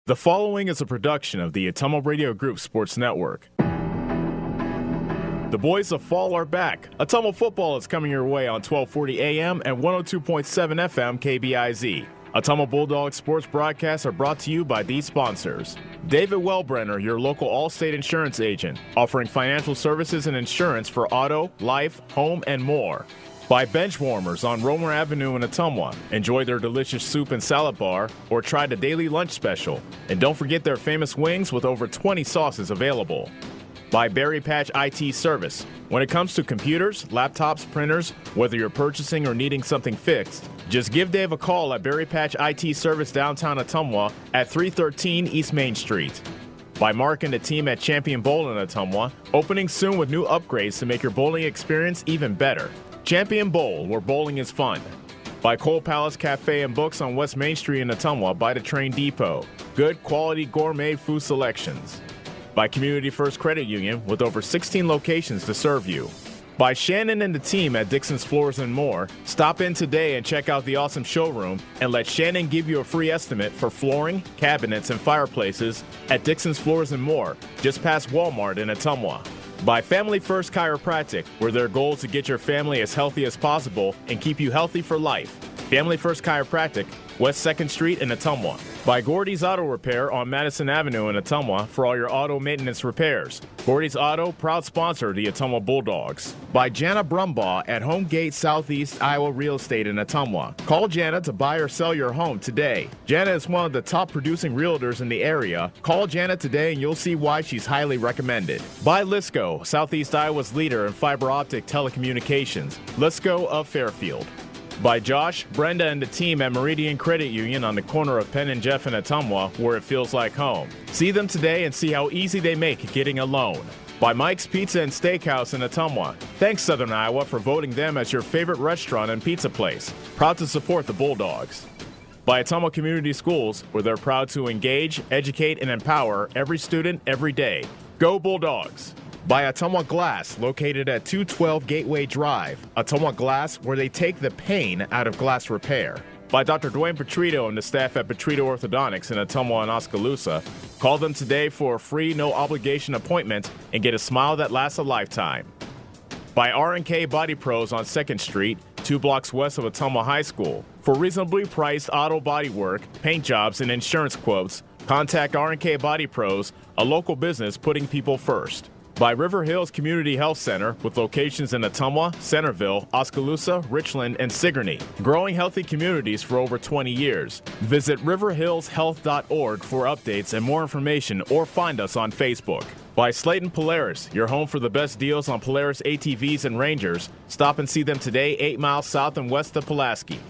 The following is a production of the Ottumwa Radio Group Sports Network. The boys of fall are back. Ottumwa football is coming your way on 1240 AM and 102.7 FM KBIZ. Ottumwa Bulldogs sports broadcasts are brought to you by these sponsors. David Wellbrenner, your local Allstate insurance agent, offering financial services and insurance for auto, life, home, and more. By Bench Warmers on Romer Avenue in Ottumwa. Enjoy their delicious soup and salad bar or try the daily lunch special. And don't forget their famous wings with over 20 sauces available. By Berry Patch IT Service. When it comes to computers, laptops, printers, whether you're purchasing or needing something fixed, just give Dave a call at Berry Patch IT Service downtown Ottumwa at 313 East Main Street. By Mark and the team at Champion Bowl in Ottumwa, opening soon with new upgrades to make your bowling experience even better. Champion Bowl, where bowling is fun. By Cole Palace Cafe and Books on West Main Street in Ottumwa by the Train Depot. Good quality gourmet food selections. By Community First Credit Union with over 16 locations to serve you. By Shannon and the team at Dixon's Floors and More. Stop in today and check out the awesome showroom and let Shannon give you a free estimate for flooring, cabinets, and fireplaces at Dixon's Floors and More, just past Walmart in Ottumwa. By Family First Chiropractic, where their goal is to get your family as healthy as possible and keep you healthy for life. Family First Chiropractic, West 2nd Street in Ottumwa. By Gordy's Auto Repair on Madison Avenue in Ottumwa for all your auto maintenance repairs. Gordy's Auto, proud sponsor of the Ottumwa Bulldogs. By Jana Brumbaugh at Home Gate Southeast Iowa Real Estate in Ottumwa. Call Jana to buy or sell your home today. Jana is one of the top producing realtors in the area. Call Jana today and you'll see why she's highly recommended. By Lisco, Southeast Iowa's leader in fiber optic telecommunications. Lisco of Fairfield. By Josh, Brenda, and the team at Meridian Credit Union on the corner of Penn and Jeff in Ottumwa, where it feels like home. See them today and see how easy they make getting a loan. By Mike's Pizza and Steakhouse in Ottumwa. Thanks, Southern Iowa, for voting them as your favorite restaurant and pizza place. Proud to support the Bulldogs. By Ottumwa Community Schools, where they're proud to engage, educate, and empower every student every day. Go Bulldogs! By Ottumwa Glass, located at 212 Gateway Drive. Ottumwa Glass, where they take the pain out of glass repair. By Dr. Dwayne Petrito and the staff at Petrito Orthodontics in Ottumwa and Oskaloosa. Call them today for a free, no-obligation appointment and get a smile that lasts a lifetime. By R&K Body Pros on 2nd Street, 2 blocks west of Ottumwa High School. For reasonably priced auto body work, paint jobs, and insurance quotes, contact R&K Body Pros, a local business putting people first. By River Hills Community Health Center with locations in Ottumwa, Centerville, Oskaloosa, Richland, and Sigourney. Growing healthy communities for over 20 years. Visit riverhillshealth.org for updates and more information or find us on Facebook. By Slayton Polaris, your home for the best deals on Polaris ATVs and Rangers. Stop and see them today 8 miles south and west of Pulaski.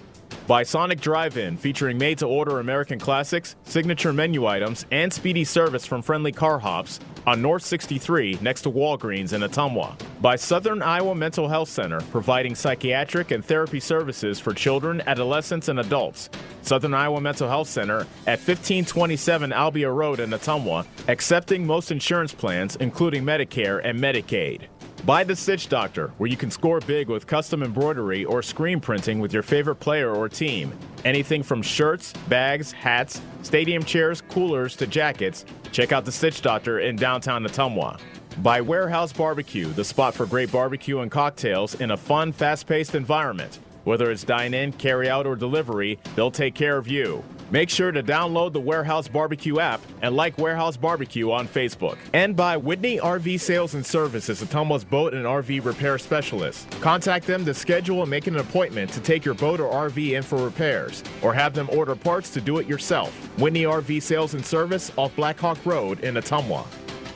By Sonic Drive-In, featuring made-to-order American classics, signature menu items, and speedy service from friendly car hops on North 63 next to Walgreens in Ottumwa. By Southern Iowa Mental Health Center, providing psychiatric and therapy services for children, adolescents, and adults. Southern Iowa Mental Health Center at 1527 Albia Road in Ottumwa, accepting most insurance plans, including Medicare and Medicaid. By The Stitch Doctor, where you can score big with custom embroidery or screen printing with your favorite player or team. Anything from shirts, bags, hats, stadium chairs, coolers, to jackets. Check out The Stitch Doctor in downtown Ottumwa. By Warehouse Barbecue, the spot for great barbecue and cocktails in a fun, fast-paced environment. Whether it's dine-in, carry-out, or delivery, they'll take care of you. Make sure to download the Warehouse Barbecue app and like Warehouse Barbecue on Facebook. And by Whitney RV Sales and Services, Ottumwa's boat and RV repair specialist. Contact them to schedule and make an appointment to take your boat or RV in for repairs, or have them order parts to do it yourself. Whitney RV Sales and Service off Blackhawk Road in Ottumwa.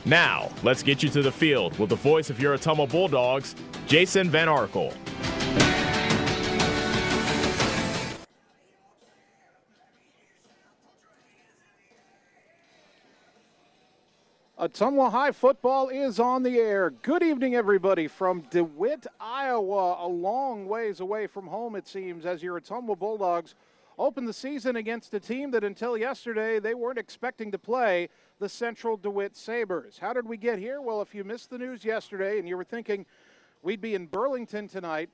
Now, let's get you to the field with the voice of your Ottumwa Bulldogs, Jason Van Arkel. Ottumwa High football is on the air. Good evening, everybody, from DeWitt, Iowa, a long ways away from home, it seems, as your Ottumwa Bulldogs open the season against a team that until yesterday they weren't expecting to play, the Central DeWitt Sabers. How did we get here? Well, if you missed the news yesterday and you were thinking we'd be in Burlington tonight,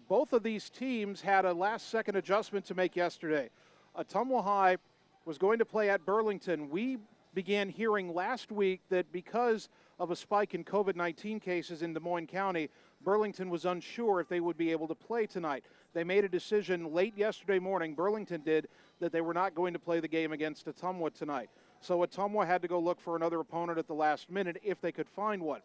both of these teams had a last-second adjustment to make yesterday. Ottumwa High was going to play at Burlington. We began hearing last week that because of a spike in COVID-19 cases in Des Moines County, Burlington was unsure if they would be able to play tonight. They made a decision late yesterday morning, Burlington did, that they were not going to play the game against Ottumwa tonight. So Ottumwa had to go look for another opponent at the last minute if they could find one.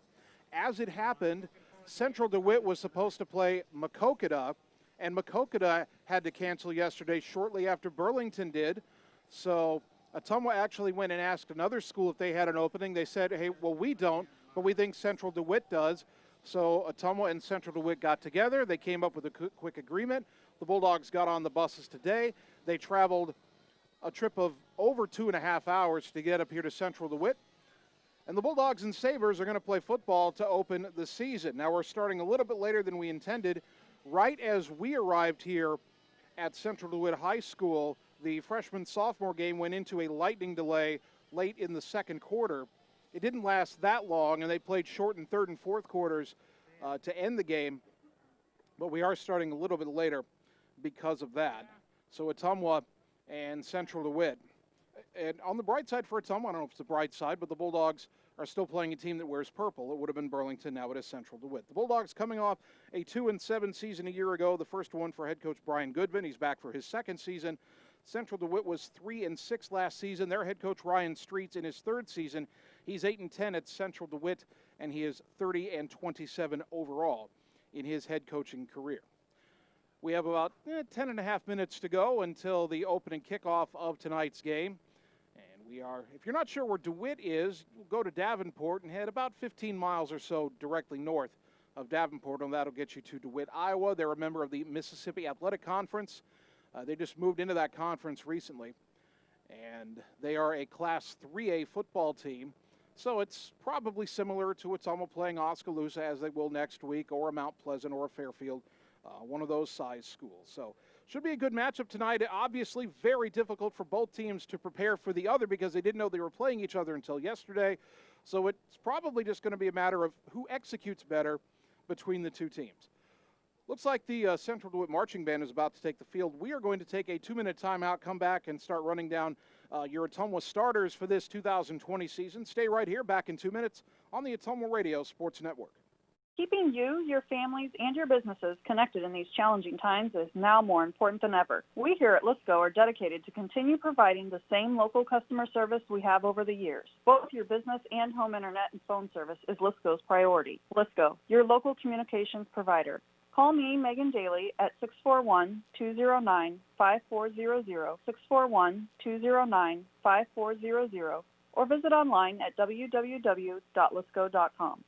As it happened, Central DeWitt was supposed to play Maquoketa, and Maquoketa had to cancel yesterday shortly after Burlington did. So Ottumwa actually went and asked another school if they had an opening. They said, hey, well, we don't, but we think Central DeWitt does. So Ottumwa and Central DeWitt got together. They came up with a quick agreement. The Bulldogs got on the buses today. They traveled a trip of over 2.5 hours to get up here to Central DeWitt. And the Bulldogs and Sabers are going to play football to open the season. Now, we're starting a little bit later than we intended. Right as we arrived here at Central DeWitt High School, the freshman-sophomore game went into a lightning delay late in the second quarter. It didn't last that long, and they played short in third and fourth quarters to end the game. But we are starting a little bit later because of that. So Ottumwa and Central DeWitt. And on the bright side for Ottumwa, I don't know if it's the bright side, but the Bulldogs are still playing a team that wears purple. It would have been Burlington, now it is Central DeWitt. The Bulldogs coming off a 2-7 season a year ago, the first one for head coach Brian Goodman. He's back for his second season. Central DeWitt was 3-6 last season. Their head coach Ryan Streets in his third season. He's 8-10 at Central DeWitt, and he is 30-27 overall in his head coaching career. We have about 10.5 minutes to go until the opening kickoff of tonight's game. And we are, if you're not sure where DeWitt is, we'll go to Davenport and head about 15 miles or so directly north of Davenport, and that'll get you to DeWitt, Iowa. They're a member of the Mississippi Athletic Conference. They just moved into that conference recently, and they are a Class 3A football team. So it's probably similar to Ottumwa playing Oskaloosa as they will next week, or a Mount Pleasant or a Fairfield, one of those size schools. So should be a good matchup tonight. Obviously very difficult for both teams to prepare for the other because they didn't know they were playing each other until yesterday. So it's probably just going to be a matter of who executes better between the two teams. Looks like the Central DeWitt Marching Band is about to take the field. We are going to take a 2-minute timeout, come back, and start running down your Ottumwa starters for this 2020 season. Stay right here, back in 2 minutes on the Ottumwa Radio Sports Network. Keeping you, your families, and your businesses connected in these challenging times is now more important than ever. We here at Lisco are dedicated to continue providing the same local customer service we have over the years. Both your business and home internet and phone service is Lisco's priority. Lisco, your local communications provider. Call me, Megan Daly, at 641-209-5400, 641-209-5400, or visit online at www.lisco.com.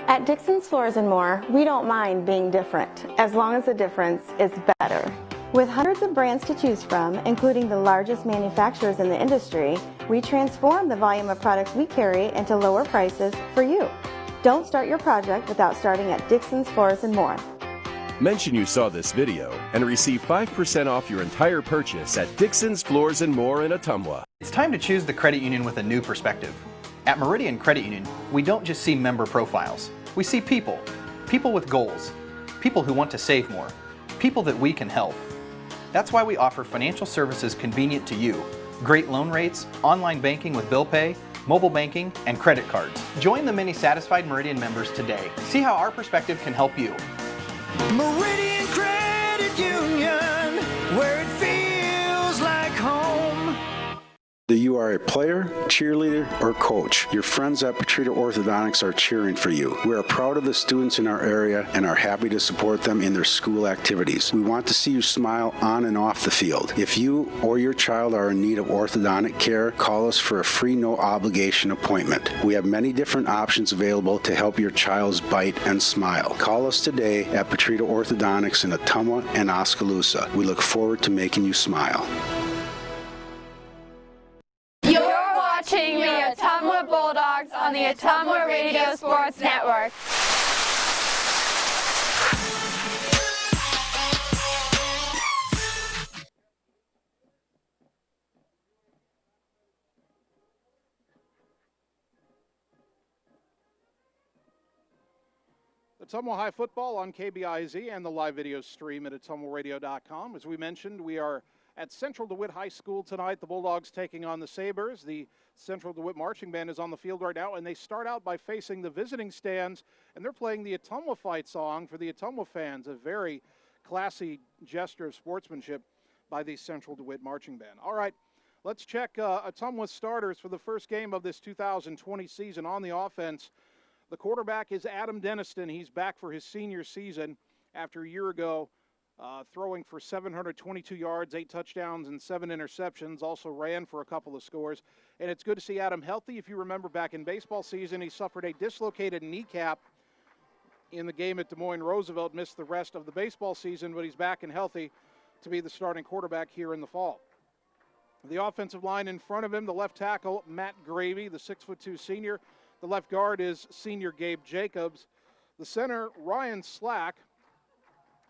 At Dixon's Floors & More, we don't mind being different, as long as the difference is better. With hundreds of brands to choose from, including the largest manufacturers in the industry, we transform the volume of products we carry into lower prices for you. Don't start your project without starting at Dixon's Floors & More. Mention you saw this video and receive 5% off your entire purchase at Dixon's Floors & More in Ottumwa. It's time to choose the credit union with a new perspective. At Meridian Credit Union, we don't just see member profiles. We see people. People with goals. People who want to save more. People that we can help. That's why we offer financial services convenient to you. Great loan rates, online banking with bill pay, mobile banking, and credit cards. Join the many satisfied Meridian members today. See how our perspective can help you. Meridian Credit Union, where it feels like home. Whether you are a player, cheerleader, or coach, your friends at Petrita Orthodontics are cheering for you. We are proud of the students in our area and are happy to support them in their school activities. We want to see you smile on and off the field. If you or your child are in need of orthodontic care, call us for a free no-obligation appointment. We have many different options available to help your child's bite and smile. Call us today at Petrita Orthodontics in Ottumwa and Oskaloosa. We look forward to making you smile. Watching the Ottumwa Bulldogs on the Ottumwa Radio Sports Network. Ottumwa High football on KBIZ and the live video stream at ottumwaradio.com. As we mentioned, we are at Central DeWitt High School tonight. The Bulldogs taking on the Sabers. The Central DeWitt Marching Band is on the field right now, and they start out by facing the visiting stands, and they're playing the Ottumwa Fight song for the Ottumwa fans, a very classy gesture of sportsmanship by the Central DeWitt Marching Band. All right, let's check Ottumwa's starters for the first game of this 2020 season. On the offense, the quarterback is Adam Deniston. He's back for his senior season after a year ago, throwing for 722 yards, 8 touchdowns, and 7 interceptions. Also ran for a couple of scores. And it's good to see Adam healthy. If you remember back in baseball season, he suffered a dislocated kneecap in the game at Des Moines Roosevelt, missed the rest of the baseball season, but he's back and healthy to be the starting quarterback here in the fall. The offensive line in front of him, the left tackle, Matt Gravy, the 6'2" senior. The left guard is senior Gabe Jacobs. The center, Ryan Slack,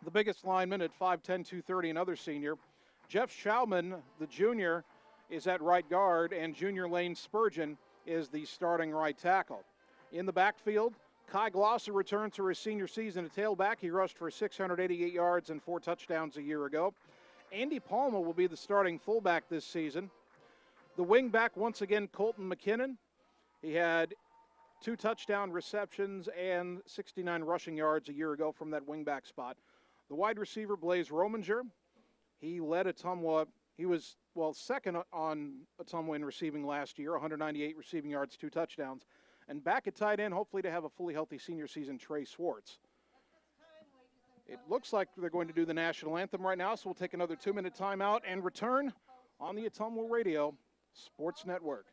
the biggest lineman at 5'10", 230, another senior. Jeff Schauman, the junior, is at right guard, and junior Lane Spurgeon is the starting right tackle. In the backfield, Kai Glosser returns for his senior season at tailback. He rushed for 688 yards and 4 touchdowns a year ago. Andy Palma will be the starting fullback this season. The wingback, once again, Colton McKinnon. He had 2 touchdown receptions and 69 rushing yards a year ago from that wingback spot. The wide receiver, Blaze Rominger. He led Ottumwa. He was, second on Ottumwa in receiving last year, 198 receiving yards, 2 touchdowns. And back at tight end, hopefully to have a fully healthy senior season, Trey Swartz. It looks like they're going to do the national anthem right now, so we'll take another 2-minute timeout and return on the Ottumwa Radio Sports Network.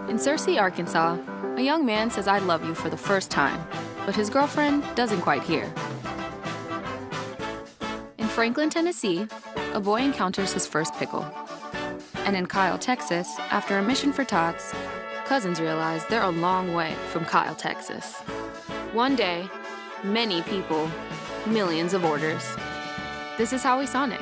In Searcy, Arkansas, a young man says I love you for the first time, but his girlfriend doesn't quite hear. In Franklin, Tennessee, a boy encounters his first pickle. And in Kyle, Texas, after a mission for tots, cousins realize they're a long way from Kyle, Texas. One day, many people, millions of orders. This is Howie Sonic.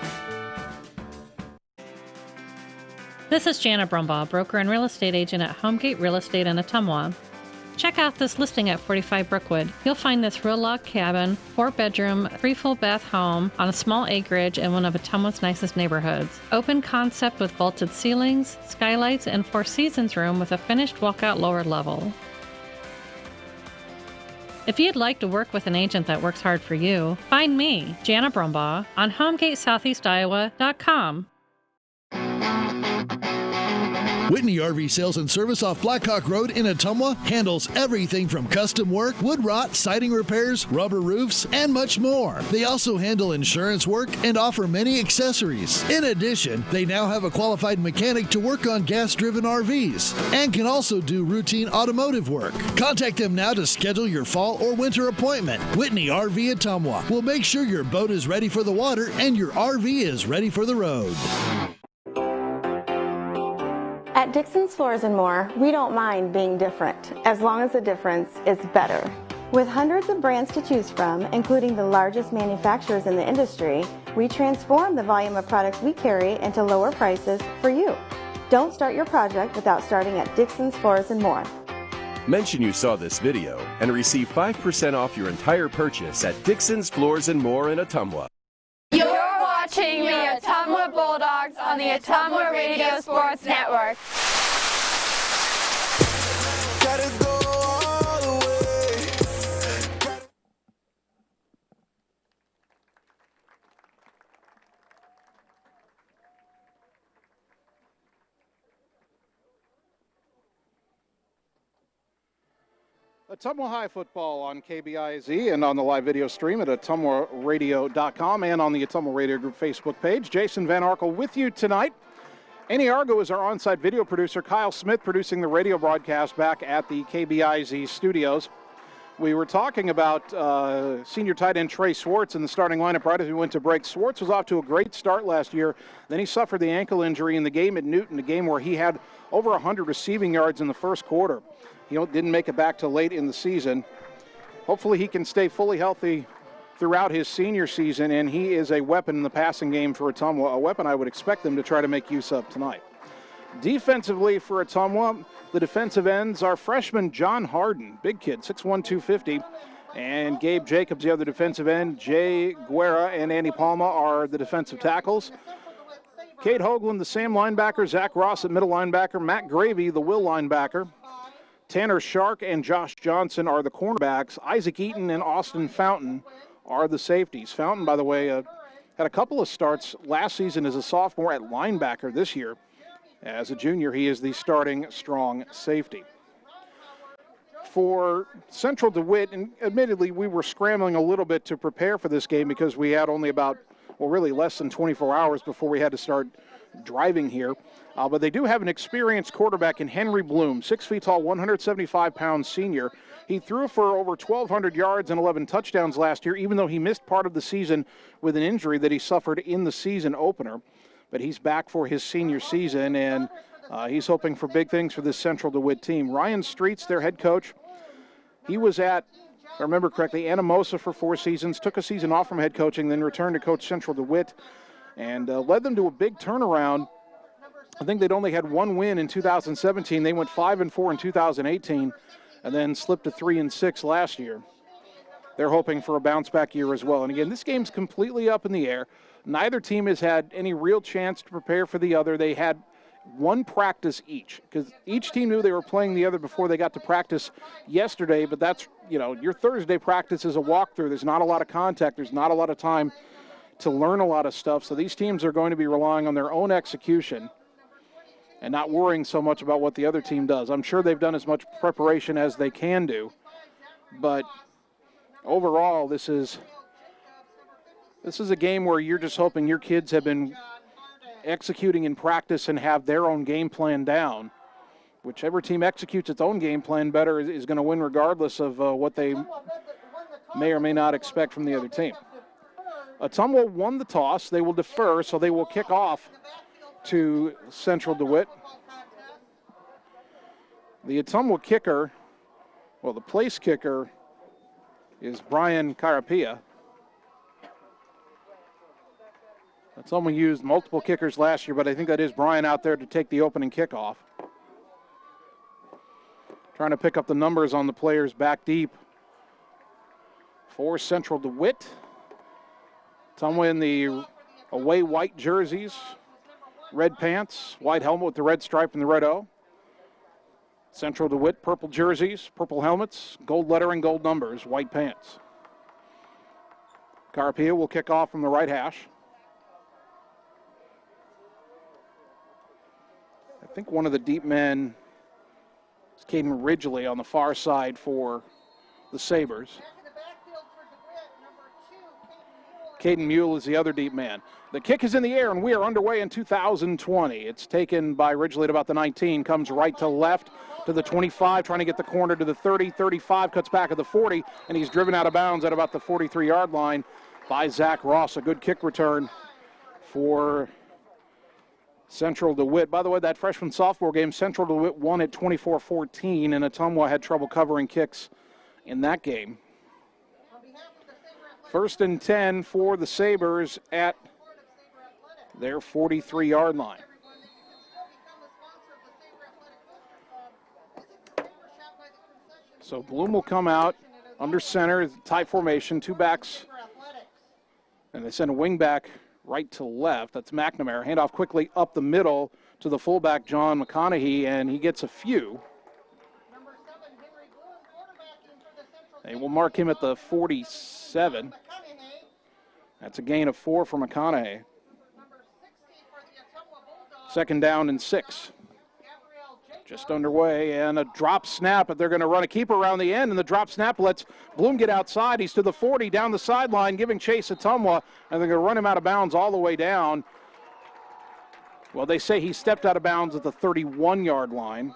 This is Jana Brumbaugh, broker and real estate agent at Homegate Real Estate in Ottumwa. Check out this listing at 45 Brookwood. You'll find this real log cabin, 4-bedroom, 3 full bath home on a small acreage in one of Ottumwa's nicest neighborhoods. Open concept with vaulted ceilings, skylights, and 4 seasons room with a finished walkout lower level. If you'd like to work with an agent that works hard for you, find me, Jana Brumbaugh, on HomegateSoutheastIowa.com. Whitney RV Sales and Service off Blackhawk Road in Ottumwa handles everything from custom work, wood rot, siding repairs, rubber roofs, and much more. They also handle insurance work and offer many accessories. In addition, they now have a qualified mechanic to work on gas-driven RVs and can also do routine automotive work. Contact them now to schedule your fall or winter appointment. Whitney RV Ottumwa will make sure your boat is ready for the water and your RV is ready for the road. At Dixon's Floors and More, we don't mind being different, as long as the difference is better. With hundreds of brands to choose from, including the largest manufacturers in the industry, we transform the volume of products we carry into lower prices for you. Don't start your project without starting at Dixon's Floors and More. Mention you saw this video and receive 5% off your entire purchase at Dixon's Floors and More in Ottumwa. You're watching the Ottumwa Bulldogs on the Ottumwa Radio Sports Network. Gotta go all the way. Ottumwa High football on KBIZ and on the live video stream at ottumwaradio.com and on the Ottumwa Radio Group Facebook page. Jason Van Arkel with you tonight. Annie Argo is our on-site video producer. Kyle Smith producing the radio broadcast back at the KBIZ studios. We were talking about senior tight end Trey Swartz in the starting lineup right as we went to break. Swartz was off to a great start last year. Then he suffered the ankle injury in the game at Newton, a game where he had over 100 receiving yards in the first quarter. He didn't make it back till late in the season. Hopefully he can stay fully healthy throughout his senior season, and he is a weapon in the passing game for Ottumwa, a weapon I would expect them to try to make use of tonight. Defensively for Ottumwa, the defensive ends are freshman John Harden, big kid, 6'1", 250. And Gabe Jacobs, the other defensive end. Jay Guerra and Andy Palma are the defensive tackles. Cade Hoagland, the Sam linebacker. Zach Ross at middle linebacker. Matt Gravy, the Will linebacker. Tanner Shark and Josh Johnson are the cornerbacks. Isaac Eaton and Austin Fountain are the safeties. Fountain, by the way, had a couple of starts last season as a sophomore at linebacker. This year, as a junior, he is the starting strong safety. For Central DeWitt, and admittedly we were scrambling a little bit to prepare for this game because we had only about, well, really less than 24 hours before we had to start driving here. But they do have an experienced quarterback in Henry Bloom, 6 feet tall, 175-pound senior. He threw for over 1,200 yards and 11 touchdowns last year, even though he missed part of the season with an injury that he suffered in the season opener. But he's back for his senior season, and he's hoping for big things for this Central DeWitt team. Ryan Streets, their head coach, he was at, if I remember correctly, Anamosa for 4 seasons, took a season off from head coaching, then returned to coach Central DeWitt, and led them to a big turnaround. I think they'd only had 1 win in 2017. They went 5-4 in 2018, and then slipped to 3-6 last year. They're hoping for a bounce-back year as well. And again, this game's completely up in the air. Neither team has had any real chance to prepare for the other. They had 1 practice each, because each team knew they were playing the other before they got to practice yesterday. But that's, you know, your Thursday practice is a walkthrough. There's not a lot of contact. There's not a lot of time to learn a lot of stuff. So these teams are going to be relying on their own execution and not worrying so much about what the other team does. I'm sure they've done as much preparation as they can do, but overall, this is a game where you're just hoping your kids have been executing in practice and have their own game plan down. Whichever team executes its own game plan better is going to win regardless of what they may or may not expect from the other team. Ottumwa won the toss. They will defer, so they will kick off to Central DeWitt. The Ottumwa kicker, well, the place kicker is Brian Carapia. Ottumwa used multiple kickers last year, but I think that is Brian out there to take the opening kickoff. Trying to pick up the numbers on the players back deep for Central DeWitt. Ottumwa in the away white jerseys, red pants, white helmet with the red stripe and the red O. Central DeWitt, purple jerseys, purple helmets, gold lettering, gold numbers, white pants. Carapia will kick off from the right hash. I think one of the deep men is Caden Ridgely on the far side for the Sabres. Caden Mule is the other deep man. The kick is in the air, and we are underway in 2020. It's taken by Ridgely at about the 19, comes right to left to the 25, trying to get the corner to the 30, 35, cuts back at the 40, and he's driven out of bounds at about the 43-yard line by Zach Ross. A good kick return for Central DeWitt. By the way, that freshman sophomore game, Central DeWitt won at 24-14, and Ottumwa had trouble covering kicks in that game. 1st and 10 for the Sabres at their 43-yard line. So Bloom will come out under center, tight formation, 2 backs, and they send a wing back right to left. That's McNamara. Handoff quickly up the middle to the fullback, John McConaughey, and he gets a few. They will mark him at the 47. That's a gain of 4 for McConaughey. 2nd down and 6. Just underway, and a drop snap, but they're going to run a keeper around the end, and the drop snap lets Bloom get outside. He's to the 40, down the sideline, giving chase Ottumwa, and they're going to run him out of bounds all the way down. Well, they say he stepped out of bounds at the 31-yard line.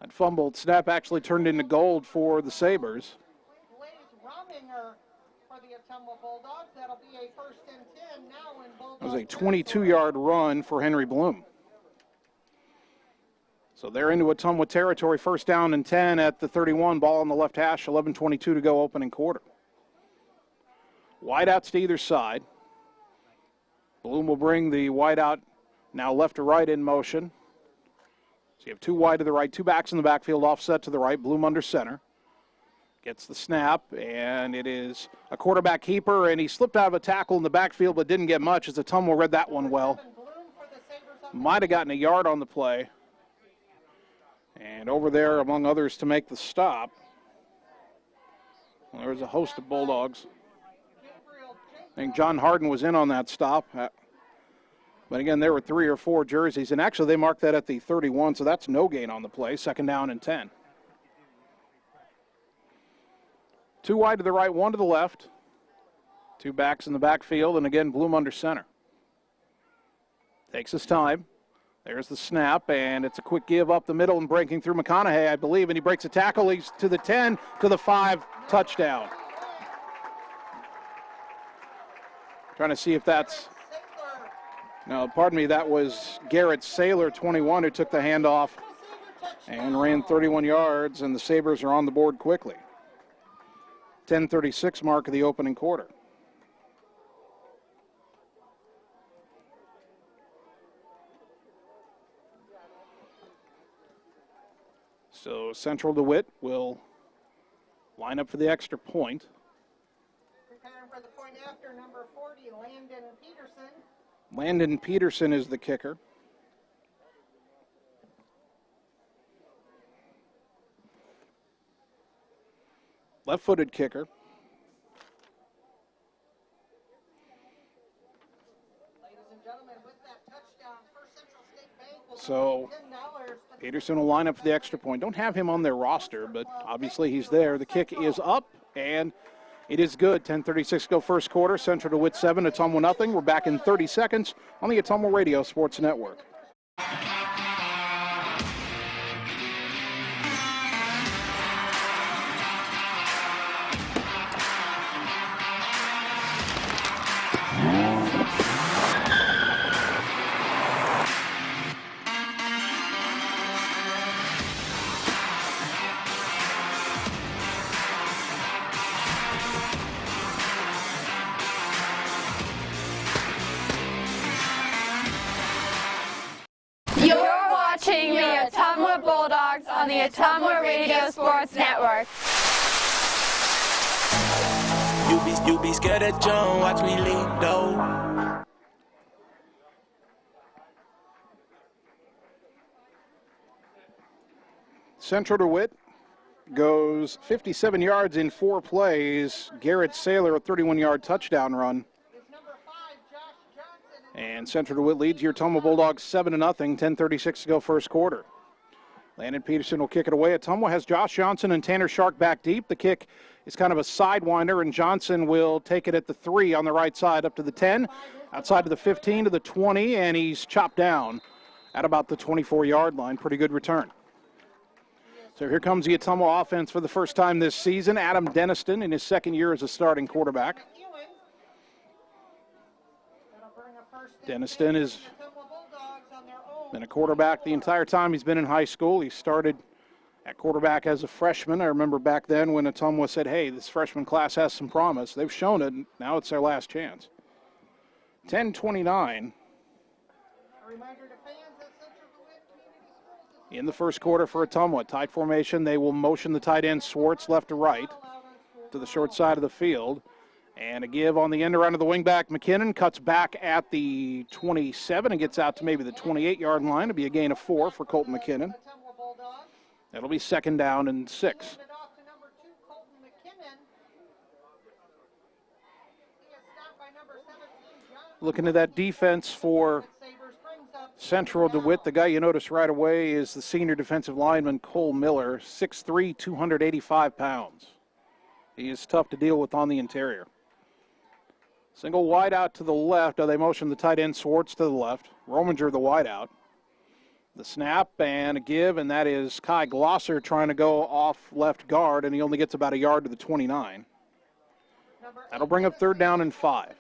That fumbled snap actually turned into gold for the Sabres. It was a 22-yard run for Henry Bloom. So they're into Ottumwa territory, 1st down and 10 at the 31, ball on the left hash, 11:22 to go opening quarter. Wideouts to either side. Bloom will bring the wideout Now left to right in motion. So you have 2 wide to the right, 2 backs in the backfield, offset to the right, Bloom under center. Gets the snap, and it is a quarterback keeper, and he slipped out of a tackle in the backfield but didn't get much as Ottumwa read that one well. Might have gotten a yard on the play. And over there, among others, to make the stop, well, there's a host of Bulldogs. I think John Harden was in on that stop. But again, there were 3 or 4 jerseys, and actually they marked that at the 31, so that's no gain on the play, 2nd down and 10. 2 wide to the right, 1 to the left. 2 backs in the backfield, and again, Bloom under center. Takes his time. There's the snap, and it's a quick give up the middle and breaking through McConaughey, I believe, and he breaks a tackle. He's to the 10, to the 5, touchdown. Trying to see if that's, no, pardon me, that was Garrett Saylor, 21, who took the handoff and ran 31 yards, and the Sabres are on the board quickly. 10:36 mark of the opening quarter. So Central DeWitt will line up for the extra point. Preparing for the point after, number 40, Landon Peterson. Landon Peterson is the kicker. Left-footed kicker. So Peterson will line up for the extra point. Don't have him on their roster, but obviously he's there. The kick is up, and it is good. 10:36 go first quarter. Central DeWitt 7, Ottumwa nothing. We're back in 30 seconds on the Ottumwa Radio Sports Network. Watching the Ottumwa Bulldogs on the Ottumwa Radio Sports Network. You be scared of John, watch me lead though. Central DeWitt goes 57 yards in 4 plays. Garrett Saylor, a 31-yard touchdown run. And Central DeWitt leads your Ottumwa Bulldogs 7-0, 10:36 to go first quarter. Landon Peterson will kick it away. Ottumwa has Josh Johnson and Tanner Shark back deep. The kick is kind of a sidewinder, and Johnson will take it at the 3 on the right side up to the 10, outside to the 15 to the 20, and he's chopped down at about the 24-yard line. Pretty good return. So here comes the Ottumwa offense for the first time this season. Adam Deniston in his 2nd year as a starting quarterback. Deniston has been a quarterback the entire time he's been in high school. He started at quarterback as a freshman. I remember back then when Ottumwa said, hey, this freshman class has some promise. They've shown it, and now it's their last chance. 10:29. In the first quarter for Ottumwa. Tight formation. They will motion the tight end Swartz left to right to the short side of the field. And a give on the end around of the wingback. McKinnon cuts back at the 27 and gets out to maybe the 28-yard line. It'll be a gain of 4 for Colton McKinnon. That'll be 2nd down and 6. Looking at that defense for Central DeWitt, the guy you notice right away is the senior defensive lineman Cole Miller, 6'3", 285 pounds. He is tough to deal with on the interior. Single wide out to the left. They motion the tight end Swartz to the left. Rominger the wide out. The snap and a give, and that is Kai Glosser trying to go off left guard, and he only gets about a yard to the 29. That'll bring up 3rd down and 5.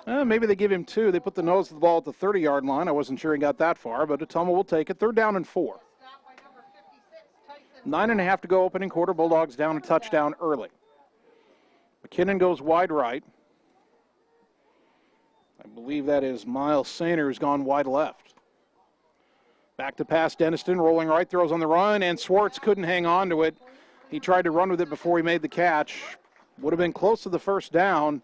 Maybe they give him 2. They put the nose of the ball at the 30-yard line. I wasn't sure he got that far, but Ottumwa will take it. 3rd down and 4. 9.5 to go opening quarter. Bulldogs down a touchdown early. McKinnon goes wide right. I believe that is Miles Sainer, who's gone wide left. Back to pass, Denniston, rolling right, throws on the run, and Swartz couldn't hang on to it. He tried to run with it before he made the catch. Would have been close to the first down.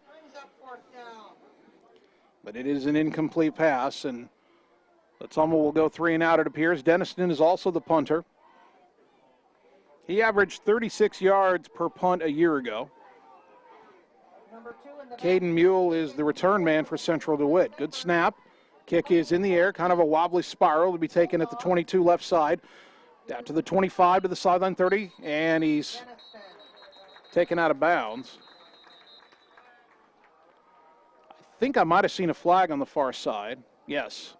But it is an incomplete pass, and Ottumwa will go 3 and out, it appears. Denniston is also the punter. He averaged 36 yards per punt a year ago. Caden Mule is the return man for Central DeWitt. Good snap. Kick is in the air, kind of a wobbly spiral to be taken at the 22 left side. Down to the 25 to the sideline 30, and he's taken out of bounds. I think I might have seen a flag on the far side. Yes.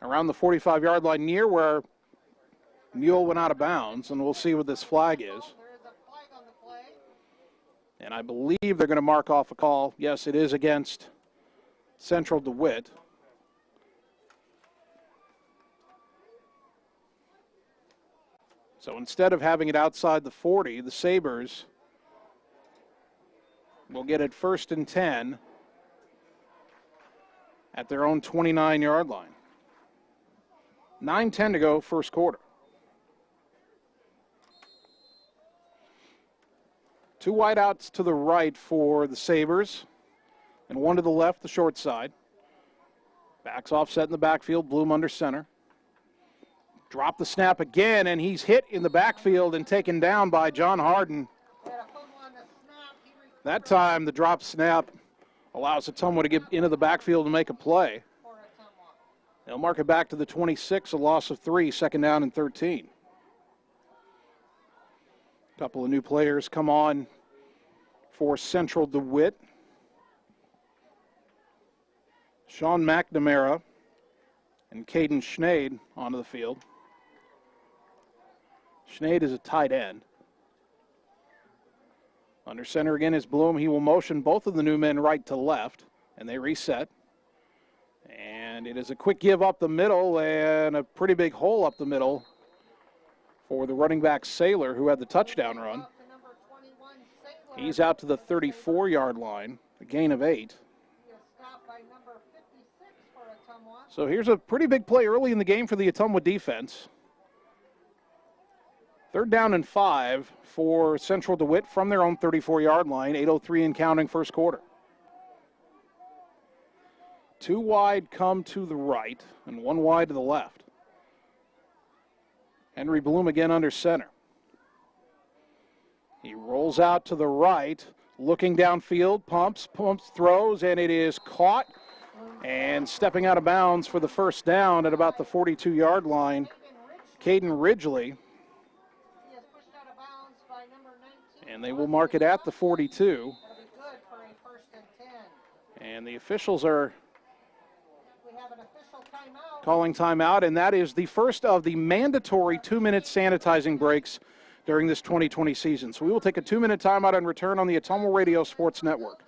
Around the 45-yard line near where Mule went out of bounds, and we'll see what this flag is. And I believe they're going to mark off a call. Yes, it is against Central DeWitt. So instead of having it outside the 40, the Sabres will get it 1st and 10 at their own 29-yard line. 9:10 to go, first quarter. 2 wideouts to the right for the Sabres, and 1 to the left, the short side. Backs offset in the backfield, Bloom under center. Drop the snap again, and he's hit in the backfield and taken down by John Harden. That time, the drop snap allows Ottumwa to get into the backfield and make a play. They'll mark it back to the 26, a loss of 3, 2nd down and 13. A couple of new players come on for Central DeWitt. Sean McNamara and Caden Schneid onto the field. Schneid is a tight end. Under center again is Bloom. He will motion both of the new men right to left, and they reset. And it is a quick give up the middle and a pretty big hole up the middle for the running back Saylor, who had the touchdown run. He's out to the 34-yard line, a gain of 8. So here's a pretty big play early in the game for the Ottumwa defense. 3rd down and 5 for Central DeWitt from their own 34-yard line, 8:03 and counting, first quarter. 2 wide come to the right and 1 wide to the left. Henry Bloom again under center. He rolls out to the right, looking downfield, pumps, throws, and it is caught. And stepping out of bounds for the first down at about the 42-yard line, Caden Ridgely. And they will mark it at the 42. And the officials are calling timeout, and that is the first of the mandatory 2-minute sanitizing breaks during this 2020 season. So we will take a 2-minute timeout and return on the Ottumwa Radio Sports Network.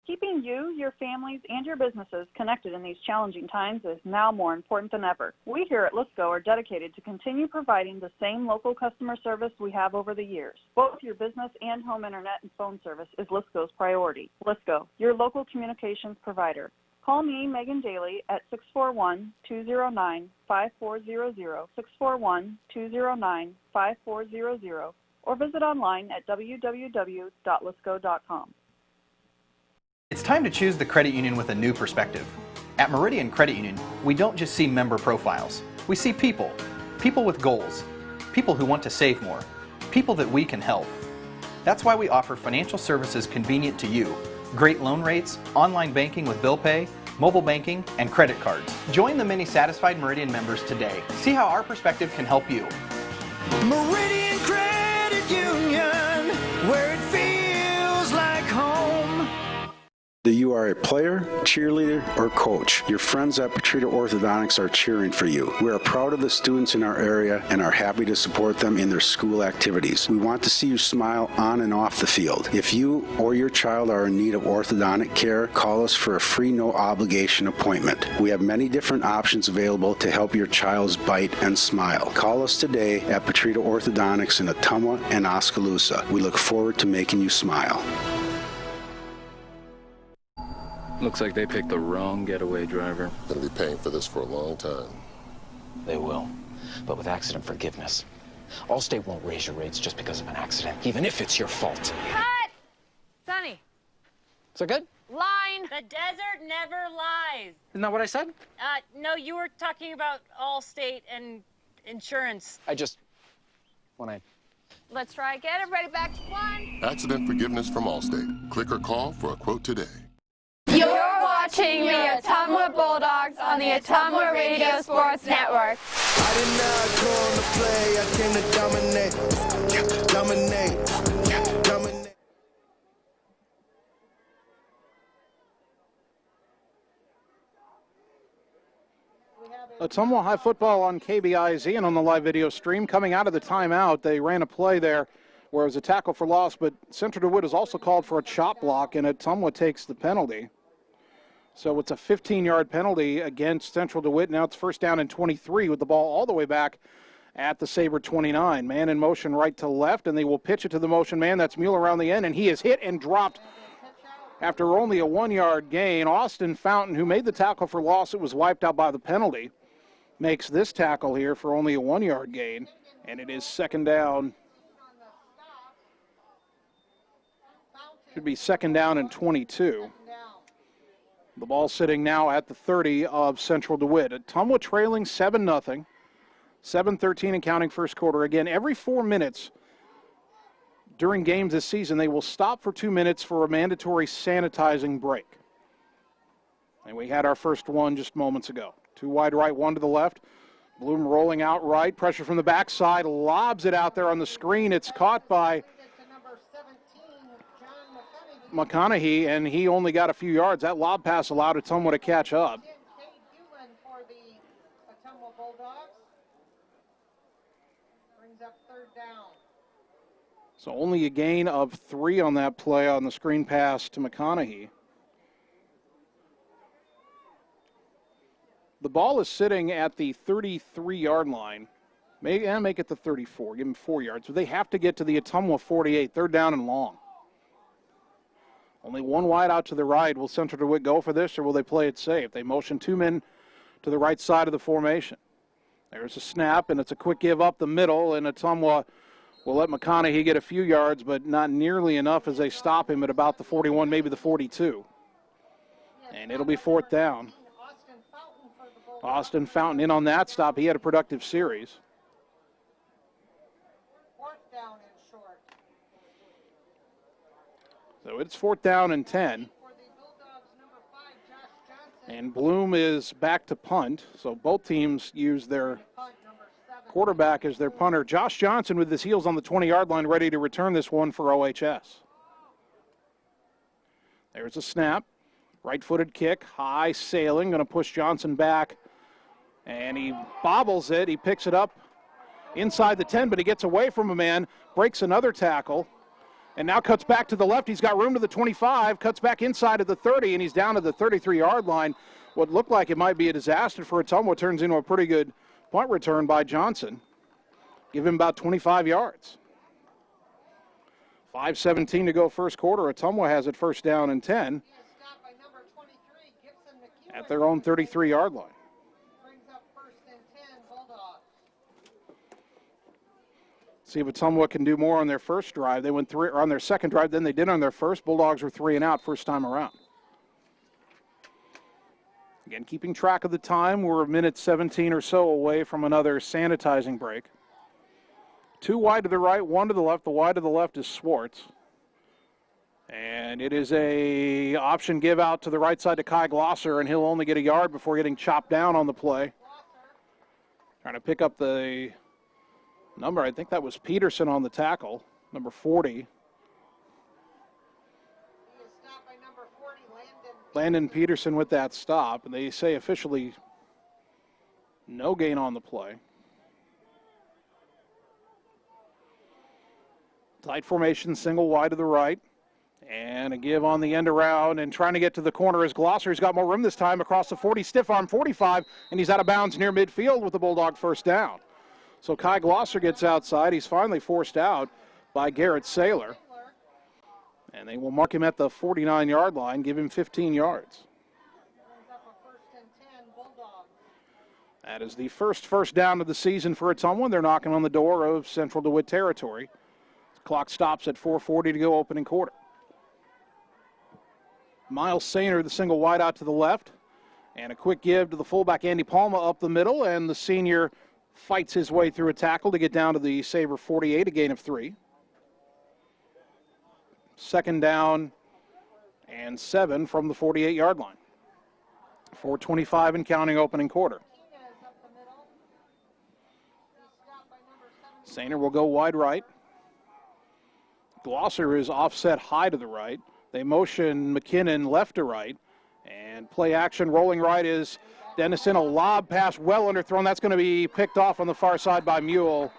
Keeping you, your families, and your businesses connected in these challenging times is now more important than ever. We here at Lisco are dedicated to continue providing the same local customer service we have over the years. Both your business and home internet and phone service is Lisco's priority. Lisco, your local communications provider. Call me, Megan Daly, at 641-209-5400, 641-209-5400, or visit online at www.lisco.com. It's time to choose the credit union with a new perspective. At Meridian Credit Union, we don't just see member profiles. We see people. People with goals. People who want to save more. People that we can help. That's why we offer financial services convenient to you. Great loan rates, online banking with bill pay, mobile banking, and credit cards. Join the many satisfied Meridian members today. See how our perspective can help you. Meridian Credit Union, where it feels like home. Whether you are a player, cheerleader, or coach, your friends at Petrita Orthodontics are cheering for you. We are proud of the students in our area and are happy to support them in their school activities. We want to see you smile on and off the field. If you or your child are in need of orthodontic care, call us for a free, no-obligation appointment. We have many different options available to help your child's bite and smile. Call us today at Petrita Orthodontics in Ottumwa and Oskaloosa. We look forward to making you smile. Looks like they picked the wrong getaway driver. Gonna be paying for this for a long time. They will, but with accident forgiveness. Allstate won't raise your rates just because of an accident, even if it's your fault. Cut! Sonny. Is that good? Line. The desert never lies. Isn't that what I said? No, you were talking about Allstate and insurance. Let's try again. Everybody back to one. Accident forgiveness from Allstate. Click or call for a quote today. You're watching the Ottumwa Bulldogs on the Ottumwa Radio Sports Network. I did not come to play, I came to dominate. Dominate. Ottumwa High football on KBIZ and on the live video stream. Coming out of the timeout, they ran a play there where it was a tackle for loss, but Central DeWitt has also called for a chop block, and Ottumwa takes the penalty. So it's a 15-yard penalty against Central DeWitt. Now it's first down and 23 with the ball all the way back at the Saber 29. Man in motion right to left, and they will pitch it to the motion man. That's Mueller around the end, and he is hit and dropped after only a 1-yard gain. Austin Fountain, who made the tackle for loss, it was wiped out by the penalty, makes this tackle here for only a 1-yard gain, and it is second down. Should be second down and 22. The ball sitting now at the 30 of Central DeWitt. Ottumwa trailing 7-0. 7-13 and counting first quarter. Again, every 4 minutes during games this season, they will stop for 2 minutes for a mandatory sanitizing break. And we had our first one just moments ago. 2 wide right, 1 to the left. Bloom rolling out right. Pressure from the backside. Lobs it out there on the screen. It's caught by McConaughey, and he only got a few yards. That lob pass allowed Ottumwa to catch up. For the Ottumwa Bulldogs. Brings up third down. So only a gain of 3 on that play on the screen pass to McConaughey. The ball is sitting at the 33-yard line. Make it the 34. Give them 4 yards. So they have to get to the Ottumwa 48. Third down and long. Only 1 wide out to the right. Will Central DeWitt go for this, or will they play it safe? They motion 2 men to the right side of the formation. There's a snap, and it's a quick give up the middle, and Ottumwa will let McConaughey get a few yards, but not nearly enough as they stop him at about the 41, maybe the 42. And it'll be fourth down. Austin Fountain in on that stop. He had a productive series. Fourth down and short. So it's fourth down and 10. And Bloom is back to punt. So both teams use their quarterback as their punter. Josh Johnson with his heels on the 20-yard line, ready to return this one for OHS. There's a snap. Right-footed kick, high sailing, going to push Johnson back. And he bobbles it. He picks it up inside the 10, but he gets away from a man, breaks another tackle, and now cuts back to the left. He's got room to the 25, cuts back inside of the 30, and he's down to the 33-yard line. What looked like it might be a disaster for Ottumwa turns into a pretty good punt return by Johnson. Give him about 25 yards. 5:17 to go first quarter. Ottumwa has it first down and 10 at their own 33-yard line. See if Ottumwa can do more on their first drive. They went 3 on their second drive than they did on their first. Bulldogs were 3 and out first time around. Again, keeping track of the time, we're a minute 17 or so away from another sanitizing break. 2 wide to the right, 1 to the left. The wide to the left is Swartz. And it is a option give out to the right side to Kai Glosser, and he'll only get a yard before getting chopped down on the play. Trying to pick up the number, I think that was Peterson on the tackle, number 40. Landon Peterson with that stop, and they say officially no gain on the play. Tight formation, single wide to the right. And a give on the end around, and trying to get to the corner as Glosser. He's got more room this time across the 40, stiff arm 45, and he's out of bounds near midfield with the Bulldog first down. So Kai Glosser gets outside. He's finally forced out by Garrett Saylor. And they will mark him at the 49-yard line, give him 15 yards. That is the first down of the season for Ottumwa. They're knocking on the door of Central DeWitt territory. The clock stops at 4:40 to go, opening quarter. Miles Sainer, the single wide out to the left. And a quick give to the fullback, Andy Palma, up the middle. And the senior fights his way through a tackle to get down to the Saber 48, a gain of 3. 2nd down and 7 from the 48-yard line. 4:25 and counting, opening quarter. Sainer will go wide right. Glosser is offset high to the right. They motion McKinnon left to right. And play action, rolling right is Dennison. A lob pass well underthrown. That's going to be picked off on the far side by Mule.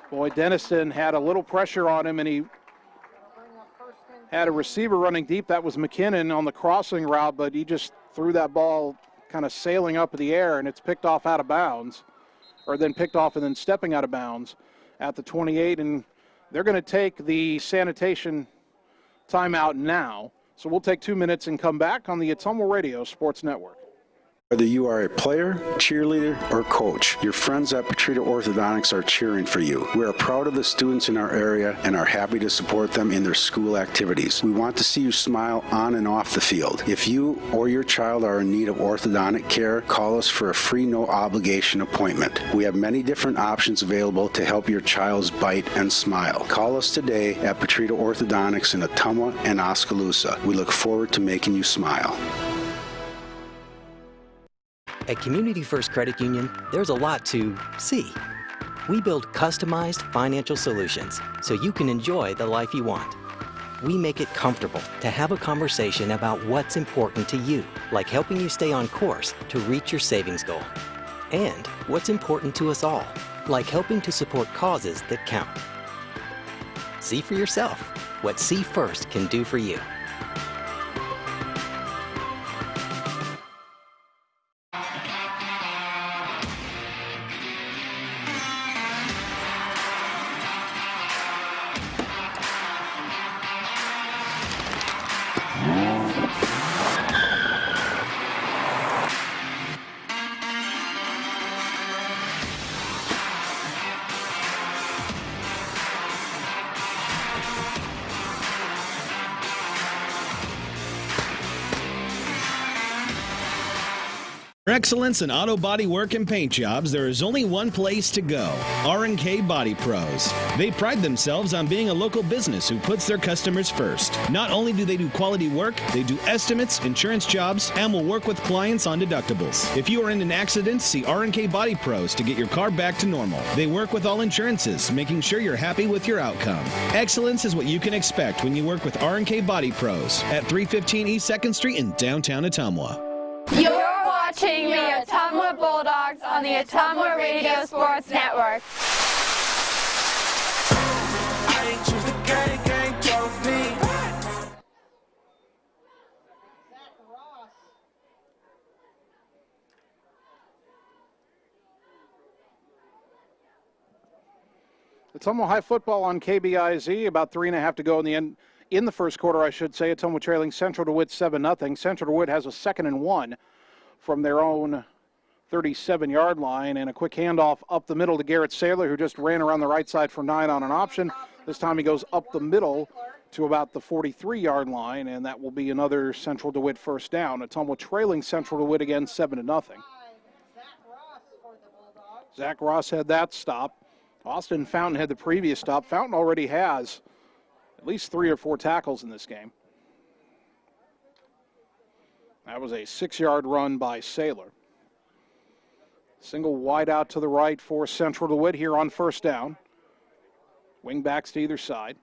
Boy, Dennison had a little pressure on him, and he had a receiver running deep. That was McKinnon on the crossing route, but he just threw that ball kind of sailing up in the air, and it's picked off out of bounds, or then picked off and then stepping out of bounds at the 28. And they're going to take the sanitation timeout now. So we'll take 2 minutes and come back on the Ottumwa Radio Sports Network. Whether you are a player, cheerleader, or coach, your friends at Petrita Orthodontics are cheering for you. We are proud of the students in our area and are happy to support them in their school activities. We want to see you smile on and off the field. If you or your child are in need of orthodontic care, call us for a free, no-obligation appointment. We have many different options available to help your child's bite and smile. Call us today at Petrita Orthodontics in Ottumwa and Oskaloosa. We look forward to making you smile. At Community First Credit Union, there's a lot to see. We build customized financial solutions so you can enjoy the life you want. We make it comfortable to have a conversation about what's important to you, like helping you stay on course to reach your savings goal. And what's important to us all, like helping to support causes that count. See for yourself what See First can do for you. For excellence in auto body work and paint jobs, there is only one place to go, R&K Body Pros. They pride themselves on being a local business who puts their customers first. Not only do they do quality work, they do estimates, insurance jobs, and will work with clients on deductibles. If you are in an accident, see R&K Body Pros to get your car back to normal. They work with all insurances, making sure you're happy with your outcome. Excellence is what you can expect when you work with R&K Body Pros at 315 East 2nd Street in downtown Ottumwa. You're watching the Ottumwa Bulldogs on the Ottumwa Radio Sports Network. I ain't choose the gang chose me. Ottumwa High football on KBIZ. About 3.5 to go in the end. In the first quarter, I should say. Ottumwa trailing Central DeWitt 7-0. Central DeWitt has a 2nd and 1 from their own 37-yard line, and a quick handoff up the middle to Garrett Saylor, who just ran around the right side for 9 on an option. This time he goes up the middle to about the 43-yard line, and that will be another Central DeWitt first down. Ottumwa trailing Central DeWitt again 7-0. Zach Ross had that stop. Austin Fountain had the previous stop. Fountain already has at least 3 or 4 tackles in this game. That was a 6-yard run by Saylor. Single wide out to the right for Central DeWitt here on first down. Wing backs to either side.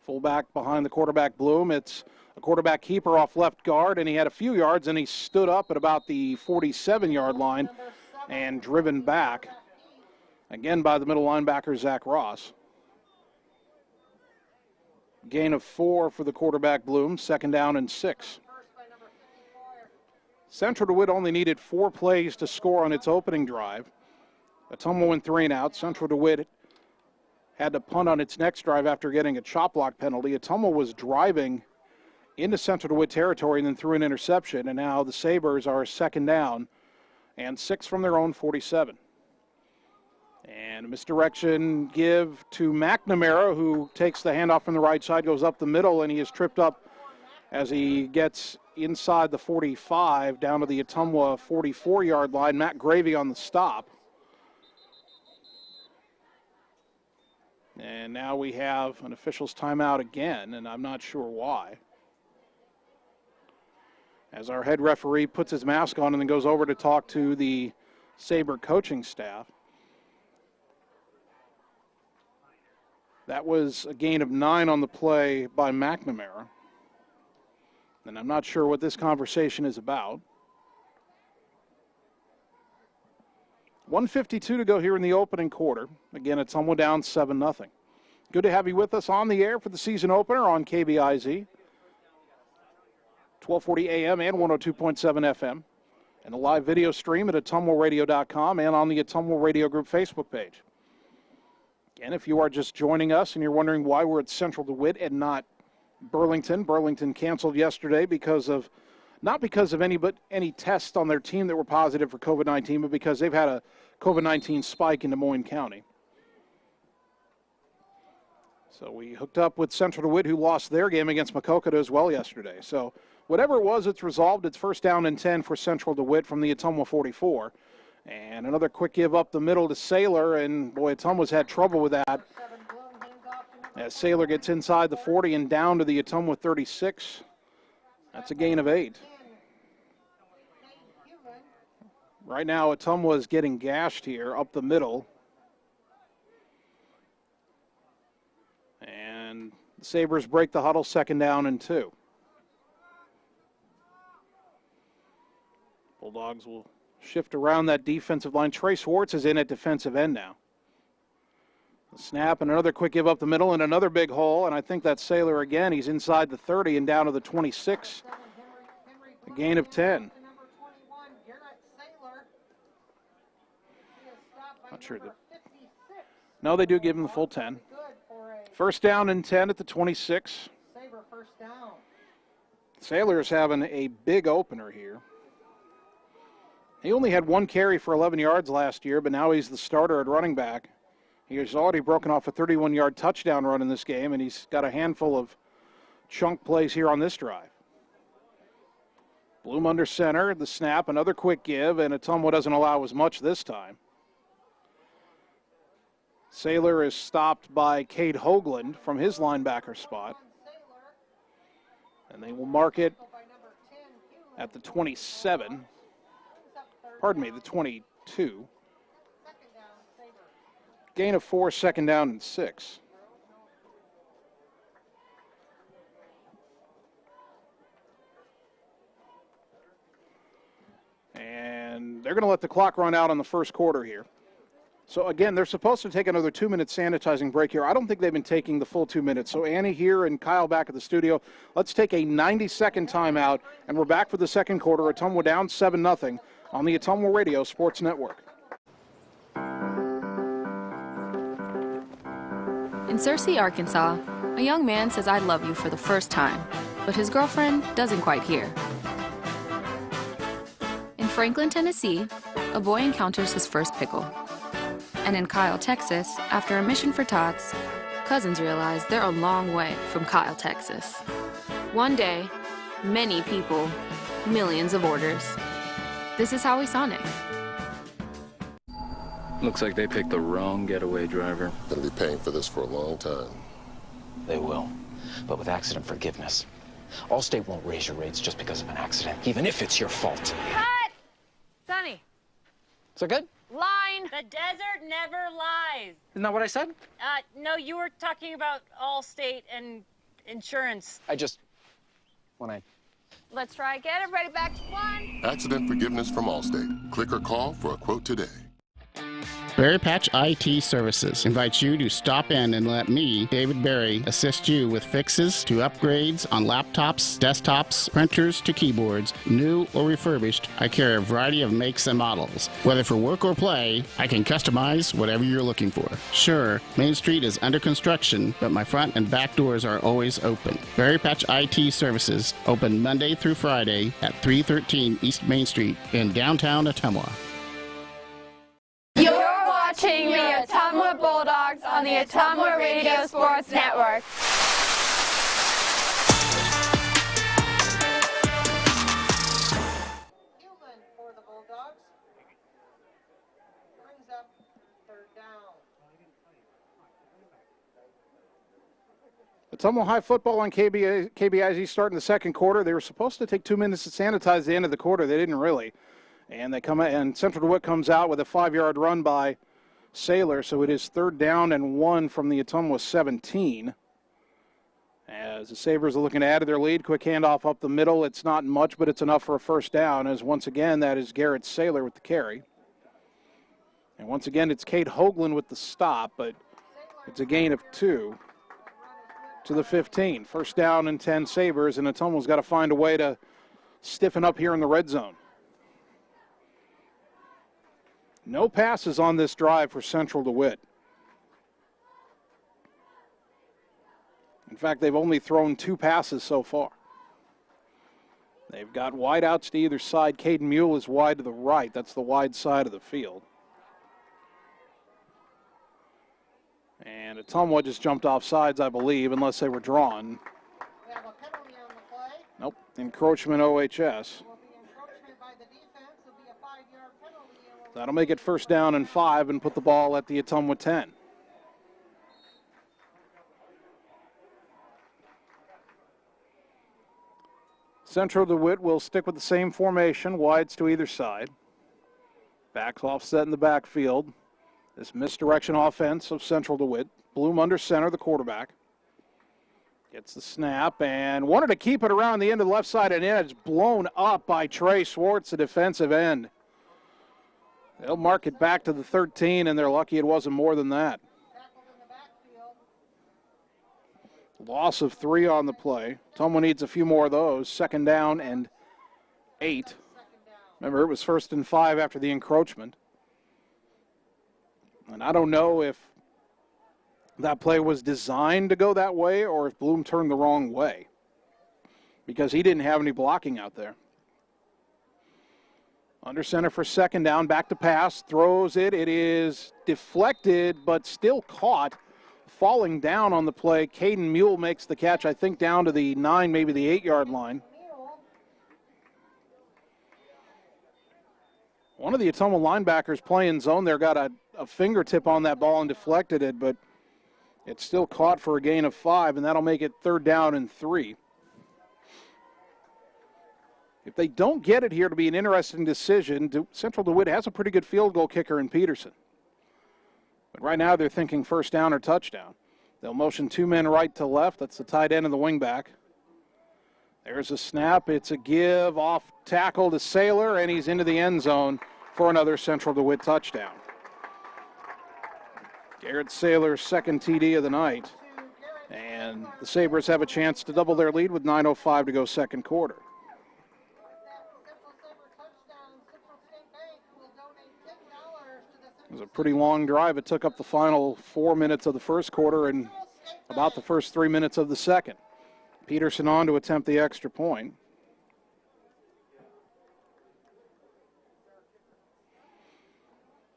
Fullback behind the quarterback, Bloom. It's a quarterback keeper off left guard, and he had a few yards, and he stood up at about the 47-yard line and driven back, again by the middle linebacker, Zach Ross. Gain of 4 for the quarterback, Bloom. 2nd down and 6. Central DeWitt only needed 4 plays to score on its opening drive. Ottumwa went 3 and out. Central DeWitt had to punt on its next drive after getting a chop block penalty. Ottumwa was driving into Central DeWitt territory and then threw an interception, and now the Sabers are 2nd down and 6 from their own 47. And a misdirection give to McNamara, who takes the handoff from the right side, goes up the middle, and he is tripped up as he gets inside the 45 down to the Ottumwa 44-yard line. Matt Gravy on the stop. And now we have an official's timeout again, and I'm not sure why. As our head referee puts his mask on and then goes over to talk to the Sabre coaching staff. That was a gain of 9 on the play by McNamara. And I'm not sure what this conversation is about. 1:52 to go here in the opening quarter. Again, it's Ottumwa down 7-0. Good to have you with us on the air for the season opener on KBIZ. 1240 AM and 102.7 FM. And a live video stream at ottumwaradio.com and on the Ottumwa Radio Group Facebook page. Again, if you are just joining us and you're wondering why we're at Central DeWitt and not Burlington. Burlington canceled yesterday not because of any tests on their team that were positive for COVID-19, but because they've had a COVID-19 spike in Des Moines County. So we hooked up with Central DeWitt, who lost their game against Maquoketa as well yesterday. So whatever it was, it's resolved. It's first down and 10 for Central DeWitt from the Ottumwa 44. And another quick give up the middle to Saylor, and boy, Ottumwa's had trouble with that. As Saylor gets inside the 40 and down to the Ottumwa 36. That's a gain of 8. Right now, Ottumwa is getting gashed here up the middle. And the Sabres break the huddle, second down and 2. Bulldogs will shift around that defensive line. Trey Swartz is in at defensive end now. A snap and another quick give up the middle and another big hole, and I think that's Saylor again. He's inside the 30 and down to the 26. A gain of 10. Not sure. No, they do give him the full 10. First down and 10 at the 26. Saylor's having a big opener here. He only had 1 carry for 11 yards last year, but now he's the starter at running back. He has already broken off a 31-yard touchdown run in this game, and he's got a handful of chunk plays here on this drive. Bloom under center, the snap, another quick give, and Ottumwa doesn't allow as much this time. Saylor is stopped by Cade Hoagland from his linebacker spot. And they will mark it at the 27. Pardon me, the 22. Gain of 4, second down and 6. And they're going to let the clock run out on the first quarter here. So again, they're supposed to take another 2-minute sanitizing break here. I don't think they've been taking the full 2 minutes. So Annie here and Kyle back at the studio. Let's take a 90-second timeout, and we're back for the second quarter. Ottumwa down 7-0 on the Ottumwa Radio Sports Network. In Searcy, Arkansas, a young man says I love you for the first time, but his girlfriend doesn't quite hear. In Franklin, Tennessee, a boy encounters his first pickle. And in Kyle, Texas, after a mission for tots, cousins realize they're a long way from Kyle, Texas. One day, many people, millions of orders. This is Howie Sonic. Looks like they picked the wrong getaway driver. Gonna be paying for this for a long time. They will, but with accident forgiveness. Allstate won't raise your rates just because of an accident, even if it's your fault. Cut! Sonny. Is that good? Line. The desert never lies. Isn't that what I said? No, you were talking about Allstate and insurance. Let's try again. Everybody back to 1. Accident forgiveness from Allstate. Click or call for a quote today. Berry Patch IT Services invites you to stop in and let me, David Berry, assist you with fixes to upgrades on laptops, desktops, printers to keyboards, new or refurbished. I carry a variety of makes and models. Whether for work or play, I can customize whatever you're looking for. Sure, Main Street is under construction, but my front and back doors are always open. Berry Patch IT Services, open Monday through Friday at 313 East Main Street in downtown Ottumwa. Ottumwa Bulldogs on the Ottumwa Radio Sports Network. For the Bulldogs. Brings up third down. Ottumwa High football on KBIZ starting the second quarter. They were supposed to take 2 minutes to sanitize the end of the quarter. They didn't really. And they come out, and Central DeWitt comes out with a 5-yard run by Saylor. So it is third down and 1 from the Ottumwa 17. As the Sabres are looking to add to their lead, quick handoff up the middle. It's not much, but it's enough for a first down, as once again that is Garrett Saylor with the carry. And once again it's Kate Hoagland with the stop, but it's a gain of 2 to the 15. First down and 10 Sabres, and Ottumwa's got to find a way to stiffen up here in the red zone. No passes on this drive for Central DeWitt. In fact, they've only thrown 2 passes so far. They've got wide outs to either side. Caden Mule is wide to the right. That's the wide side of the field. And Ottumwa just jumped off sides, I believe, unless they were drawn. We have a penalty on the play. Nope, encroachment OHS. Will be encroachment by the defense. It'll be a 5-yard penalty. That'll make it first down and 5 and put the ball at the Ottumwa 10. Central DeWitt will stick with the same formation, wides to either side. Backs offset in the backfield. This misdirection offense of Central DeWitt. Bloom under center, the quarterback. Gets the snap and wanted to keep it around the end of the left side, and it's blown up by Trey Swartz, the defensive end. They'll mark it back to the 13, and they're lucky it wasn't more than that. Loss of 3 on the play. Ottumwa needs a few more of those. Second down and 8. Remember, it was first and 5 after the encroachment. And I don't know if that play was designed to go that way or if Bloom turned the wrong way, because he didn't have any blocking out there. Under center for second down, back to pass, throws it. It is deflected, but still caught. Falling down on the play, Caden Mule makes the catch, I think, down to the 9, maybe the 8-yard line. One of the Ottumwa linebackers playing zone there got a fingertip on that ball and deflected it, but it's still caught for a gain of 5, and that'll make it third down and 3. If they don't get it here, to be an interesting decision. Central DeWitt has a pretty good field goal kicker in Peterson. But right now they're thinking first down or touchdown. They'll motion 2 men right to left. That's the tight end and the wingback. There's a snap. It's a give off tackle to Saylor, and he's into the end zone for another Central DeWitt touchdown. Garrett Saylor's second TD of the night. And the Sabres have a chance to double their lead with 9:05 to go second quarter. It was a pretty long drive. It took up the final 4 minutes of the first quarter and about the first 3 minutes of the second. Peterson on to attempt the extra point.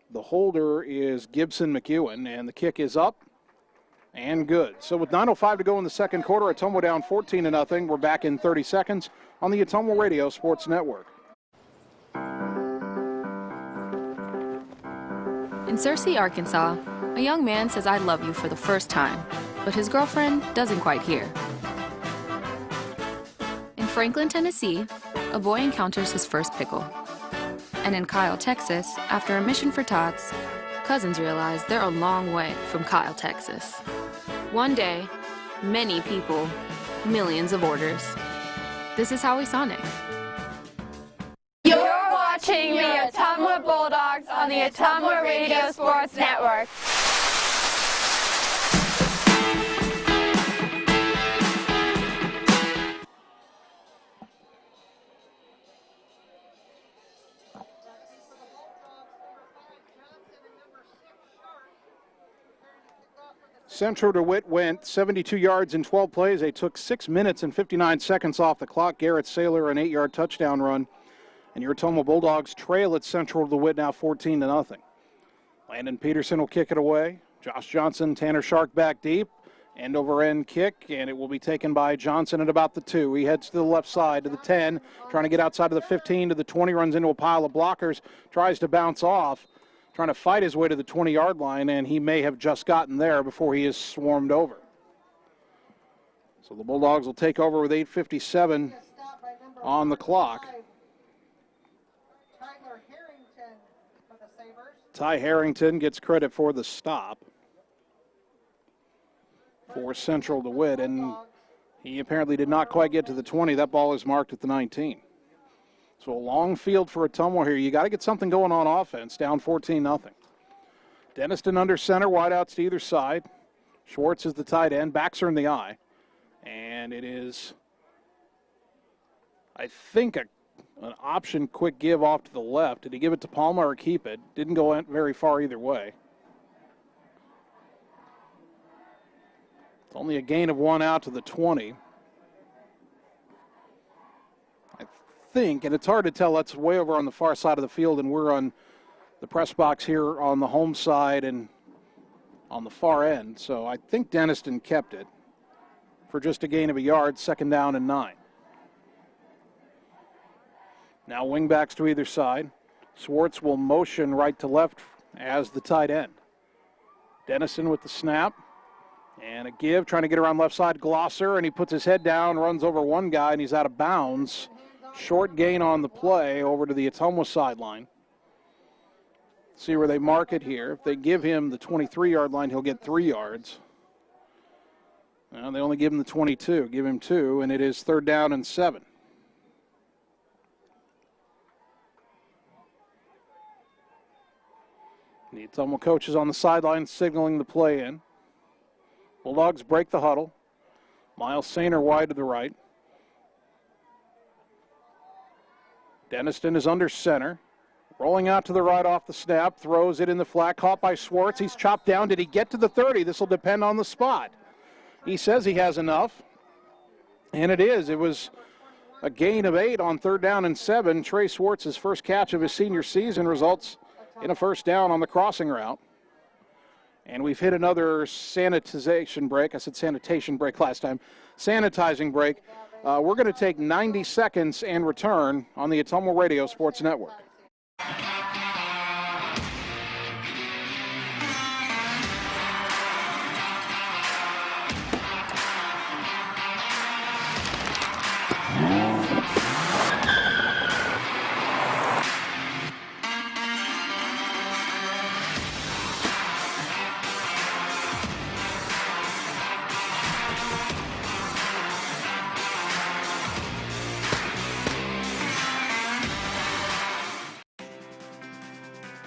The holder is Gibson McEwen, and the kick is up and good. So with 9:05 to go in the second quarter, Ottumwa down 14-0. We're back in 30 seconds on the Ottumwa Radio Sports Network. In Searcy, Arkansas, a young man says I love you for the first time, but his girlfriend doesn't quite hear. In Franklin, Tennessee, a boy encounters his first pickle. And in Kyle, Texas, after a mission for tots, cousins realize they're a long way from Kyle, Texas. One day, many people, millions of orders. This is Howie Sonic. You're watching the Ottumwa Bulldogs on the Ottumwa Radio Sports Network. Central DeWitt went 72 yards in 12 plays. They took 6 minutes and 59 seconds off the clock. Garrett Saylor, an 8-yard touchdown run. And your Ottumwa Bulldogs trail at Central DeWitt now 14-0. Landon Peterson will kick it away. Josh Johnson, Tanner Shark back deep. End over end kick, and it will be taken by Johnson at about the 2. He heads to the left side to the 10, trying to get outside of the 15 to the 20, runs into a pile of blockers, tries to bounce off, trying to fight his way to the 20-yard line, and he may have just gotten there before he is swarmed over. So the Bulldogs will take over with 8:57 on the clock. Ty Harrington gets credit for the stop for Central DeWitt, and he apparently did not quite get to the 20. That ball is marked at the 19. So a long field for Ottumwa here. You got to get something going on offense, down 14-0. Denniston under center, wideouts to either side. Schwartz is the tight end, backs are in the eye. And it is, I think, an option quick give off to the left. Did he give it to Palmer or keep it? Didn't go very far either way. It's only a gain of 1 out to the 20. I think, and it's hard to tell, that's way over on the far side of the field, and we're on the press box here on the home side and on the far end. So I think Denniston kept it for just a gain of a yard, 2nd down and 9. Now wingbacks to either side. Schwartz will motion right to left as the tight end. Dennison with the snap. And a give, trying to get around left side. Glosser, and he puts his head down, runs over one guy, and he's out of bounds. Short gain on the play over to the Ottumwa sideline. See where they mark it here. If they give him the 23-yard line, he'll get 3 yards. Well, they only give him the 22. Give him 2, and it is 3rd down and 7. The Ottumwa coach is on the sideline signaling the play in. Bulldogs break the huddle. Miles Sainer wide to the right. Denniston is under center. Rolling out to the right off the snap. Throws it in the flat. Caught by Schwartz. He's chopped down. Did he get to the 30? This will depend on the spot. He says he has enough. And it is. It was a gain of 8 on 3rd down and 7. Trey Schwartz's first catch of his senior season results in a 1st down on the crossing route. And we've hit another sanitization break. I said sanitation break last time. Sanitizing break. We're going to take 90 seconds and return on the Ottumwa Radio Sports Network.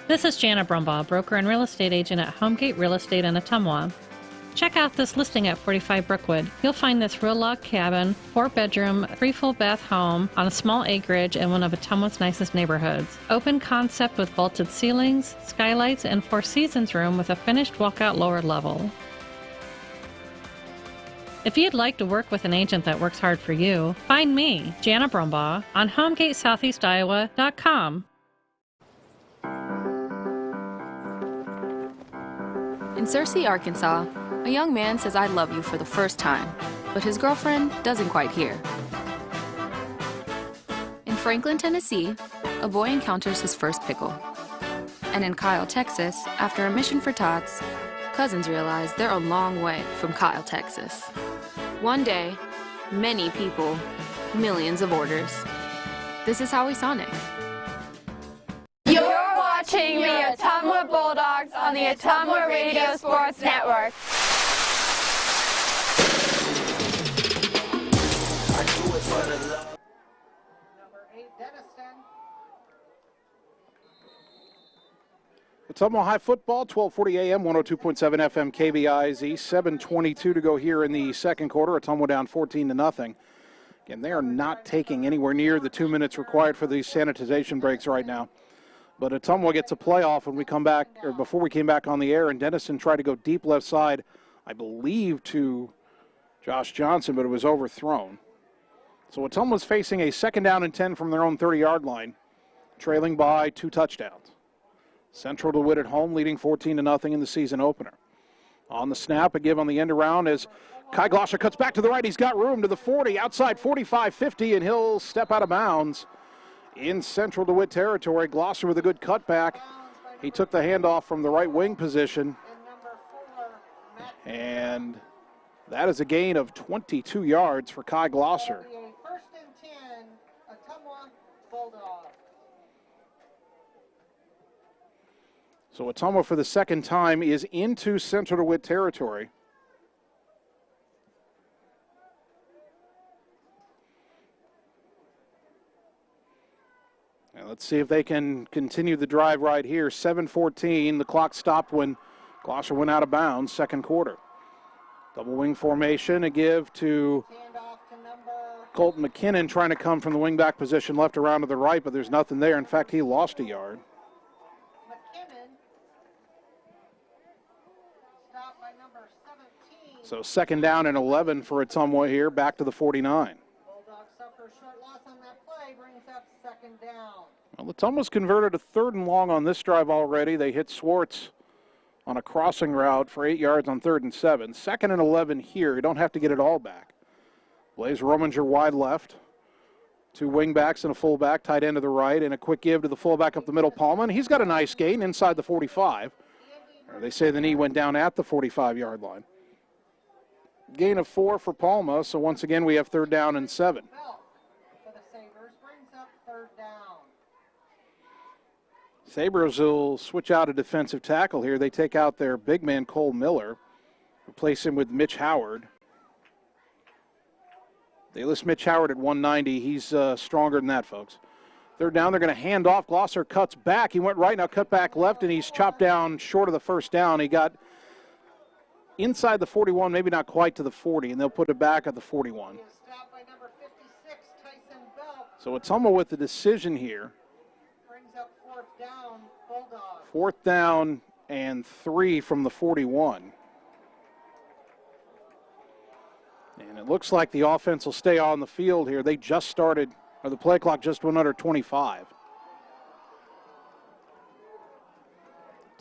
This is Jana Brumbaugh, broker and real estate agent at Homegate Real Estate in Ottumwa. Check out this listing at 45 Brookwood. You'll find this real log cabin, 4-bedroom, 3 full bath home on a small acreage in one of Ottumwa's nicest neighborhoods. Open concept with vaulted ceilings, skylights, and 4 seasons room with a finished walkout lower level. If you'd like to work with an agent that works hard for you, find me, Jana Brumbaugh, on HomegateSoutheastIowa.com. In Searcy, Arkansas, a young man says I love you for the first time, but his girlfriend doesn't quite hear. In Franklin, Tennessee, a boy encounters his first pickle. And in Kyle, Texas, after a mission for tots, cousins realize they're a long way from Kyle, Texas. One day, many people, millions of orders. This is Howie Sonic. You're watching the Ottumwa Bulldogs on the Ottumwa Radio Sports Network. Number 8, Denniston. Ottumwa High football, 12:40 a.m., 102.7 FM KBIZ, 7:22 to go here in the second quarter. Ottumwa down 14-0. Again, they are not taking anywhere near the 2 minutes required for these sanitization breaks right now. But Ottumwa gets a playoff when we come back, or before we came back on the air, and Denniston tried to go deep left side, I believe, to Josh Johnson, but it was overthrown. So Ottumwa's facing a 2nd down and 10 from their own 30-yard line, trailing by 2 touchdowns. Central DeWitt at home, leading 14-0 in the season opener. On the snap, a give on the end around as Kai Glosser cuts back to the right. He's got room to the 40, outside 45-50, and he'll step out of bounds in Central DeWitt territory. Glosser with a good cutback. He took the handoff from the right wing position, and that is a gain of 22 yards for Kai Glosser. First and 10, Ottumwa Bulldogs. So Ottumwa for the second time is into Central DeWitt territory. And let's see if they can continue the drive right here. 7:14, the clock stopped when Glosser went out of bounds, second quarter. Double wing formation, a give to Colton McKinnon trying to come from the wingback position left around to the right, but there's nothing there. In fact, he lost a yard. So second down and 11 for Ottumwa here, back to the 49. Bulldogs suffer a short loss on that play, brings up second down. Well, Ottumwa's converted a 3rd and long on this drive already. They hit Swartz on a crossing route for 8 yards on 3rd and 7. 2nd and 11 here. You don't have to get it all back. Blaze Rominger wide left. 2 wingbacks and a fullback, tight end to the right, and a quick give to the fullback up the middle, Paulman. He's got a nice gain inside the 45. Or they say the knee went down at the 45-yard line. Gain of 4 for Palma, so once again we have 3rd down and 7. For the Sabers, brings up 3rd down. Sabers will switch out a defensive tackle here. They take out their big man, Cole Miller, replace him with Mitch Howard. They list Mitch Howard at 190. He's stronger than that, folks. 3rd down, they're going to hand off. Glosser cuts back. He went right, now cut back left, and he's chopped down short of the 1st down. He got inside the 41, maybe not quite to the 40, and they'll put it back at the 41. By number 56, Tyson Bell. So Ottumwa with the decision here. Brings up 4th down, Bulldogs. 4th down and 3 from the 41. And it looks like the offense will stay on the field here. They just started, or the play clock just went under 25.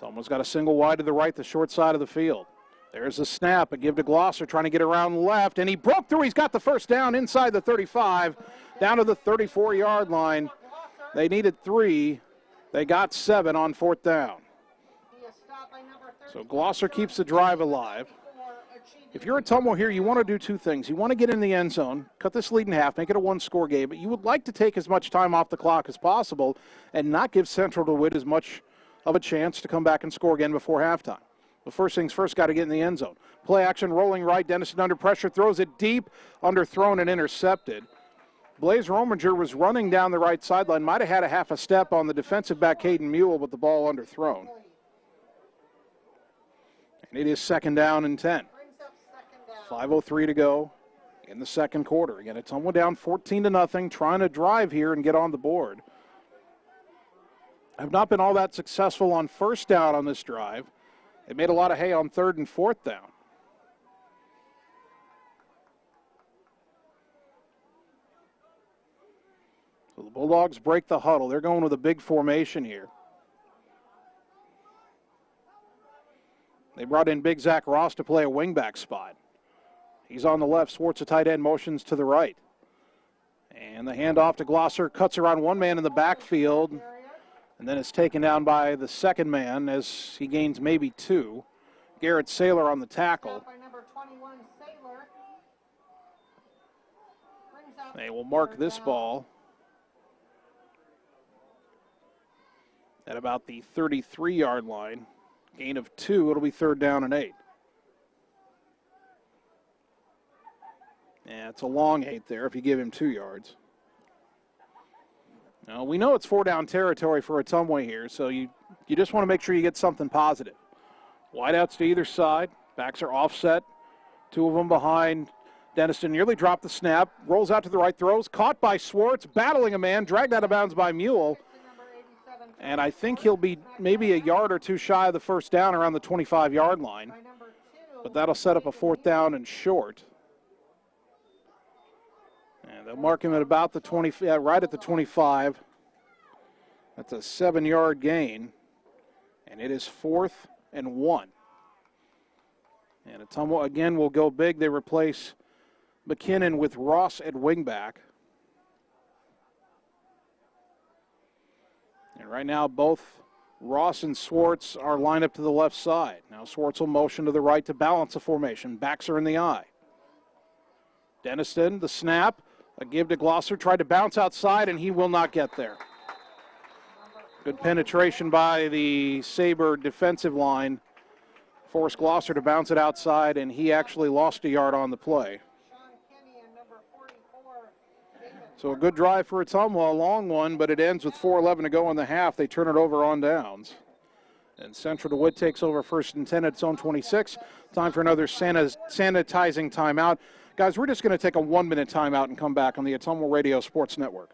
Ottumwa's got a single wide to the right, the short side of the field. There's a snap, a give to Glosser, trying to get around left, and he broke through. He's got the 1st down inside the 35, down to the 34-yard line. They needed 3. They got 7 on 4th down. So Glosser keeps the drive alive. If you're Ottumwa here, you want to do 2 things. You want to get in the end zone, cut this lead in half, make it a 1-score game, but you would like to take as much time off the clock as possible and not give Central DeWitt as much of a chance to come back and score again before halftime. The first things first, got to get in the end zone. Play action, rolling right. Dennison under pressure, throws it deep, underthrown and intercepted. Blaze Rominger was running down the right sideline, might have had a half a step on the defensive back, Caden Mule, but the ball underthrown. And it is 2nd down and 10. 5:03 to go in the second quarter. Again, Ottumwa down 14-0, trying to drive here and get on the board. Have not been all that successful on 1st down on this drive. They made a lot of hay on 3rd and 4th down. So the Bulldogs break the huddle. They're going with a big formation here. They brought in Big Zach Ross to play a wingback spot. He's on the left. Swartz, a tight end, motions to the right. And the handoff to Glosser, cuts around one man in the backfield. And then it's taken down by the 2nd man as he gains maybe 2. Garrett Saylor on the tackle. They will mark this ball at about the 33-yard line. Gain of 2. It'll be 3rd down and 8. Yeah, it's a long 8 there if you give him 2 yards. Now, we know it's 4-down territory for Ottumwa here, so you just want to make sure you get something positive. Wideouts to either side. Backs are offset. 2 of them behind. Dennison nearly dropped the snap. Rolls out to the right, throws. Caught by Swartz, battling a man. Dragged out of bounds by Mule. And I think he'll be maybe a yard or 2 shy of the 1st down around the 25-yard line. But that'll set up a 4th down and short. And they'll mark him at about the 20, right at the 25. That's a 7-yard gain. And it is 4th and 1. And Ottumwa again will go big. They replace McKinnon with Ross at wingback. And right now both Ross and Swartz are lined up to the left side. Now Swartz will motion to the right to balance the formation. Backs are in the eye. Denniston, the snap, a give to Glosser, tried to bounce outside, and he will not get there. Good penetration by the Saber defensive line. Forced Glosser to bounce it outside, and he actually lost a yard on the play. So a good drive for Ottumwa, a long one, but it ends with 4:11 to go in the half. They turn it over on downs. And Central DeWitt takes over 1st and 10 at its own 26. Time for another sanitizing timeout. Guys, we're just going to take a 1-minute timeout and come back on the Ottumwa Radio Sports Network.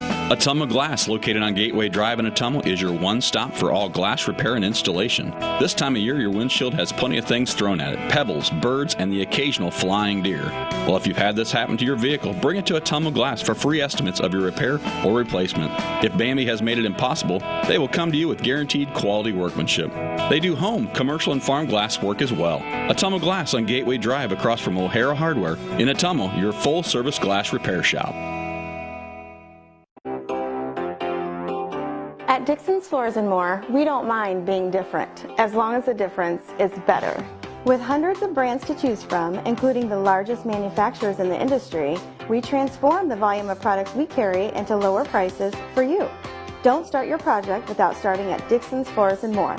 Ottumwa Glass, located on Gateway Drive in Ottumwa, is your one-stop for all glass repair and installation. This time of year, your windshield has plenty of things thrown at it. Pebbles, birds, and the occasional flying deer. Well, if you've had this happen to your vehicle, bring it to Ottumwa Glass for free estimates of your repair or replacement. If Bambi has made it impossible, they will come to you with guaranteed quality workmanship. They do home, commercial, and farm glass work as well. Ottumwa Glass on Gateway Drive across from O'Hara Hardware. In Ottumwa, your full-service glass repair shop. At Dixon's Floors and More, we don't mind being different, as long as the difference is better. With hundreds of brands to choose from, including the largest manufacturers in the industry, we transform the volume of products we carry into lower prices for you. Don't start your project without starting at Dixon's Floors and More.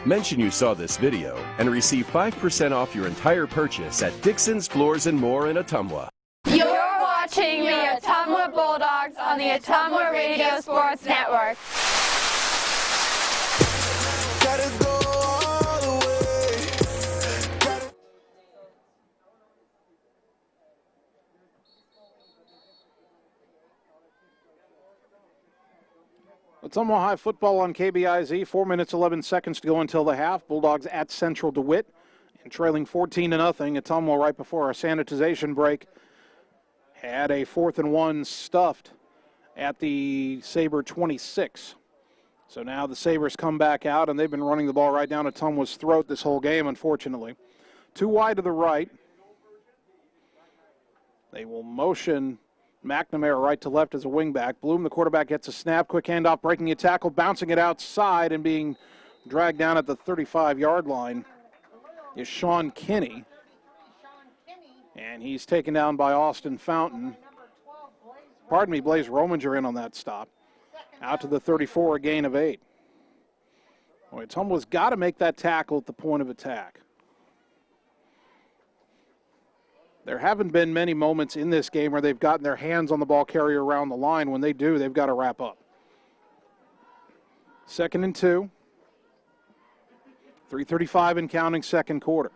Mention you saw this video and receive 5% off your entire purchase at Dixon's Floors and More in Ottumwa. You're watching the Ottumwa Bulldogs on the Ottumwa Radio Sports Network. Ottumwa High football on KBIZ. 4 minutes, 11 seconds to go until the half. Bulldogs at Central DeWitt and trailing 14-0. Ottumwa right before our sanitization break had a 4th and 1 stuffed at the Saber 26. So now the Sabres come back out, and they've been running the ball right down Ottumwa's throat this whole game, unfortunately. Too wide to the right. They will motion McNamara right to left as a wingback. Bloom, the quarterback, gets a snap. Quick handoff, breaking a tackle, bouncing it outside, and being dragged down at the 35-yard line is Sean Kinney. And he's taken down by Austin Fountain. Pardon me, Blaze Rominger in on that stop. Out to the 34, a gain of 8. Boy, Ottumwa's got to make that tackle at the point of attack. There haven't been many moments in this game where they've gotten their hands on the ball carrier around the line. When they do, they've got to wrap up. 2nd and 2. 3:35 and counting, second quarter.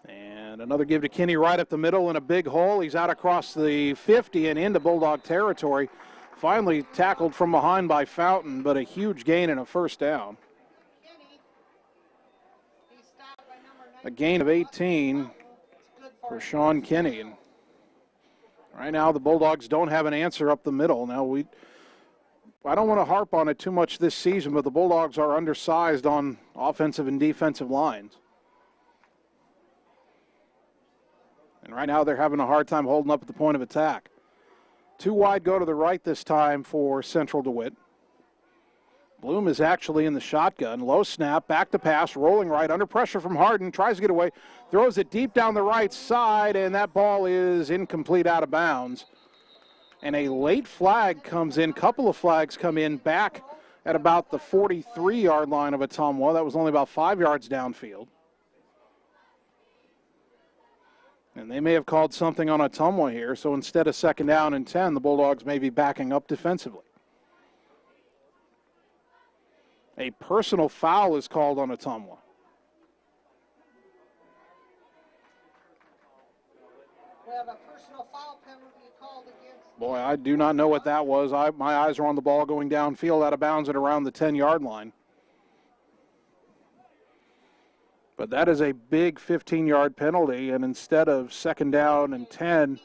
And another give to Kinney right up the middle in a big hole. He's out across the 50 and into Bulldog territory. Finally tackled from behind by Fountain, but a huge gain and a first down. A gain of 18 for Sean Kinney. And right now the Bulldogs don't have an answer up the middle. Now I don't want to harp on it too much this season, but the Bulldogs are undersized on offensive and defensive lines. And right now they're having a hard time holding up at the point of attack. Too wide go to the right this time for Central DeWitt. Bloom is actually in the shotgun. Low snap, back to pass, rolling right, under pressure from Harden, tries to get away, throws it deep down the right side, and that ball is incomplete, out of bounds. And a late flag comes in, couple of flags come in back at about the 43-yard line of Ottumwa. That was only about 5 yards downfield. And they may have called something on Ottumwa here, so instead of 2nd down and 10, the Bulldogs may be backing up defensively. A personal foul is called on Ottumwa. We have a personal foul penalty called against. Boy, I do not know what that was. My eyes are on the ball going downfield, out of bounds at around the 10-yard line. But that is a big 15-yard penalty, and instead of 2nd down and 10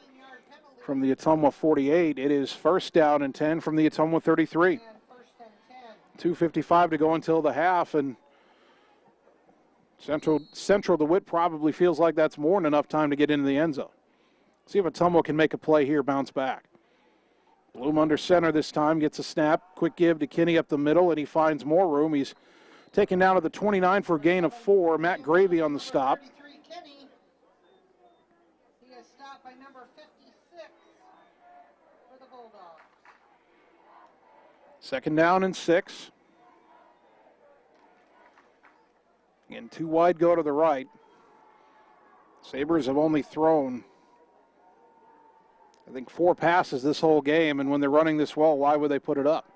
from the Ottumwa 48, it is 1st down and 10 from the Ottumwa 33. 2:55 to go until the half, and Central DeWitt probably feels like that's more than enough time to get into the end zone. See if Ottumwa can make a play here, bounce back. Bloom under center this time, gets a snap. Quick give to Kinney up the middle, and he finds more room. He's taken down to the 29 for a gain of 4. Matt Gravy on the stop. He is stopped by number 56 for the Bulldogs. Second down and 6. Again, 2 wide go to the right. Sabres have only thrown, I think, 4 passes this whole game, and when they're running this well, why would they put it up?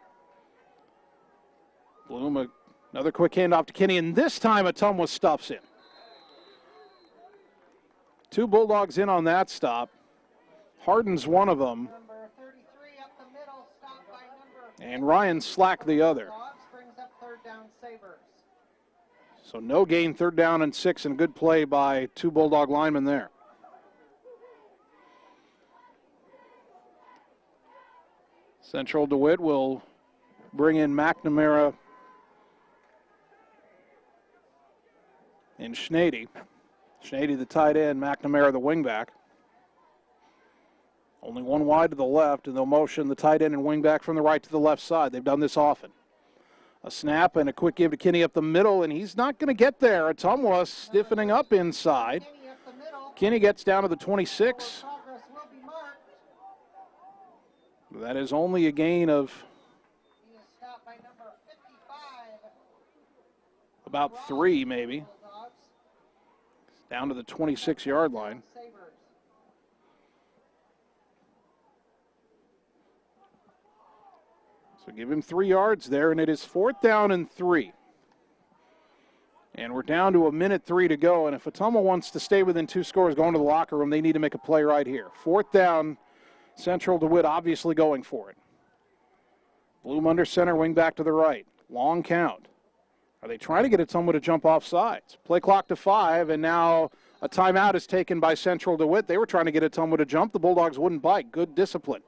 Bloom, another quick handoff to Kinney, and this time Ottumwa stuffs in. 2 Bulldogs in on that stop. Harden's one of them. Number 33 up the middle, stopped by number And Ryan Slack the other. brings up third down Sabres. So no gain, 3rd down and 6, and good play by 2 Bulldog linemen there. Central DeWitt will bring in McNamara and Schneidy. Schneidy the tight end, McNamara the wingback. Only 1 wide to the left, and they'll motion the tight end and wingback from the right to the left side. They've done this often. A snap and a quick give to Kinney up the middle, and he's not going to get there. Ottumwa stiffening up inside. Kinney gets down to the 26. That is only a gain of about 3, maybe. Down to the 26-yard line. So give him 3 yards there, and it is 4th down and 3. And we're down to 1:03 to go, and if Ottumwa wants to stay within 2 scores going to the locker room, they need to make a play right here. 4th down, Central DeWitt obviously going for it. Bloom under center, wing back to the right. Long count. Are they trying to get Ottumwa to jump off sides? Play clock to 5, and now a timeout is taken by Central DeWitt. They were trying to get Ottumwa to jump. The Bulldogs wouldn't bite. Good discipline.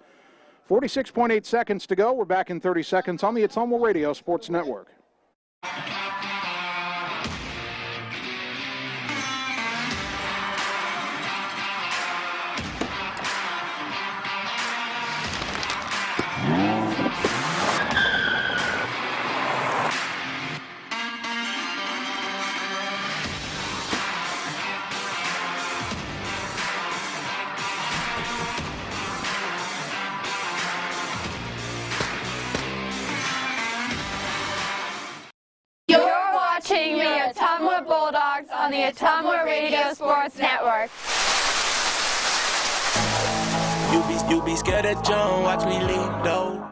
46.8 seconds to go. We're back in 30 seconds on the Ottumwa Radio Sports Network. Watching the Ottumwa Bulldogs on the Ottumwa Radio Sports Network. You be scared of John, watch me lead though.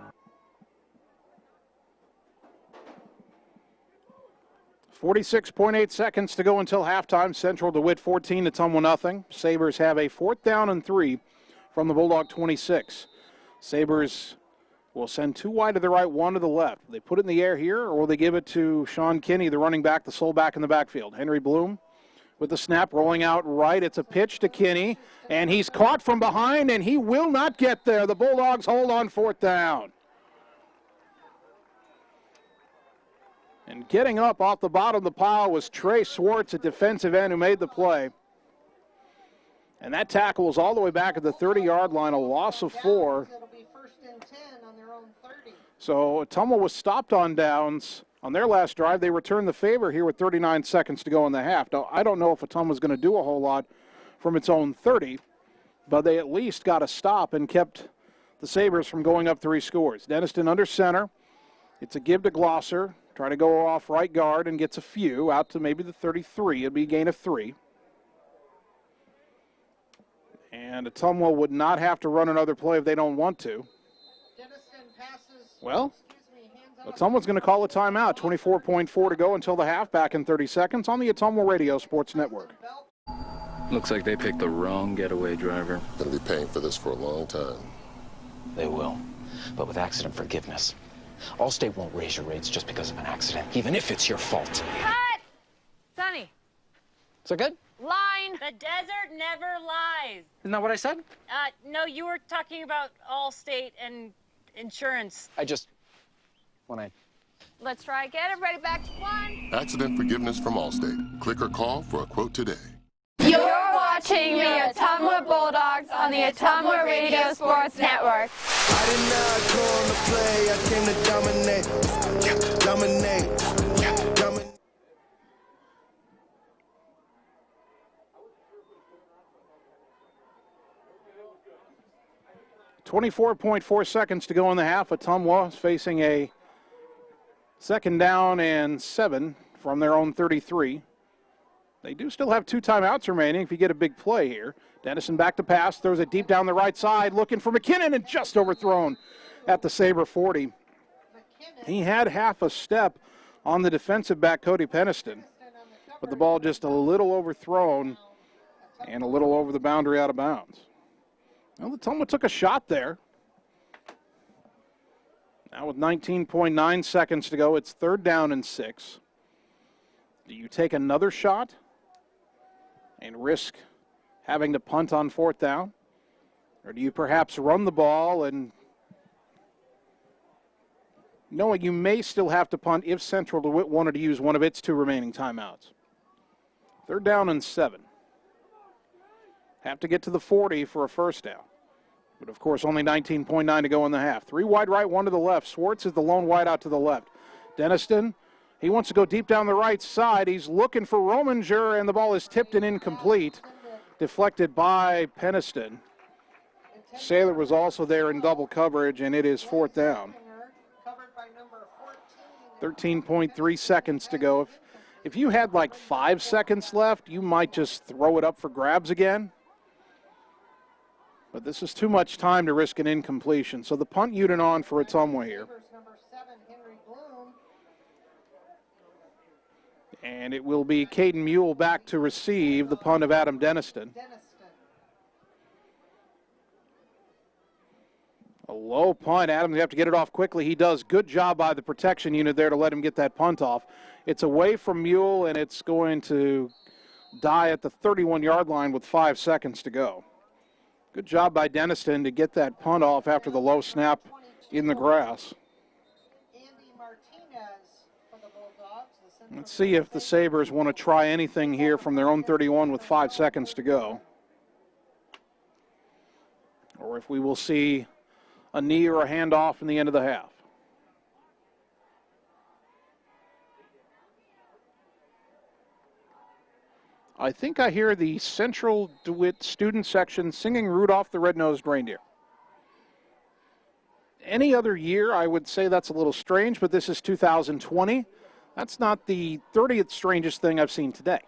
.8 seconds to go until halftime. Central DeWitt 14, Ottumwa nothing. Sabres have a 4th down and 3 from the Bulldog 26. Sabres will send 2 wide to the right, 1 to the left. Will they put it in the air here, or will they give it to Sean Kinney, the running back, the sole back in the backfield? Henry Bloom with the snap, rolling out right. It's a pitch to Kinney, and he's caught from behind, and he will not get there. The Bulldogs hold on 4th down. And getting up off the bottom of the pile was Trey Swartz, a defensive end who made the play. And that tackle was all the way back at the 30-yard line, a loss of 4. So Ottumwa was stopped on downs on their last drive. They returned the favor here with 39 seconds to go in the half. Now, I don't know if Ottumwa's going to do a whole lot from its own 30, but they at least got a stop and kept the Sabres from going up 3 scores. Denniston under center. It's a give to Glosser. Trying to go off right guard and gets a few out to maybe the 33. It'd be a gain of 3. And Ottumwa would not have to run another play if they don't want to. Well, Ottumwa's going to call a timeout. 24.4 to go until the half. Back in 30 seconds on the Ottumwa Radio Sports Network. Looks like they picked the wrong getaway driver. Gonna be paying for this for a long time. They will, but with accident forgiveness. Allstate won't raise your rates just because of an accident, even if it's your fault. Cut! Sonny. Is that good? Line. The desert never lies. Isn't that what I said? No, you were talking about Allstate and insurance. When I Let's try again. Everybody back to one. Accident forgiveness from Allstate. Click or call for a quote today. You're watching the Ottumwa Bulldogs on the Ottumwa Radio Sports Network. I did not come to play, I came to dominate. Dominate. 24.4 seconds to go in the half. Ottumwa is facing a 2nd down and 7 from their own 33. They do still have 2 timeouts remaining if you get a big play here. Dennison back to pass, throws it deep down the right side, looking for McKinnon, and just overthrown at the Sabre 40. He had half a step on the defensive back, Cody Peniston, but the ball just a little overthrown and a little over the boundary out of bounds. Well, Ottumwa took a shot there. Now with 19.9 seconds to go, it's 3rd down and 6. Do you take another shot and risk having to punt on 4th down? Or do you perhaps run the ball and knowing you may still have to punt if Central DeWitt wanted to use one of its 2 remaining timeouts? 3rd down and 7. Have to get to the 40 for a 1st down. But, of course, only 19.9 to go in the half. 3 wide right, 1 to the left. Swartz is the lone wide out to the left. Denniston, he wants to go deep down the right side. He's looking for Rominger, and the ball is tipped and incomplete. Deflected by Peniston. Saylor was also there in double coverage, and it is 4th down. 13.3 seconds to go. If you had like 5 seconds left, you might just throw it up for grabs again. But this is too much time to risk an incompletion. So the punt unit on for Ottumwa here. And it will be Caden Mule back to receive the punt of Adam Denniston. A low punt. Adam, you have to get it off quickly. He does. Good job by the protection unit there to let him get that punt off. It's away from Mule, and it's going to die at the 31-yard line with 5 seconds to go. Good job by Denniston to get that punt off after the low snap in the grass. Let's see if the Sabres want to try anything here from their own 31 with 5 seconds to go. Or if we will see a knee or a handoff in the end of the half. I think I hear the Central DeWitt student section singing Rudolph the Red-Nosed Reindeer. Any other year, I would say that's a little strange, but this is 2020. That's not the 30th strangest thing I've seen today.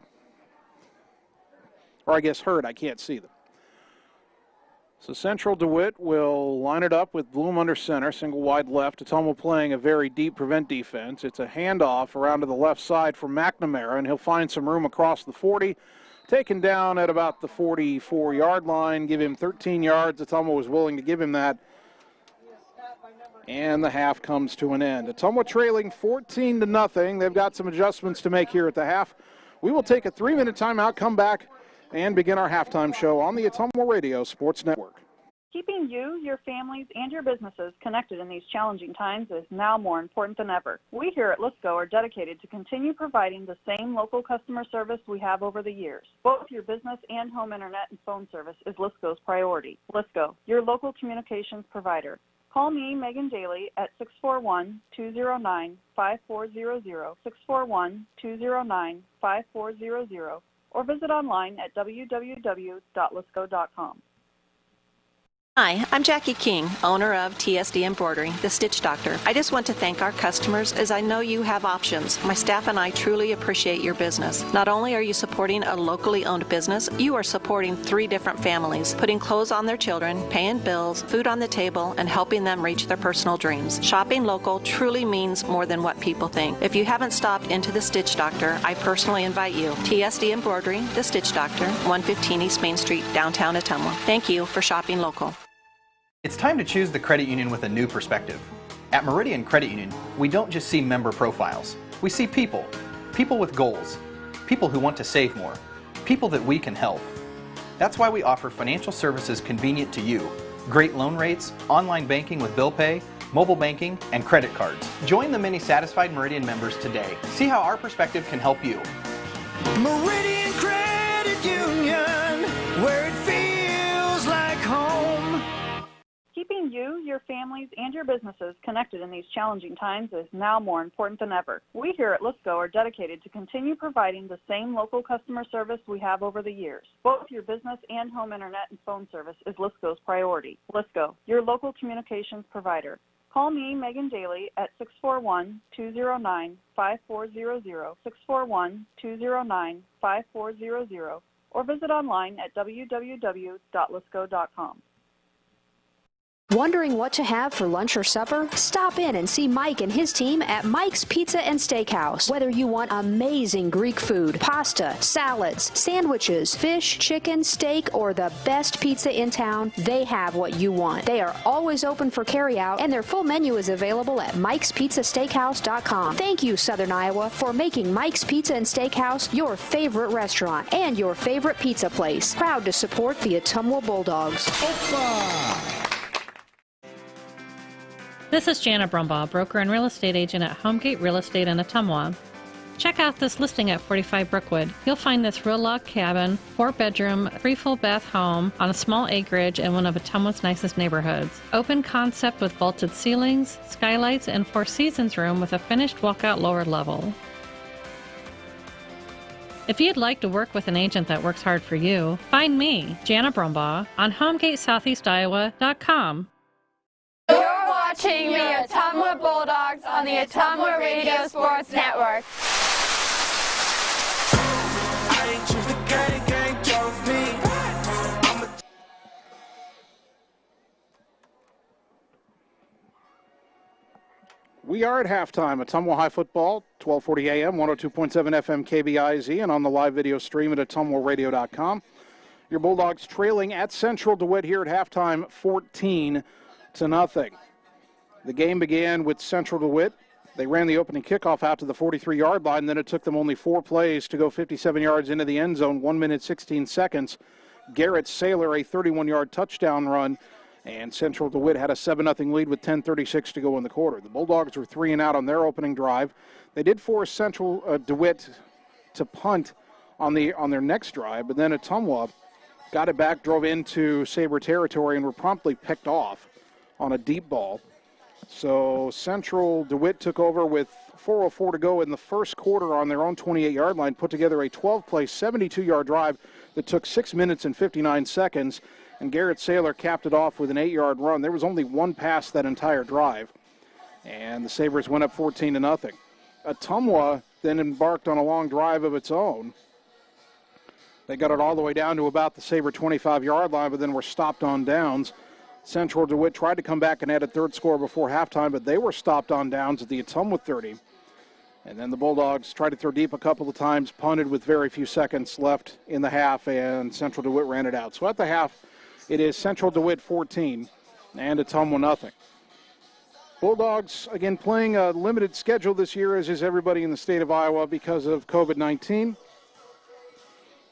Or I guess heard, I can't see them. So Central DeWitt will line it up with Bloom under center, single wide left. Ottumwa playing a very deep prevent defense. It's a handoff around to the left side for McNamara, and he'll find some room across the 40. Taken down at about the 44-yard line, give him 13 yards. Ottumwa was willing to give him that. And the half comes to an end. Ottumwa trailing 14-0. They've got some adjustments to make here at the half. We will take a 3-minute timeout, come back, and begin our halftime show on the Ottumwa Radio Sports Network. Keeping you, your families, and your businesses connected in these challenging times is now more important than ever. We here at Lisco are dedicated to continue providing the same local customer service we have over the years. Both your business and home internet and phone service is Lisco's priority. Lisco, your local communications provider. Call me, Megan Daly, at 641-209-5400, 641-209-5400, or visit online at www.lisco.com. Hi, I'm Jackie King, owner of TSD Embroidery, the Stitch Doctor. I just want to thank our customers as I know you have options. My staff and I truly appreciate your business. Not only are you supporting a locally owned business, you are supporting 3 different families, putting clothes on their children, paying bills, food on the table, and helping them reach their personal dreams. Shopping local truly means more than what people think. If you haven't stopped into the Stitch Doctor, I personally invite you. TSD Embroidery, the Stitch Doctor, 115 East Main Street, downtown Ottumwa. Thank you for shopping local. It's time to choose the credit union with a new perspective. At Meridian Credit Union, we don't just see member profiles. We see people. People with goals. People who want to save more. People that we can help. That's why we offer financial services convenient to you. Great loan rates, online banking with bill pay, mobile banking, and credit cards. Join the many satisfied Meridian members today. See how our perspective can help you. Meridian Credit Union, where it feels like home. Keeping you, your families, and your businesses connected in these challenging times is now more important than ever. We here at Lisco are dedicated to continue providing the same local customer service we have over the years. Both your business and home internet and phone service is Lisco's priority. Lisco, your local communications provider. Call me, Megan Daly, at 641-209-5400, 641-209-5400, or visit online at www.lisco.com. Wondering what to have for lunch or supper? Stop in and see Mike and his team at Mike's Pizza and Steakhouse. Whether you want amazing Greek food, pasta, salads, sandwiches, fish, chicken, steak, or the best pizza in town, they have what you want. They are always open for carryout, and their full menu is available at mikespizzasteakhouse.com. Thank you, Southern Iowa, for making Mike's Pizza and Steakhouse your favorite restaurant and your favorite pizza place. Proud to support the Ottumwa Bulldogs. This is Jana Brumbaugh, broker and real estate agent at Homegate Real Estate in Ottumwa. Check out this listing at 45 Brookwood. You'll find this real log cabin, 4-bedroom, 3 full bath home on a small acreage in one of Ottumwa's nicest neighborhoods. Open concept with vaulted ceilings, skylights, and 4 seasons room with a finished walkout lower level. If you'd like to work with an agent that works hard for you, find me, Jana Brumbaugh, on HomegateSoutheastIowa.com. You're watching the Ottumwa Bulldogs on the Ottumwa Radio Sports Network. We are at halftime. Ottumwa High Football, 1240 AM, 102.7 FM KBIZ, and on the live video stream at ottumwaradio.com. Your Bulldogs trailing at Central DeWitt here at halftime, 14-0. The game began with Central DeWitt. They ran the opening kickoff out to the 43-yard line, and then it took them only 4 plays to go 57 yards into the end zone, 1 minute, 16 seconds. Garrett Saylor, a 31-yard touchdown run, and Central DeWitt had a 7-0 lead with 10:36 to go in the quarter. The Bulldogs were 3 and out on their opening drive. They did force Central DeWitt to punt on their next drive, but then Ottumwa got it back, drove into Sabre territory, and were promptly picked off on a deep ball. So Central DeWitt took over with 4:04 to go in the first quarter on their own 28-yard line, put together a 12-play, 72-yard drive that took 6 minutes and 59 seconds, and Garrett Saylor capped it off with an 8-yard run. There was only one pass that entire drive, and the Sabres went up 14-0. Ottumwa then embarked on a long drive of its own. They got it all the way down to about the Sabre 25-yard line, but then were stopped on downs. Central DeWitt tried to come back and add a third score before halftime, but they were stopped on downs at the Ottumwa 30. And then the Bulldogs tried to throw deep a couple of times, punted with very few seconds left in the half, and Central DeWitt ran it out. So at the half, it is Central DeWitt 14 and Ottumwa nothing. Bulldogs, again, playing a limited schedule this year, as is everybody in the state of Iowa because of COVID-19.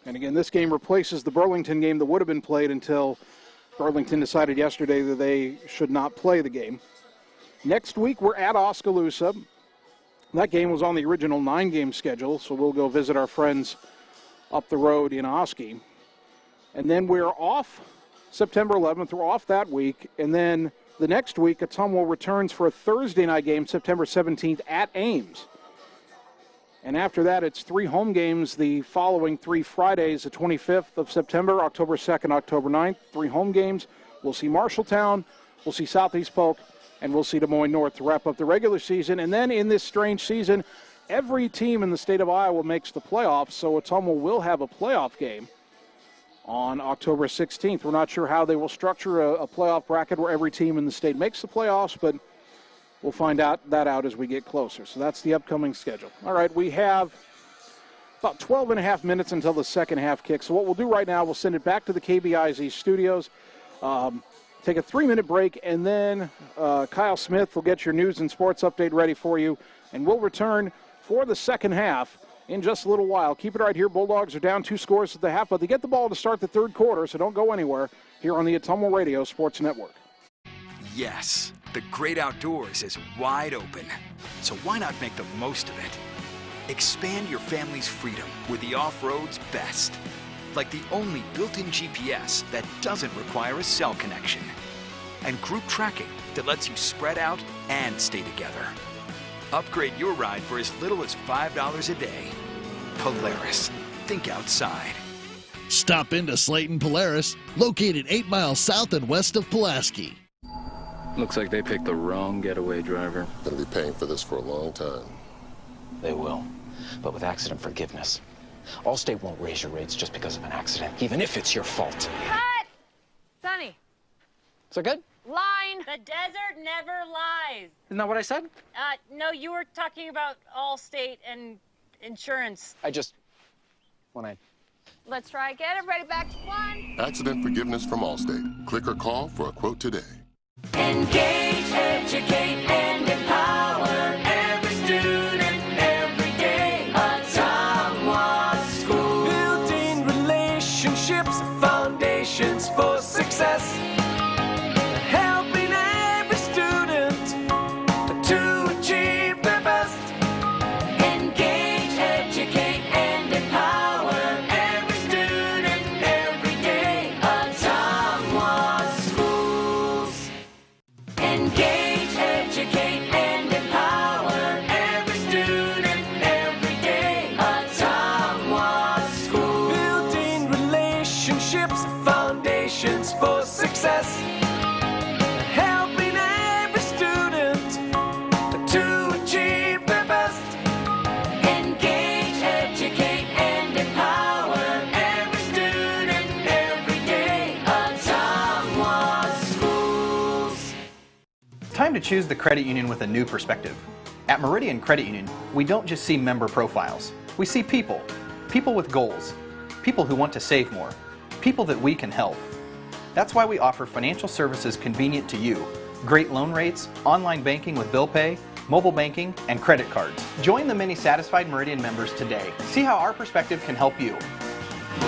And again, this game replaces the Burlington game that would have been played until Burlington decided yesterday that they should not play the game. Next week, we're at Oskaloosa. That game was on the original 9-game schedule, so we'll go visit our friends up the road in Oski. And then we're off September 11th. We're off that week. And then the next week, Ottumwa returns for a Thursday night game, September 17th, at Ames. And after that, it's 3 home games the following 3 Fridays, the 25th of September, October 2nd, October 9th. 3 home games. We'll see Marshalltown, we'll see Southeast Polk, and we'll see Des Moines North to wrap up the regular season. And then in this strange season, every team in the state of Iowa makes the playoffs, so Ottumwa will have a playoff game on October 16th. We're not sure how they will structure a playoff bracket where every team in the state makes the playoffs, but we'll find that out as we get closer. So that's the upcoming schedule. All right, we have about 12 and a half minutes until the second half kicks. So what we'll do right now, we'll send it back to the KBIZ studios, take a 3-minute break, and then Kyle Smith will get your news and sports update ready for you, and we'll return for the second half in just a little while. Keep it right here. Bulldogs are down 2 scores at the half, but they get the ball to start the third quarter, so don't go anywhere here on the Ottumwa Radio Sports Network. Yes. The great outdoors is wide open, so why not make the most of it? Expand your family's freedom with the off-road's best. Like the only built-in GPS that doesn't require a cell connection. And group tracking that lets you spread out and stay together. Upgrade your ride for as little as $5 a day. Polaris. Think outside. Stop into Slayton Polaris, located 8 miles south and west of Pulaski. Looks like they picked the wrong getaway driver. Gonna be paying for this for a long time. They will, but with accident forgiveness. Allstate won't raise your rates just because of an accident, even if it's your fault. Cut! Sonny. Is that good? Line. The desert never lies. Isn't that what I said? No, you were talking about Allstate and insurance. Let's try again. Everybody back to one. Accident forgiveness from Allstate. Click or call for a quote today. Engage, educate, and empower every student every day. Ottumwa School. Building relationships, foundations for success. Helping every student to achieve their best. Engage, educate, and empower every student every day. Ottumwa Schools. Engage, educate, and empower every student every day. Ottumwa School. Building relationships, foundations for success. Helping every student to achieve their best. Engage, educate, and empower every student every day. Ottumwa Schools. Time to choose the credit union with a new perspective. At Meridian Credit Union, we don't just see member profiles. We see people. People with goals. People who want to save more. People that we can help. That's why we offer financial services convenient to you. Great loan rates, online banking with bill pay, mobile banking, and credit cards. Join the many satisfied Meridian members today. See how our perspective can help you.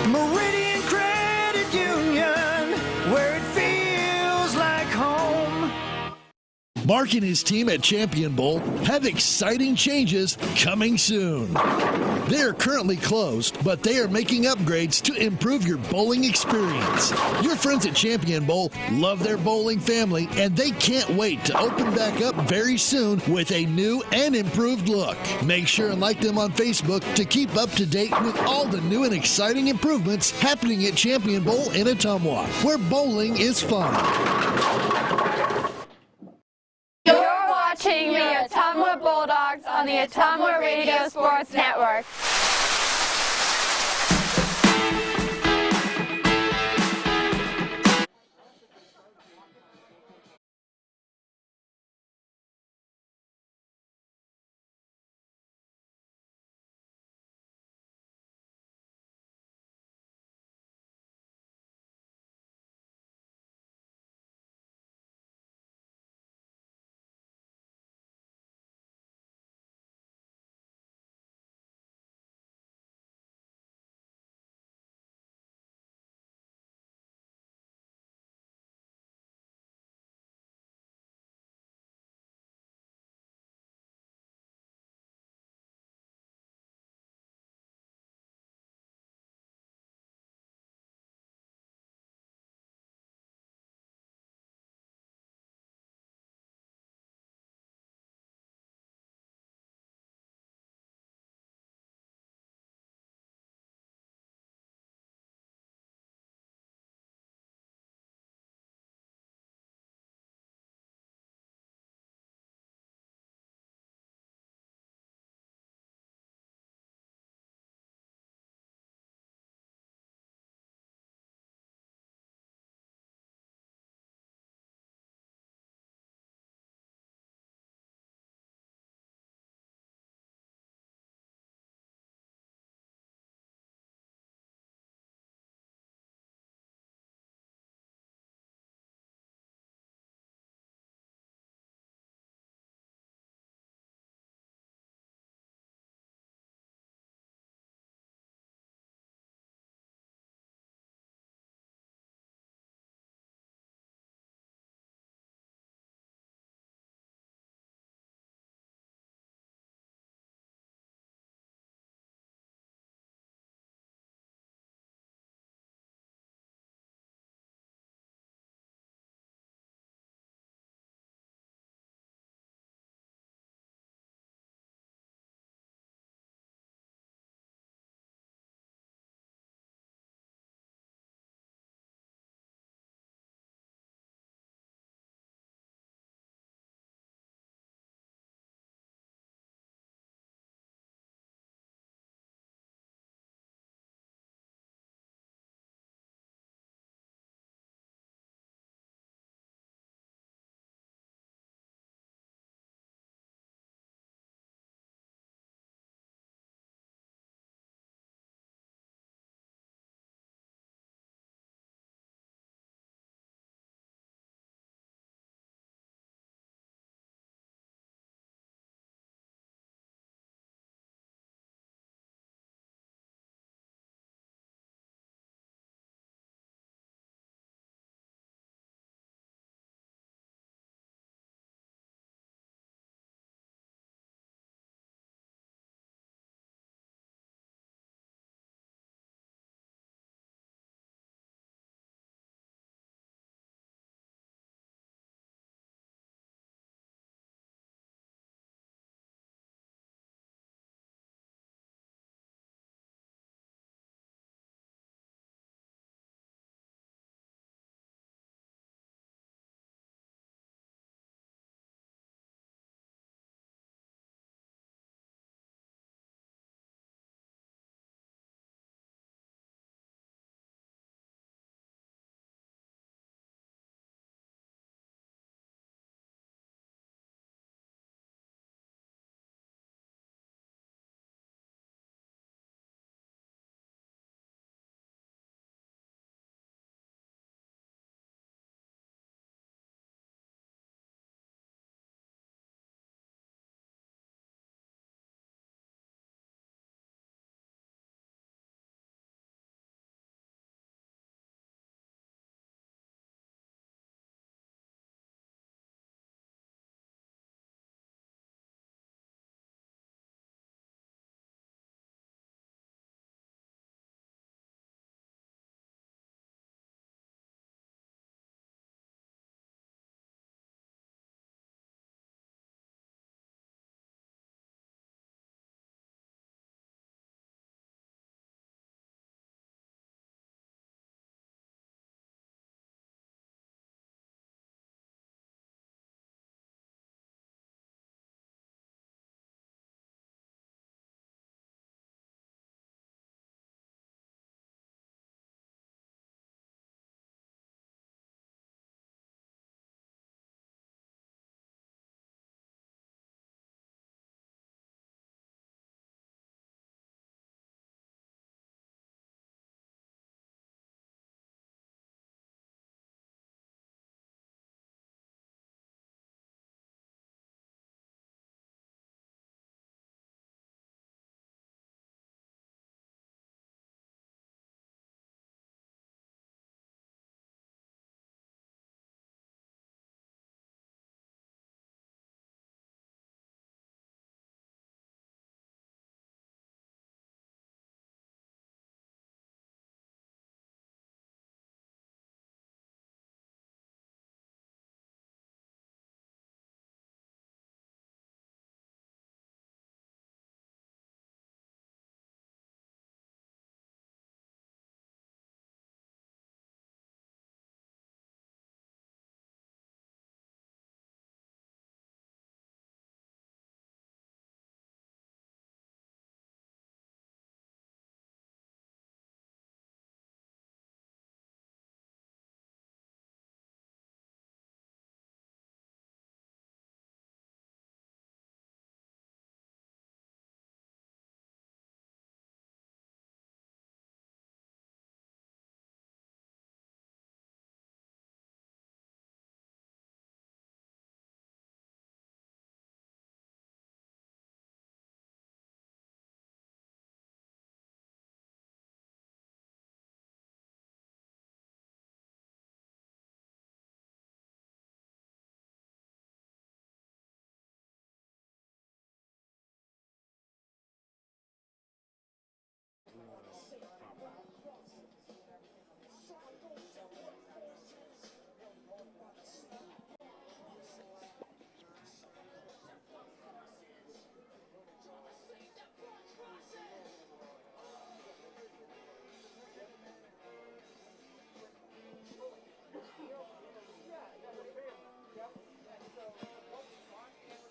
Meridian Credit Union, where it feels like home. Mark and his team at Champion Bowl have exciting changes coming soon. They are currently closed, but they are making upgrades to improve your bowling experience. Your friends at Champion Bowl love their bowling family, and they can't wait to open back up very soon with a new and improved look. Make sure and like them on Facebook to keep up to date with all the new and exciting improvements happening at Champion Bowl in Ottumwa, where bowling is fun. You're watching the Ottumwa Bulldogs on the Ottumwa Radio Sports Network.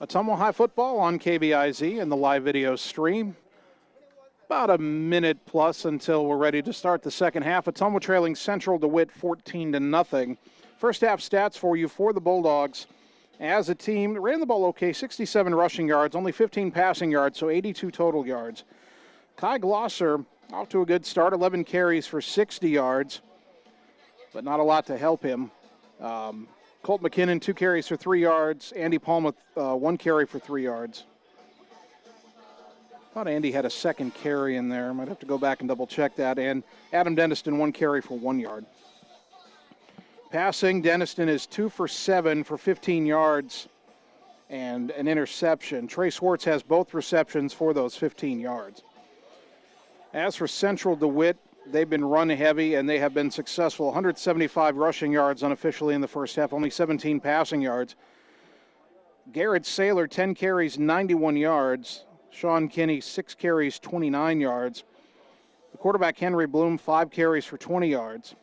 Ottumwa High football on KBIZ and the live video stream. About a minute plus until we're ready to start the second half. Ottumwa trailing Central DeWitt 14-0. First half stats for you for the Bulldogs. As a team, ran the ball okay, 67 rushing yards, only 15 passing yards, so 82 total yards. Kai Glosser off to a good start, 11 carries for 60 yards, but not a lot to help him. Colt McKinnon, 2 carries for 3 yards. Andy Palma, 1 carry for 3 yards. Thought Andy had a second carry in there. Might have to go back and double check that. And Adam Denniston, 1 carry for 1 yard. Passing, Denniston is 2 for 7 for 15 yards and an interception. Trey Swartz has both receptions for those 15 yards. As for Central DeWitt, they've been run heavy and they have been successful. 175 rushing yards unofficially in the first half, only 17 passing yards. Garrett Saylor, 10 carries, 91 yards. Sean Kinney, 6 carries, 29 yards. The quarterback, Henry Bloom, 5 carries for 20 yards.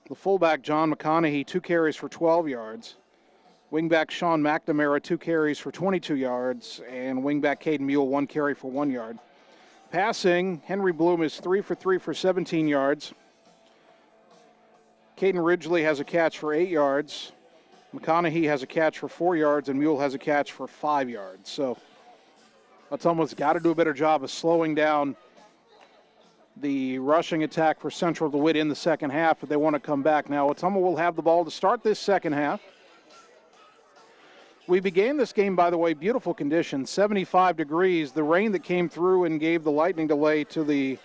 The fullback, John McConaughey, 2 carries for 12 yards. Wingback, Sean McNamara, 2 carries for 22 yards. And wingback, Caden Mule, 1 carry for 1 yard. Passing, Henry Bloom is 3 for 3 for 17 yards. Caden Ridgely has a catch for 8 yards. McConaughey has a catch for 4 yards, and Mule has a catch for 5 yards. So Ottumwa's got to do a better job of slowing down the rushing attack for Central DeWitt in the second half if they want to come back. Now, Ottumwa will have the ball to start this second half. We began this game, by the way, beautiful conditions, 75 degrees. The rain that came through and gave the lightning delay to the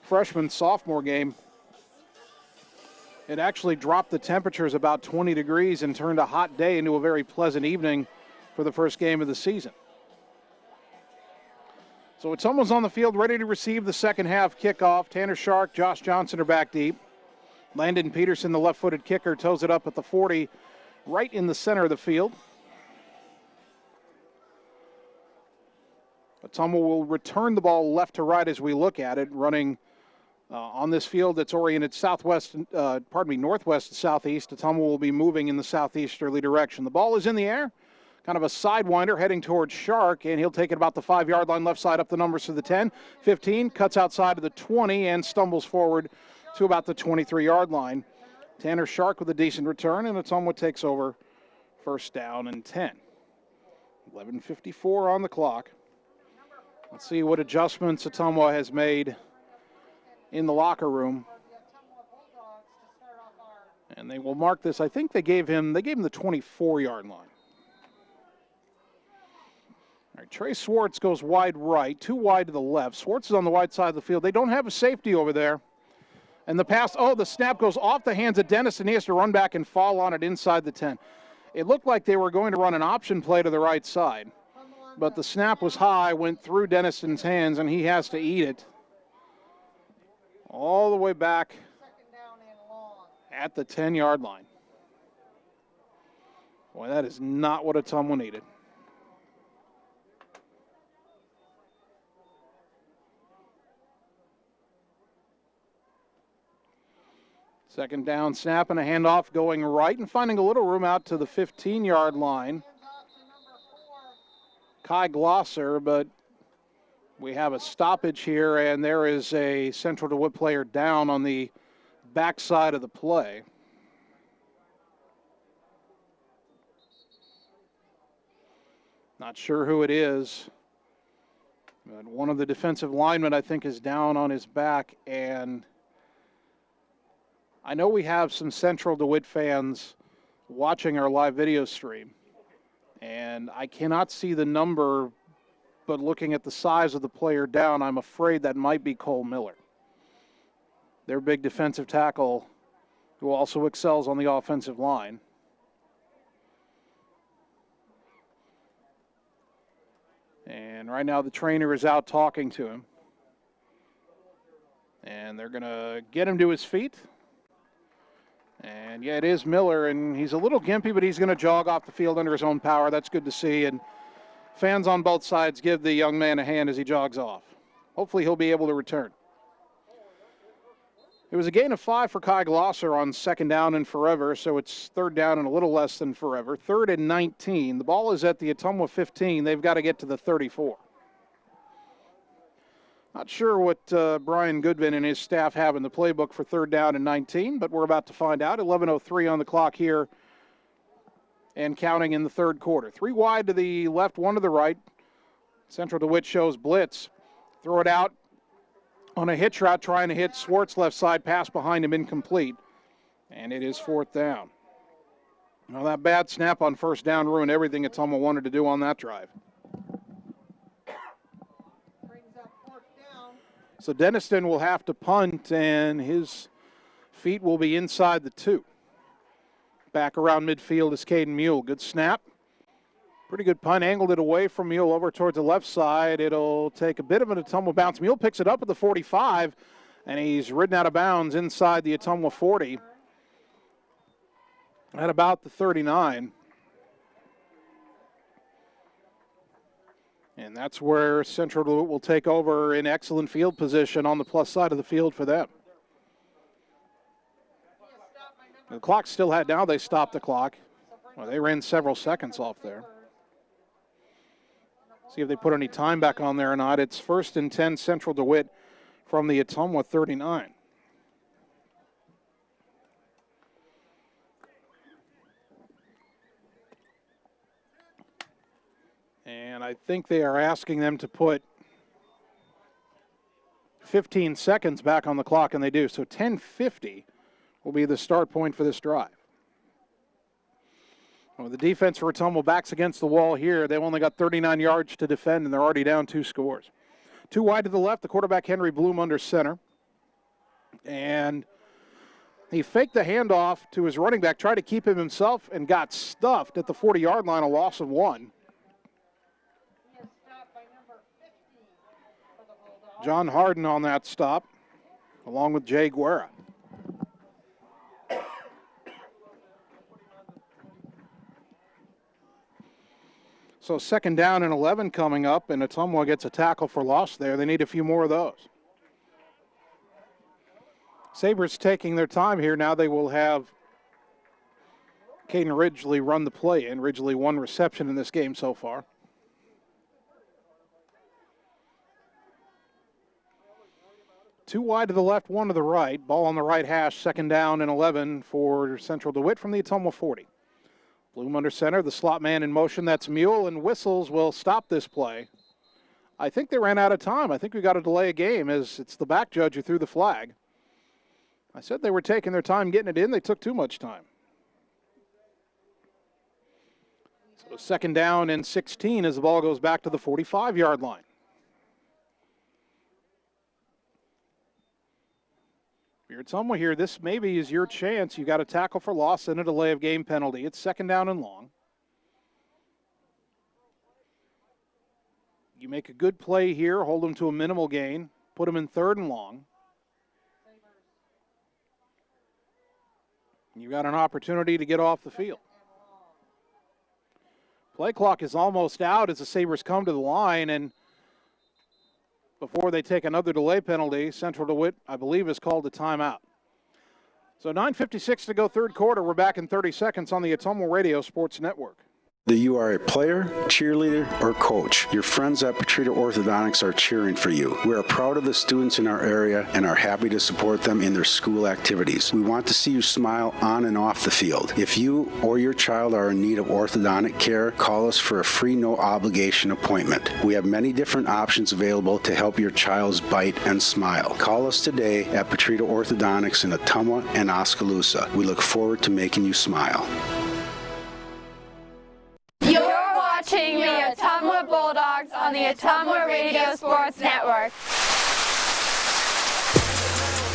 freshman-sophomore game, it actually dropped the temperatures about 20 degrees and turned a hot day into a very pleasant evening for the first game of the season. So Ottumwa's on the field ready to receive the second half kickoff. Tanner Shark, Josh Johnson are back deep. Landon Peterson, the left-footed kicker, toes it up at the 40, right in the center of the field. Ottumwa will return the ball left to right as we look at it, running on this field that's oriented northwest to southeast. Ottumwa will be moving in the southeasterly direction. The ball is in the air, kind of a sidewinder heading towards Shark, and he'll take it about the 5-yard line left side up the numbers to the 10, 15, cuts outside of the 20 and stumbles forward to about the 23-yard line. Tanner Shark with a decent return, and Ottumwa takes over first down and 10. 11:54 on the clock. Let's see what adjustments Ottumwa has made in the locker room. And they will mark this. I think they gave him the 24-yard line. All right, Trey Swartz goes wide right, 2 wide to the left. Swartz is on the wide side of the field. They don't have a safety over there. And the snap goes off the hands of Dennis, and he has to run back and fall on it inside the 10. It looked like they were going to run an option play to the right side. But the snap was high, went through Dennison's hands, and he has to eat it all the way back at the 10-yard line. Boy, that is not what Ottumwa needed. Second down snap and a handoff going right and finding a little room out to the 15-yard line. Kai Glosser, but we have a stoppage here, and there is a Central DeWitt player down on the backside of the play. Not sure who it is, but one of the defensive linemen, I think, is down on his back, and I know we have some Central DeWitt fans watching our live video stream. And I cannot see the number, but looking at the size of the player down, I'm afraid that might be Cole Miller. Their big defensive tackle who also excels on the offensive line. And right now the trainer is out talking to him. And they're going to get him to his feet. And yeah, it is Miller, and he's a little gimpy, but he's going to jog off the field under his own power. That's good to see, and fans on both sides give the young man a hand as he jogs off. Hopefully he'll be able to return. It was a gain of 5 for Kai Glosser on second down and forever, so it's third down and a little less than forever. 3rd and 19. The ball is at the Ottumwa 15. They've got to get to the 34. Not sure what Brian Goodman and his staff have in the playbook for 3rd down and 19, but we're about to find out. 11:03 on the clock here and counting in the third quarter. 3 wide to the left, 1 to the right. Central DeWitt shows blitz. Throw it out on a hitch route, trying to hit Swartz left side, pass behind him, incomplete. And it is 4th down. Well, that bad snap on first down ruined everything Ottumwa wanted to do on that drive. So Denniston will have to punt, and his feet will be inside the 2. Back around midfield is Caden Mule. Good snap. Pretty good punt. Angled it away from Mule over towards the left side. It'll take a bit of an Ottumwa bounce. Mule picks it up at the 45, and he's ridden out of bounds inside the Ottumwa 40 at about the 39. And that's where Central DeWitt will take over in excellent field position on the plus side of the field for them. The clock still had, now they stopped the clock. Well, they ran several seconds off there. See if they put any time back on there or not. It's 1st and 10 Central DeWitt from the Ottumwa 39. And I think they are asking them to put 15 seconds back on the clock, and they do. So 10:50 will be the start point for this drive. Well, the defense for Ottumwa backs against the wall here. They've only got 39 yards to defend, and they're already down 2 scores. 2 wide to the left, the quarterback Henry Bloom under center. And he faked the handoff to his running back, tried to keep him himself, and got stuffed at the 40-yard line, a loss of 1. John Harden on that stop, along with Jay Guerra. So 2nd down and 11 coming up, and Ottumwa gets a tackle for loss there. They need a few more of those. Sabres taking their time here. Now they will have Caden Ridgely run the play in. Ridgely 1 reception in this game so far. Two wide to the left, 1 to the right. Ball on the right hash, 2nd down and 11 for Central DeWitt from the Ottumwa 40. Bloom under center, the slot man in motion. That's Mule, and whistles will stop this play. I think they ran out of time. I think we got to delay a game as it's the back judge who threw the flag. I said they were taking their time getting it in. They took too much time. So 2nd down and 16 as the ball goes back to the 45-yard line. If you're Ottumwa here, this maybe is your chance. You got a tackle for loss and a delay of game penalty. It's 2nd down and long. You make a good play here, hold them to a minimal gain, put them in 3rd and long. You got an opportunity to get off the field. Play clock is almost out as the Sabres come to the line, and before they take another delay penalty, Central DeWitt, I believe, is called a timeout. So 9:56 to go, 3rd quarter. We're back in 30 seconds on the Ottumwa Radio Sports Network. Whether you are a player, cheerleader, or coach, your friends at Petrita Orthodontics are cheering for you. We are proud of the students in our area and are happy to support them in their school activities. We want to see you smile on and off the field. If you or your child are in need of orthodontic care, call us for a free, no-obligation appointment. We have many different options available to help your child's bite and smile. Call us today at Petrita Orthodontics in Ottumwa and Oskaloosa. We look forward to making you smile. You're watching the Ottumwa Bulldogs on the Ottumwa Radio Sports Network.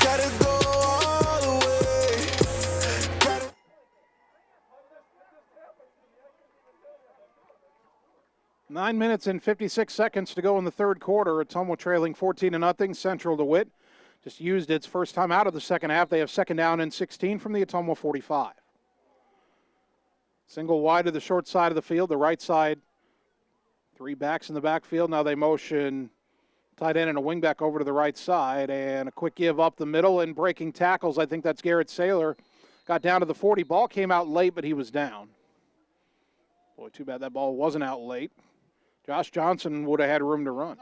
Gotta go all the way. 9 minutes and 56 seconds to go in the 3rd quarter. Ottumwa trailing 14-0. Central DeWitt just used its first time out of the second half. They have 2nd down and 16 from the Ottumwa 45. Single wide to the short side of the field, the right side. 3 backs in the backfield. Now they motion Tight end and a wingback over to the right side, and a quick give up the middle and breaking tackles. I think that's Garrett Saylor. Got down to the 40. Ball came out late, but he was down. Boy, too bad that ball wasn't out late. Josh Johnson would have had room to run.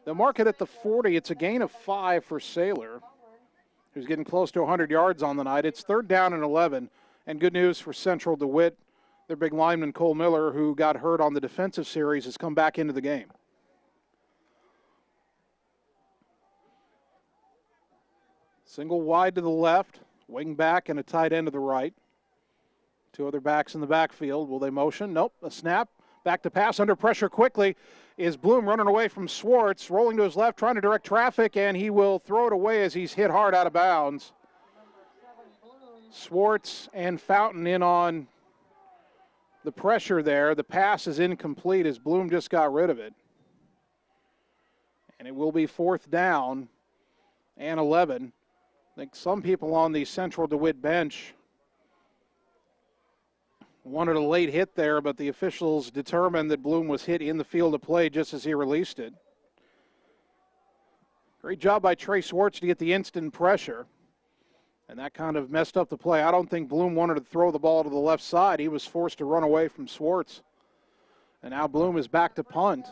They'll mark it at the 40. It's a gain of 5 for Saylor, who's getting close to 100 yards on the night. It's 3rd down and 11, and good news for Central DeWitt. Their big lineman, Cole Miller, who got hurt on the defensive series, has come back into the game. Single wide to the left, wing back and a tight end to the right. 2 other backs in the backfield. Will they motion? Nope. A snap. Back to pass. Under pressure quickly is Bloom running away from Swartz. Rolling to his left, trying to direct traffic, and he will throw it away as he's hit hard out of bounds. Swartz and Fountain in on the pressure there. The pass is incomplete as Bloom just got rid of it. And it will be 4th down and 11. I think some people on the Central DeWitt bench wanted a late hit there, but the officials determined that Bloom was hit in the field of play just as he released it. Great job by Trey Swartz to get the instant pressure, and that kind of messed up the play. I don't think Bloom wanted to throw the ball to the left side. He was forced to run away from Swartz. And now Bloom is back to punt.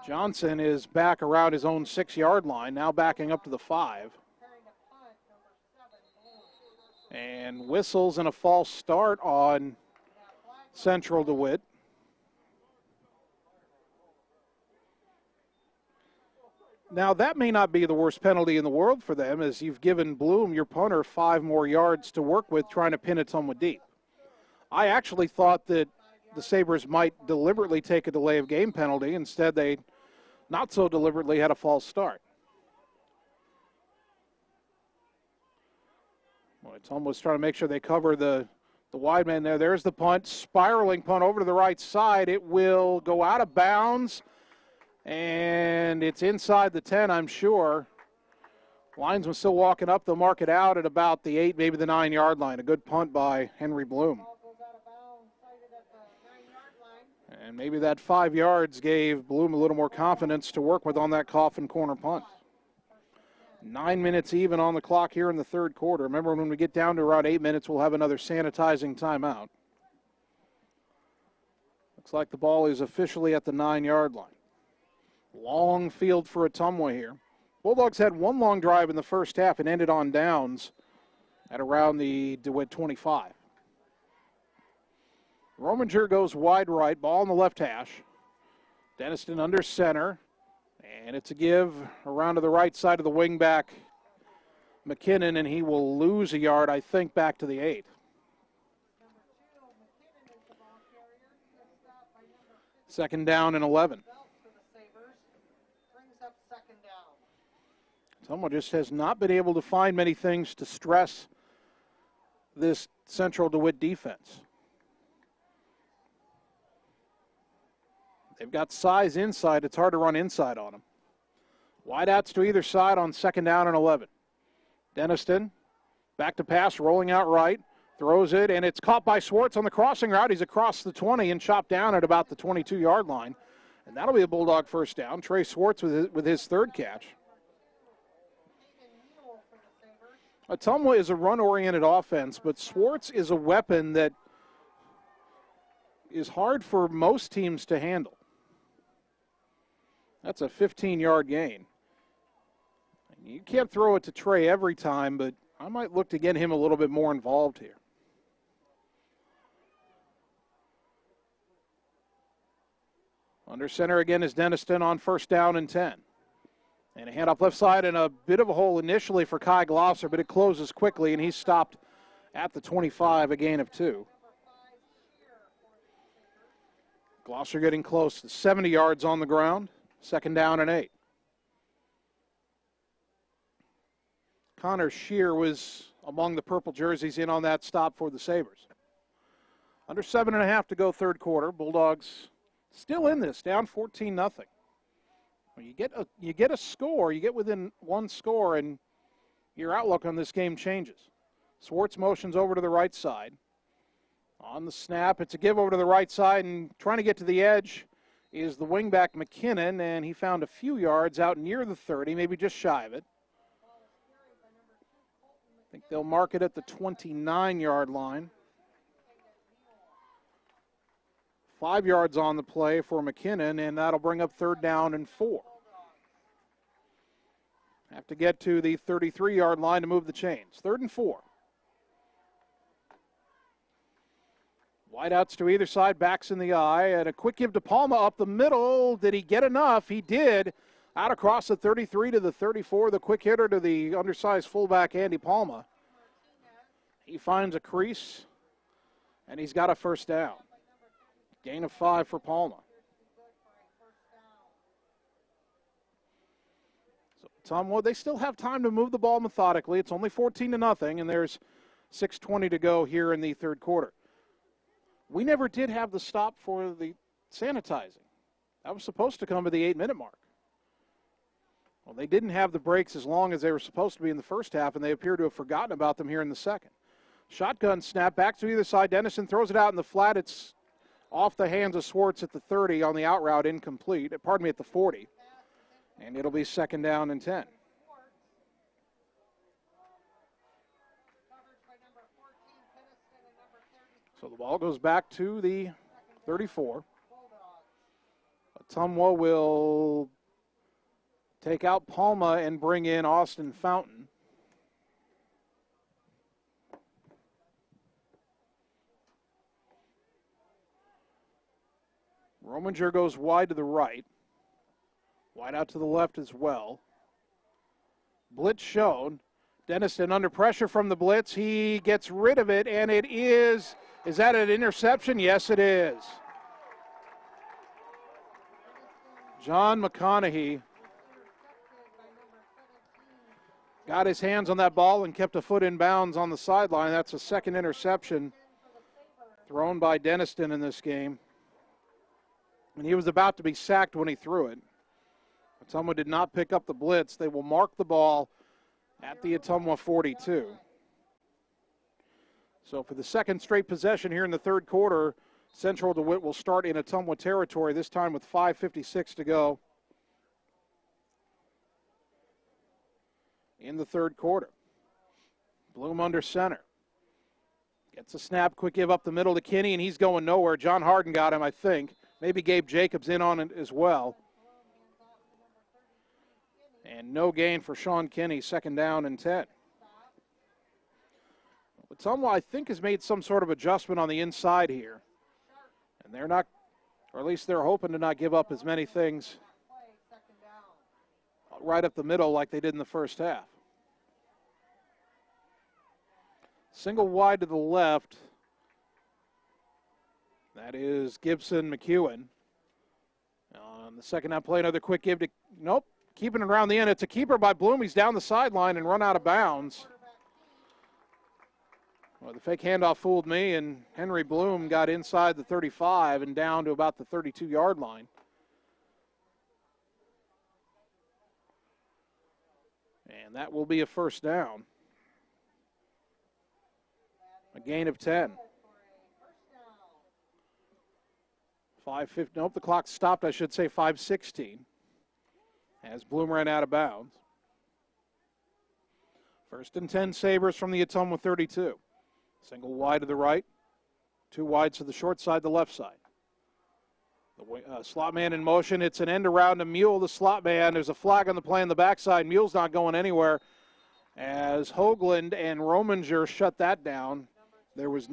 Johnson is back around his own 6-yard line, now backing up to the 5. And whistles and a false start on Central DeWitt. Now, that may not be the worst penalty in the world for them, as you've given Bloom, your punter, 5 more yards to work with trying to pin Ottumwa deep. I actually thought that the Sabres might deliberately take a delay of game penalty. Instead, they not so deliberately had a false start. Well, Ottumwa's trying to make sure they cover the wide man there. There's the punt, spiraling punt over to the right side. It will go out of bounds, and it's inside the 10, I'm sure. Linesman still walking up. They'll mark it out at about the 8, maybe the 9-yard line. A good punt by Henry Bloom. And maybe that 5 yards gave Bloom a little more confidence to work with on that coffin corner punt. 9 minutes even on the clock here in the 3rd quarter. Remember, when we get down to around 8 minutes, we'll have another sanitizing timeout. Looks like the ball is officially at the 9-yard line. Long field for Ottumwa here. Bulldogs had one long drive in the first half and ended on downs at around the DeWitt 25. Rominger goes wide right, ball on the left hash. Denniston under center, and it's a give around to the right side of the wingback, McKinnon, and he will lose a yard, I think, back to the 8. Second down and 11. Ottumwa just has not been able to find many things to stress this Central DeWitt defense. They've got size inside. It's hard to run inside on them. Wideouts to either side on second down and 11. Denniston back to pass, rolling out right, throws it, and it's caught by Swartz on the crossing route. He's across the 20 and chopped down at about the 22-yard line. And that'll be a Bulldog first down. Trey Swartz with his 3rd catch. Ottumwa is a run-oriented offense, but Swartz is a weapon that is hard for most teams to handle. That's a 15-yard gain. You can't throw it to Trey every time, but I might look to get him a little bit more involved here. Under center again is Denniston on first down and 10. And a handoff left side and a bit of a hole initially for Kai Glosser, but it closes quickly, and he's stopped at the 25, a gain of 2. Glosser getting close to 70 yards on the ground. Second down and 8. Connor Shear was among the purple jerseys in on that stop for the Sabres. Under 7.5 to go 3rd quarter. Bulldogs still in this, down 14-0. Well, you get a score, you get within one score, and your outlook on this game changes. Swartz motions over to the right side. On the snap, it's a give over to the right side, and trying to get to the edge is the wingback McKinnon, and he found a few yards out near the 30, maybe just shy of it. I think they'll mark it at the 29-yard line. 5 yards on the play for McKinnon, and that'll bring up 3rd down and 4. Have to get to the 33-yard line to move the chains. 3rd and 4. Wideouts to either side, backs in the eye, and a quick give to Palma up the middle. Did he get enough? He did. Out across the 33 to the 34, the quick hitter to the undersized fullback, Andy Palma. He finds a crease, and he's got a 1st down. Gain of 5 for Palma. So Ottumwa, they still have time to move the ball methodically. It's only 14-0, and there's 6:20 to go here in the 3rd quarter. We never did have the stop for the sanitizing. That was supposed to come at the 8-minute mark. Well, they didn't have the breaks as long as they were supposed to be in the first half, and they appear to have forgotten about them here in the second. Shotgun snap back to either side. Dennison throws it out in the flat. It's off the hands of Swartz at the 30 on the out route, incomplete. Pardon me, at the 40. And it'll be 2nd down and 10. So the ball goes back to the 34. Ottumwa will take out Palma and bring in Austin Fountain. Rominger goes wide to the right. Wide out to the left as well. Blitz shown. Dennison under pressure from the blitz. He gets rid of it, and it is that an interception? Yes, it is. John McConaughey got his hands on that ball and kept a foot in bounds on the sideline. That's a 2nd interception thrown by Dennison in this game. And he was about to be sacked when he threw it. Ottumwa did not pick up the blitz. They will mark the ball at the Ottumwa 42. So for the 2nd straight possession here in the 3rd quarter, Central DeWitt will start in Ottumwa territory, this time with 5:56 to go in the 3rd quarter. Bloom under center. Gets a snap, quick give up the middle to Kinney, and he's going nowhere. John Harden got him, I think. Maybe Gabe Jacobs in on it as well. And no gain for Sean Kinney, 2nd down and 10. Ottumwa, I think, has made some sort of adjustment on the inside here. And they're not, or at least they're hoping to not give up as many things right up the middle like they did in the first half. Single wide to the left. That is Gibson McEwen. On the second half play, another quick give to, nope, keeping it around the end. It's a keeper by Bloom. He's down the sideline and run out of bounds. Well, the fake handoff fooled me, and Henry Bloom got inside the 35 and down to about the 32-yard line. And that will be a 1st down. A gain of 10. 5:50. Nope, the clock stopped, I should say 5:16. As Bloom ran out of bounds. 1st and 10 Sabres from the Ottumwa 32. Single wide to the right. 2 wides to the short side, the left side. The slot man in motion. It's an end around to Mule, the slot man. There's a flag on the play on the backside. Mule's not going anywhere. As Hoagland and Rominger shut that down. There was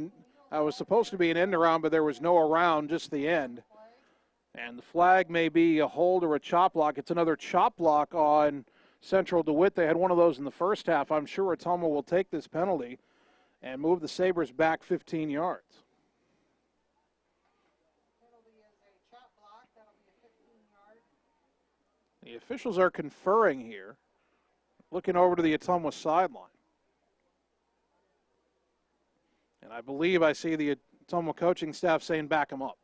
supposed to be an end around, but there was no around, just the end. And the flag may be a hold or a chop block. It's another chop block on Central DeWitt. They had one of those in the first half. I'm sure Ottumwa will take this penalty and move the Sabres back 15 yards. The officials are conferring here, looking over to the Ottumwa sideline. And I believe I see the Ottumwa coaching staff saying back him up.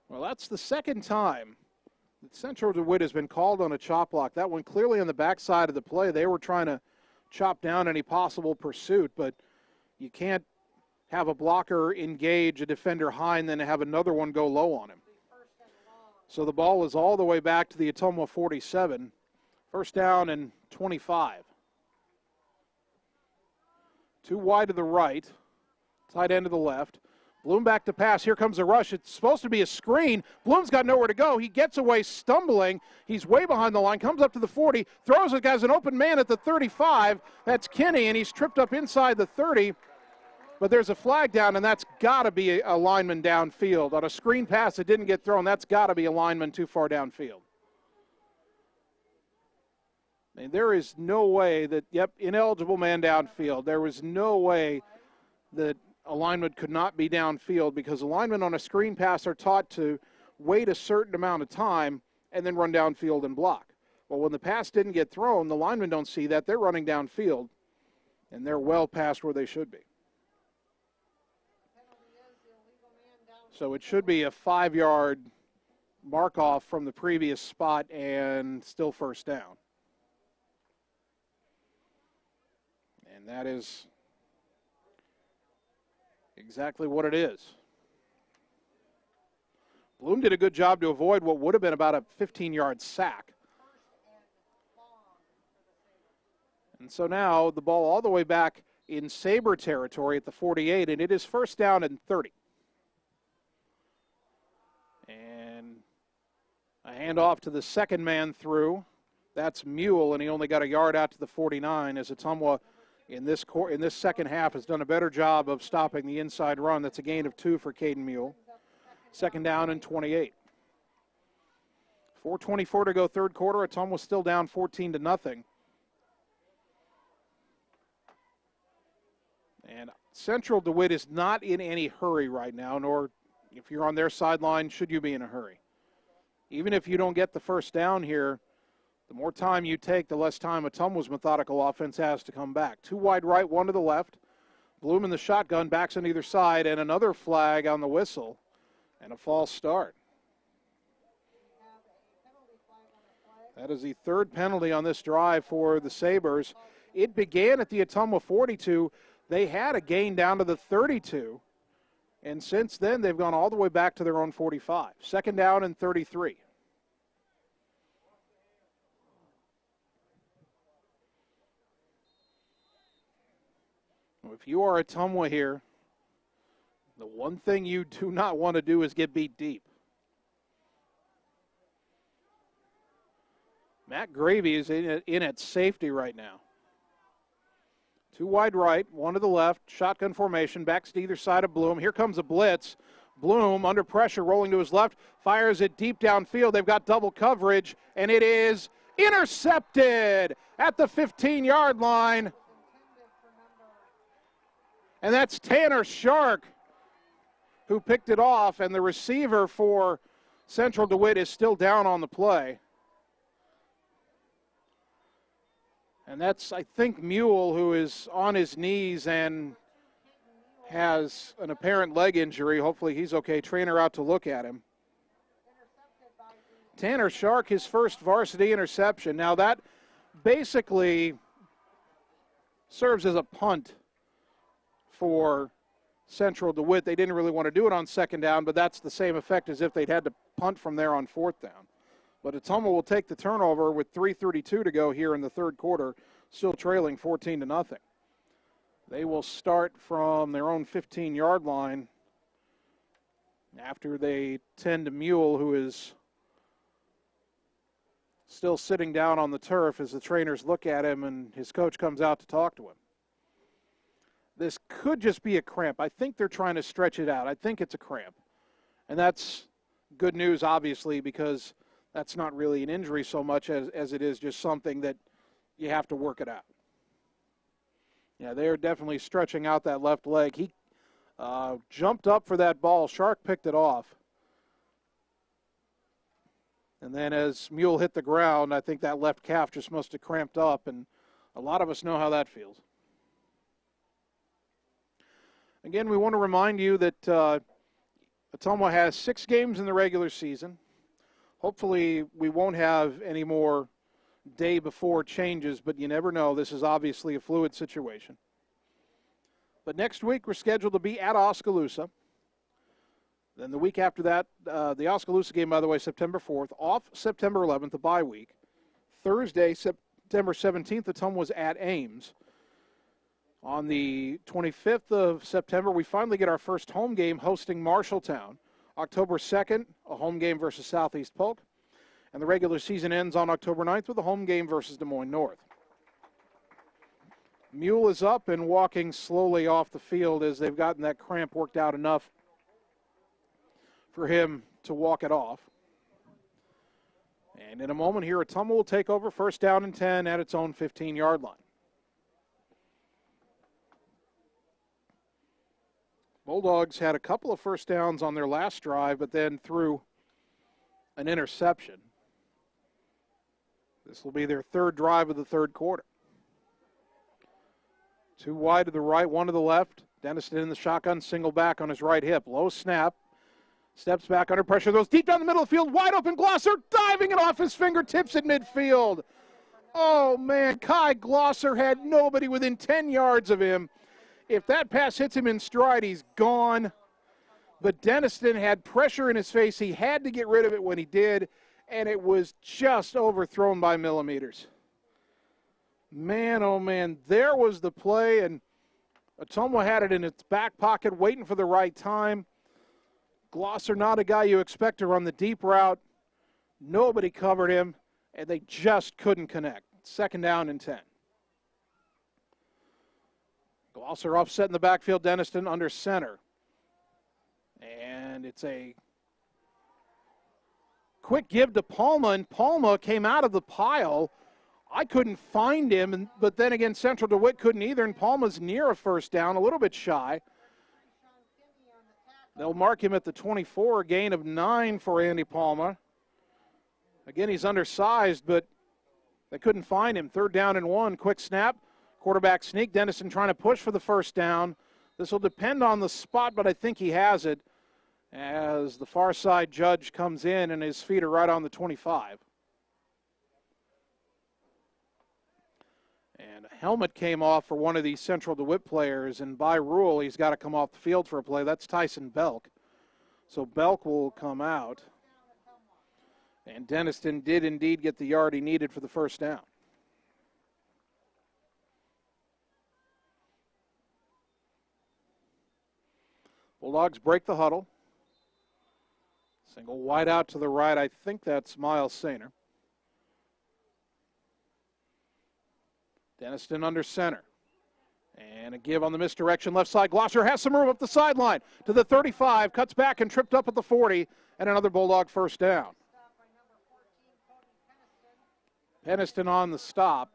Well, that's the 2nd time that Central DeWitt has been called on a chop block. That one clearly on the backside of the play. They were trying to chop down any possible pursuit, but you can't have a blocker engage a defender high and then have another one go low on him. So the ball is all the way back to the Ottumwa 47. First down and 25. Too wide to the right. Tight end to the left. Bloom back to pass. Here comes a rush. It's supposed to be a screen. Bloom's got nowhere to go. He gets away stumbling. He's way behind the line. Comes up to the 40. Throws it. Has an open man at the 35. That's Kinney, and he's tripped up inside the 30. But there's a flag down, and that's got to be a lineman downfield. On a screen pass that didn't get thrown, that's got to be a lineman too far downfield. I mean, there is no way that, ineligible man downfield. There was no way that a lineman could not be downfield because the linemen on a screen pass are taught to wait a certain amount of time and then run downfield and block. Well, when the pass didn't get thrown, the linemen don't see that. They're running downfield, and they're well past where they should be. So it should be a 5-yard mark-off from the previous spot and still first down. And that is exactly what it is. Bloom did a good job to avoid what would have been about a 15-yard sack. And so now the ball all the way back in Saber territory at the 48, and it is first down and 30. And a handoff to the second man through. That's Mule, and he only got a yard out to the 49 as Ottumwa in this second half has done a better job of stopping the inside run. That's a gain of 2 for Caden Mule. Second down and 28. 4:24 to go third quarter. Ottumwa still down 14-0. And Central DeWitt is not in any hurry right now, nor if you're on their sideline, should you be in a hurry. Even if you don't get the first down here, the more time you take, the less time Ottumwa's methodical offense has to come back. 2 wide right, 1 to the left. Bloom in the shotgun, backs on either side, and another flag on the whistle, and a false start. That is the third penalty on this drive for the Sabres. It began at the Ottumwa 42. They had a gain down to the 32, and since then they've gone all the way back to their own 45. Second down and 33. If you are Ottumwa here, the one thing you do not want to do is get beat deep. Matt Gravy is in at safety right now. 2 wide right, 1 to the left, shotgun formation, backs to either side of Bloom. Here comes a blitz. Bloom, under pressure, rolling to his left, fires it deep downfield. They've got double coverage, and it is intercepted at the 15-yard line. And that's Tanner Shark who picked it off, and the receiver for Central DeWitt is still down on the play. And that's, I think, Mule, who is on his knees and has an apparent leg injury. Hopefully he's okay. Trainer out to look at him. Tanner Shark, his first varsity interception. Now that basically serves as a punt for Central DeWitt. They didn't really want to do it on second down, but that's the same effect as if they'd had to punt from there on fourth down. But Ottumwa will take the turnover with 3:32 to go here in the third quarter, still trailing 14-0. They will start from their own 15-yard line after they tend to Mule, who is still sitting down on the turf as the trainers look at him and his coach comes out to talk to him. This could just be a cramp. I think they're trying to stretch it out. I think it's a cramp. And that's good news, obviously, because that's not really an injury so much as it is just something that you have to work it out. Yeah, they're definitely stretching out that left leg. He jumped up for that ball. Shark picked it off. And then as Mule hit the ground, I think that left calf just must have cramped up, and a lot of us know how that feels. Again, we want to remind you that Ottumwa has 6 games in the regular season. Hopefully we won't have any more day before changes, but you never know. This is obviously a fluid situation. But next week we're scheduled to be at Oskaloosa. Then the week after that, the Oskaloosa game, by the way, September 4th. Off September 11th, the bye week. Thursday, September 17th, Ottumwa's at Ames. On the 25th of September, we finally get our first home game hosting Marshalltown. October 2nd, a home game versus Southeast Polk. And the regular season ends on October 9th with a home game versus Des Moines North. Mule is up and walking slowly off the field as they've gotten that cramp worked out enough for him to walk it off. And in a moment here, Ottumwa will take over, first down and 10 at its own 15-yard line. Bulldogs had a couple of first downs on their last drive, but then threw an interception. This will be their third drive of the third quarter. Two wide to the right, one to the left. Denniston in the shotgun, single back on his right hip. Low snap. Steps back under pressure. Throws deep down the middle of the field. Wide open Glosser, diving it off his fingertips at midfield. Oh, man. Kai Glosser had nobody within 10 yards of him. If that pass hits him in stride, he's gone. But Denniston had pressure in his face. He had to get rid of it when he did, and it was just overthrown by millimeters. Man, oh, man, there was the play, and Ottumwa had it in its back pocket, waiting for the right time. Glosser, not a guy you expect to run the deep route. Nobody covered him, and they just couldn't connect. Second down and 10. Glosser offset in the backfield, Denniston under center. And it's a quick give to Palma, and Palma came out of the pile. I couldn't find him, but then again, Central DeWitt couldn't either, and Palma's near a first down, a little bit shy. They'll mark him at the 24, a gain of 9 for Andy Palma. Again, he's undersized, but they couldn't find him. Third down and 1, quick snap. Quarterback sneak, Denniston trying to push for the first down. This will depend on the spot, but I think he has it as the far side judge comes in and his feet are right on the 25. And a helmet came off for one of these Central DeWitt players, and by rule, he's got to come off the field for a play. That's Tyson Belk. So Belk will come out. And Denniston did indeed get the yard he needed for the first down. Bulldogs break the huddle. Single wide out to the right. I think that's Miles Sainer. Denniston under center. And a give on the misdirection left side. Glosser has some room up the sideline to the 35. Cuts back and tripped up at the 40. And another Bulldog first down. Penniston on the stop.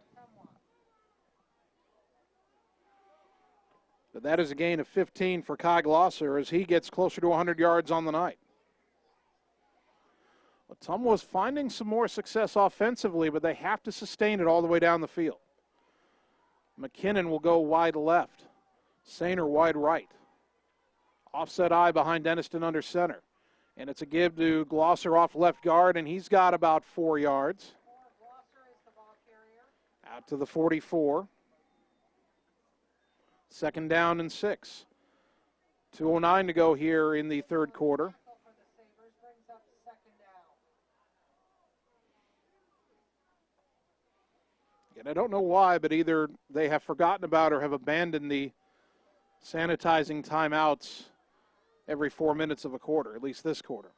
But that is a gain of 15 for Kai Glosser as he gets closer to 100 yards on the night. Ottumwa was finding some more success offensively, but they have to sustain it all the way down the field. McKinnon will go wide left. Sainer wide right. Offset eye behind Denniston under center. And it's a give to Glosser off left guard, and he's got about 4 yards. Out to the 44. Second down and 6. 2:09 to go here in the third quarter. And I don't know why, but either they have forgotten about or have abandoned the sanitizing timeouts every 4 minutes of a quarter, at least this quarter.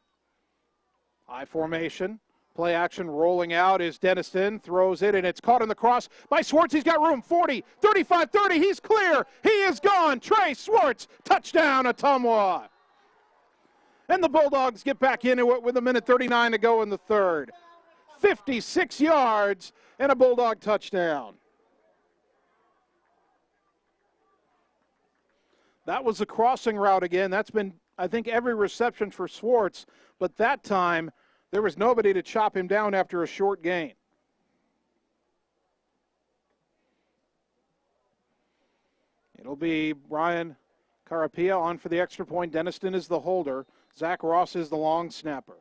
I formation. Play action rolling out is Denniston, throws it, and it's caught in the cross by Swartz. He's got room, 40, 35, 30, he's clear. He is gone. Trey Swartz, touchdown, Ottumwa. And the Bulldogs get back into it with 1:39 to go in the third. 56 yards and a Bulldog touchdown. That was the crossing route again. That's been, I think, every reception for Swartz, but that time there was nobody to chop him down after a short gain. It'll be Brian Carapia on for the extra point. Denniston is the holder. Zach Ross is the long snapper.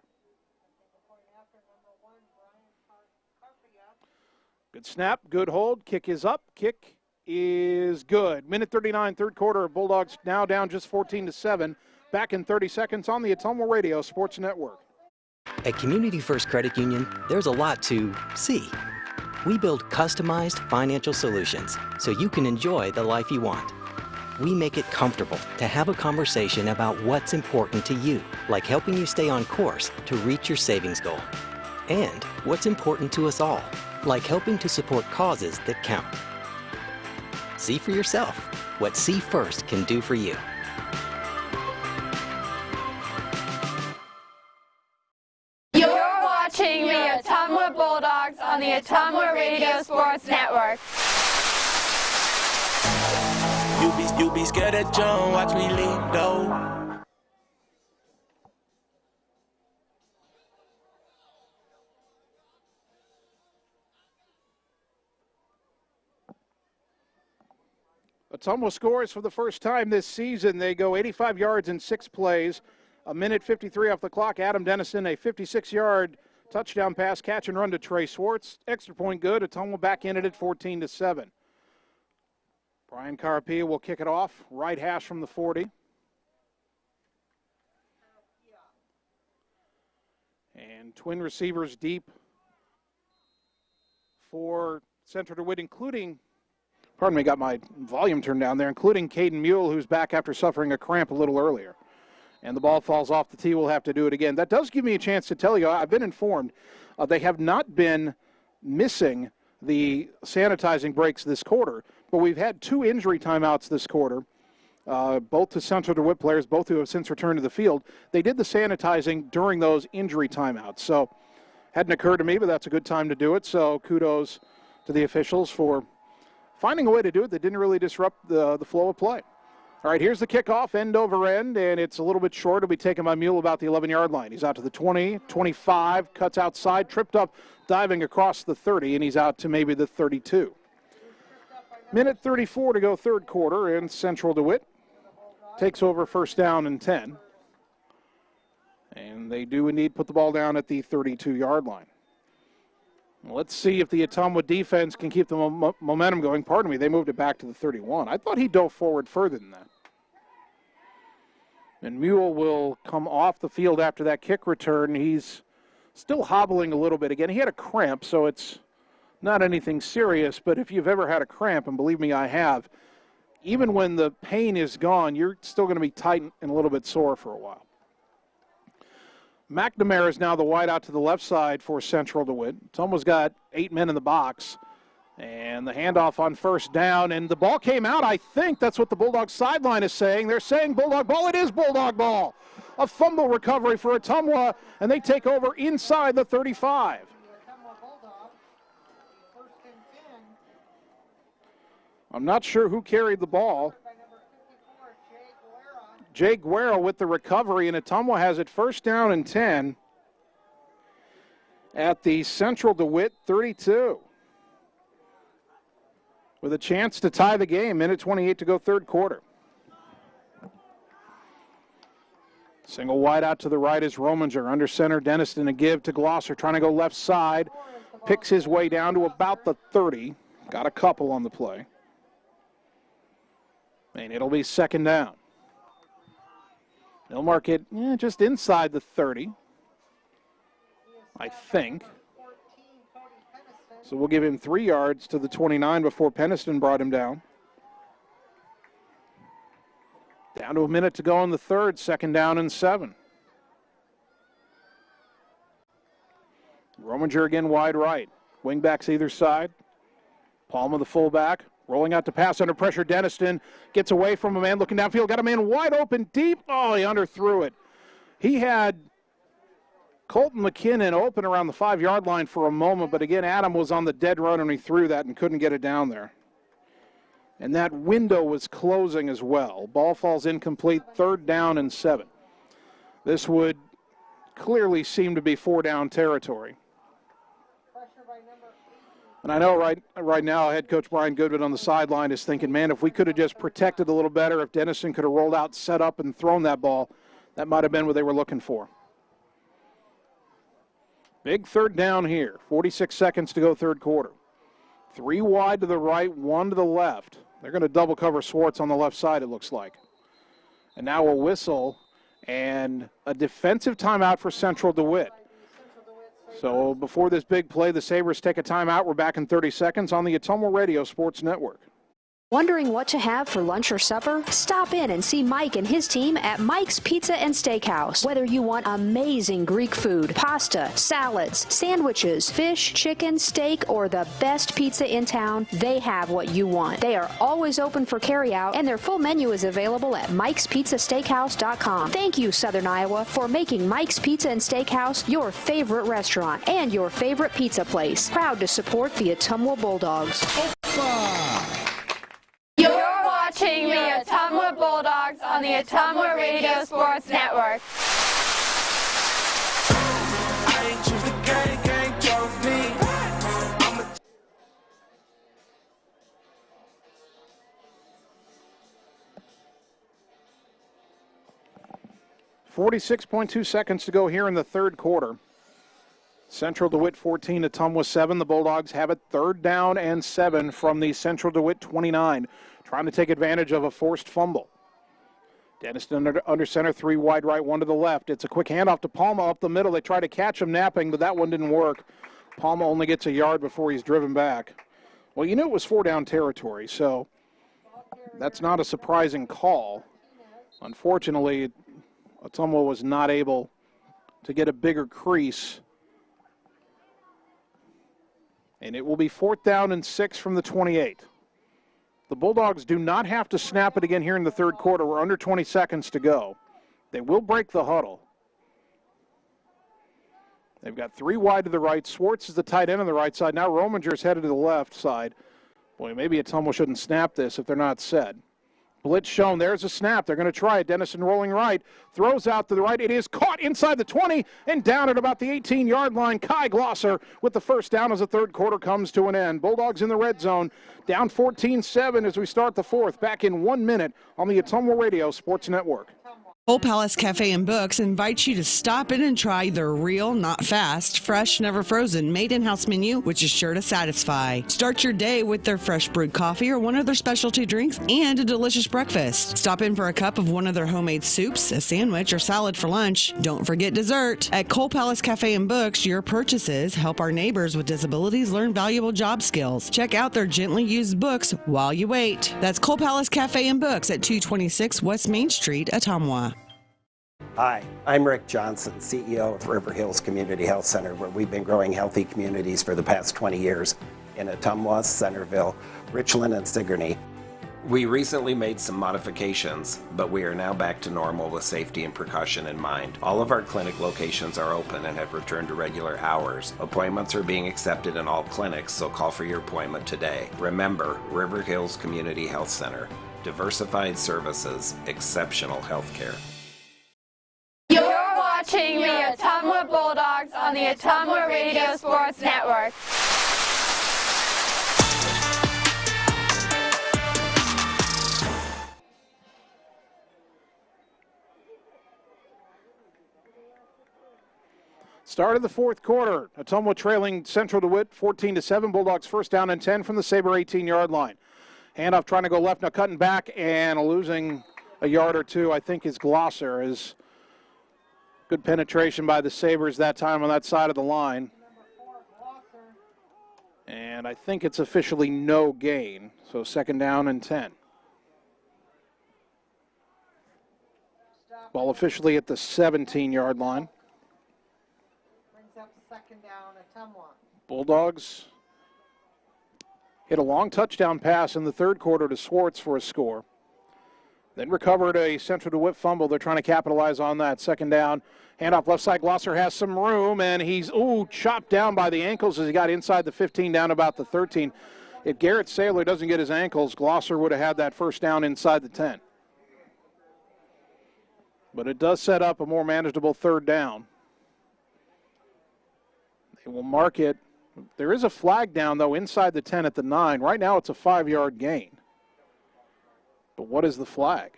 Good snap, good hold. Kick is up. Kick is good. Minute 39, third quarter. Bulldogs now down just 14-7. Back in 30 seconds on the Ottumwa Radio Sports Network. At Community First Credit Union, there's a lot to see. We build customized financial solutions so you can enjoy the life you want. We make it comfortable to have a conversation about what's important to you, like helping you stay on course to reach your savings goal. And what's important to us all, like helping to support causes that count. See for yourself what See First can do for you. You're watching the Ottumwa Bulldogs on the Ottumwa Radio Sports Network. You be scared of John, watch me lead though. Ottumwa scores for the first time this season. They go 85 yards in 6 plays. A minute 53 off the clock. Adam Dennison, a 56-yard touchdown pass, catch and run to Trey Swartz. Extra point good. Ottumwa back in it at 14-7. Brian Carapia will kick it off. Right hash from the 40. And twin receivers deep for Central DeWitt, including, pardon me, got my volume turned down there, including Caden Mule, who's back after suffering a cramp a little earlier. And the ball falls off the tee. We'll have to do it again. That does give me a chance to tell you, I've been informed, they have not been missing the sanitizing breaks this quarter, but we've had 2 injury timeouts this quarter, both to Central DeWitt players, both who have since returned to the field. They did the sanitizing during those injury timeouts. So hadn't occurred to me, but that's a good time to do it. So kudos to the officials for finding a way to do it that didn't really disrupt the flow of play. All right, here's the kickoff, end over end, and it's a little bit short. It'll be taken by Mule about the 11-yard line. He's out to the 20, 25, cuts outside, tripped up, diving across the 30, and he's out to maybe the 32. Minute 34 to go third quarter, and Central DeWitt takes over first down and 10. And they do indeed put the ball down at the 32-yard line. Let's see if the Ottumwa defense can keep the momentum going. Pardon me, they moved it back to the 31. I thought he dove forward further than that. And Mule will come off the field after that kick return. He's still hobbling a little bit. Again, he had a cramp, so it's not anything serious. But if you've ever had a cramp, and believe me, I have, even when the pain is gone, you're still going to be tight and a little bit sore for a while. McNamara is now the wide out to the left side for Central DeWitt. Ottumwa's got 8 men in the box. And the handoff on first down. And the ball came out, I think. That's what the Bulldog sideline is saying. They're saying Bulldog ball. It is Bulldog ball. A fumble recovery for Ottumwa, and they take over inside the 35. I'm not sure who carried the ball. Jay Guerra with the recovery, and Ottumwa has it first down and 10 at the Central DeWitt 32. With a chance to tie the game, minute 28 to go third quarter. Single wide out to the right is Rominger. Under center, Denniston a give to Glosser, trying to go left side. Picks his way down to about the 30. Got a couple on the play. And it'll be second down. They'll mark it just inside the 30, I think. So we'll give him 3 yards to the 29 before Penniston brought him down. Down to a minute to go in the third, second down and 7. Rominger again wide right. Wingbacks either side. Palmer the fullback. Rolling out to pass under pressure. Denniston gets away from a man looking downfield. Got a man wide open deep. Oh, he underthrew it. He had Colton McKinnon open around the 5-yard line for a moment, but again, Adam was on the dead run and he threw that and couldn't get it down there. And that window was closing as well. Ball falls incomplete, third down and 7. This would clearly seem to be 4-down territory. And I know right now head coach Brian Goodwin on the sideline is thinking, man, if we could have just protected a little better, if Dennison could have rolled out, set up, and thrown that ball, that might have been what they were looking for. Big third down here. 46 seconds to go third quarter. 3 wide to the right, 1 to the left. They're going to double cover Swartz on the left side, it looks like. And now a whistle and a defensive timeout for Central DeWitt. So before this big play, the Sabres take a timeout. We're back in 30 seconds on the Ottumwa Radio Sports Network. Wondering what to have for lunch or supper? Stop in and see Mike and his team at Mike's Pizza and Steakhouse. Whether you want amazing Greek food, pasta, salads, sandwiches, fish, chicken, steak, or the best pizza in town, they have what you want. They are always open for carryout, and their full menu is available at Mike'sPizzaSteakhouse.com. Thank you, Southern Iowa, for making Mike's Pizza and Steakhouse your favorite restaurant and your favorite pizza place. Proud to support the Ottumwa Bulldogs. You're watching the Ottumwa Bulldogs on the Ottumwa Radio Sports Network. I ain't choose the gang chose me. 46.2 seconds to go here in the third quarter. Central DeWitt 14, Ottumwa 7. The Bulldogs have it 3rd down and 7 from the Central DeWitt 29, trying to take advantage of a forced fumble. Denniston under center, 3 wide right, 1 to the left. It's a quick handoff to Palma up the middle. They try to catch him napping, but that one didn't work. Palma only gets a yard before he's driven back. Well, you knew it was 4-down territory, so that's not a surprising call. Unfortunately, Ottumwa was not able to get a bigger crease. And it will be 4th down and 6 from the 28. The Bulldogs do not have to snap it again here in the third quarter. We're under 20 seconds to go. They will break the huddle. They've got 3 wide to the right. Swartz is the tight end on the right side. Now Rominger's headed to the left side. Boy, maybe Ottumwa shouldn't snap this if they're not set. Blitz shown. There's a snap. They're going to try it. Dennison rolling right. Throws out to the right. It is caught inside the 20 and down at about the 18-yard line. Kai Glosser with the first down as the third quarter comes to an end. Bulldogs in the red zone. Down 14-7 as we start the fourth. Back in 1 minute on the Ottumwa Radio Sports Network. Coal Palace Cafe and Books invites you to stop in and try their real, not fast, fresh, never frozen, made in-house menu, which is sure to satisfy. Start your day with their fresh brewed coffee or one of their specialty drinks and a delicious breakfast. Stop in for a cup of one of their homemade soups, a sandwich, or salad for lunch. Don't forget dessert. At Coal Palace Cafe and Books, your purchases help our neighbors with disabilities learn valuable job skills. Check out their gently used books while you wait. That's Coal Palace Cafe and Books at 226 West Main Street, Ottumwa. Hi, I'm Rick Johnson, CEO of River Hills Community Health Center, where we've been growing healthy communities for the past 20 years in Ottumwa, Centerville, Richland, and Sigourney. We recently made some modifications, but we are now back to normal with safety and precaution in mind. All of our clinic locations are open and have returned to regular hours. Appointments are being accepted in all clinics, so call for your appointment today. Remember, River Hills Community Health Center. Diversified services, exceptional health care. You're watching the Ottumwa Bulldogs on the Ottumwa Radio Sports Network. Start of the fourth quarter. Ottumwa trailing Central DeWitt 14-7. Bulldogs first down and 10 from the Sabre 18-yard line. Handoff trying to go left, now cutting back and losing a yard or two, I think, is Glosser. Is good penetration by the Sabres that time on that side of the line. And I think it's officially no gain, so 2nd down and 10. Ball officially at the 17-yard line. Brings up 2nd down, Ottumwa. Bulldogs hit a long touchdown pass in the third quarter to Swartz for a score. Then recovered a Central DeWitt fumble. They're trying to capitalize on that. 2nd down. Handoff left side. Glosser has some room, and he's, chopped down by the ankles as he got inside the 15, down about the 13. If Garrett Saylor doesn't get his ankles, Glosser would have had that first down inside the 10. But it does set up a more manageable 3rd down. They will mark it. There is a flag down, though, inside the 10 at the 9. Right now it's a 5-yard gain. But what is the flag?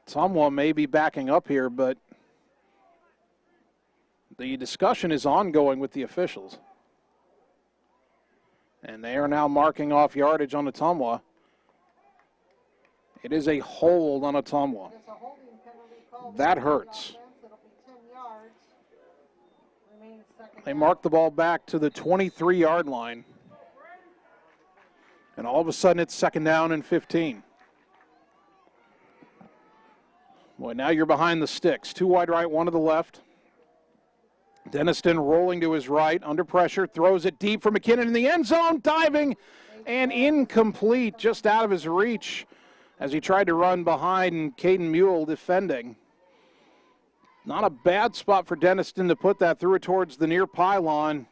Ottumwa may be backing up here, but the discussion is ongoing with the officials. And they are now marking off yardage on Ottumwa. It is a hold on Ottumwa. That hurts. They mark the ball back to the 23-yard line. And all of a sudden it's 2nd down and 15. Boy, now you're behind the sticks. 2 wide right, 1 to the left. Denniston rolling to his right, under pressure, throws it deep for McKinnon in the end zone, diving, and incomplete, just out of his reach as he tried to run behind Caden Mule defending. Not a bad spot for Denniston to put that, threw it towards the near pylon.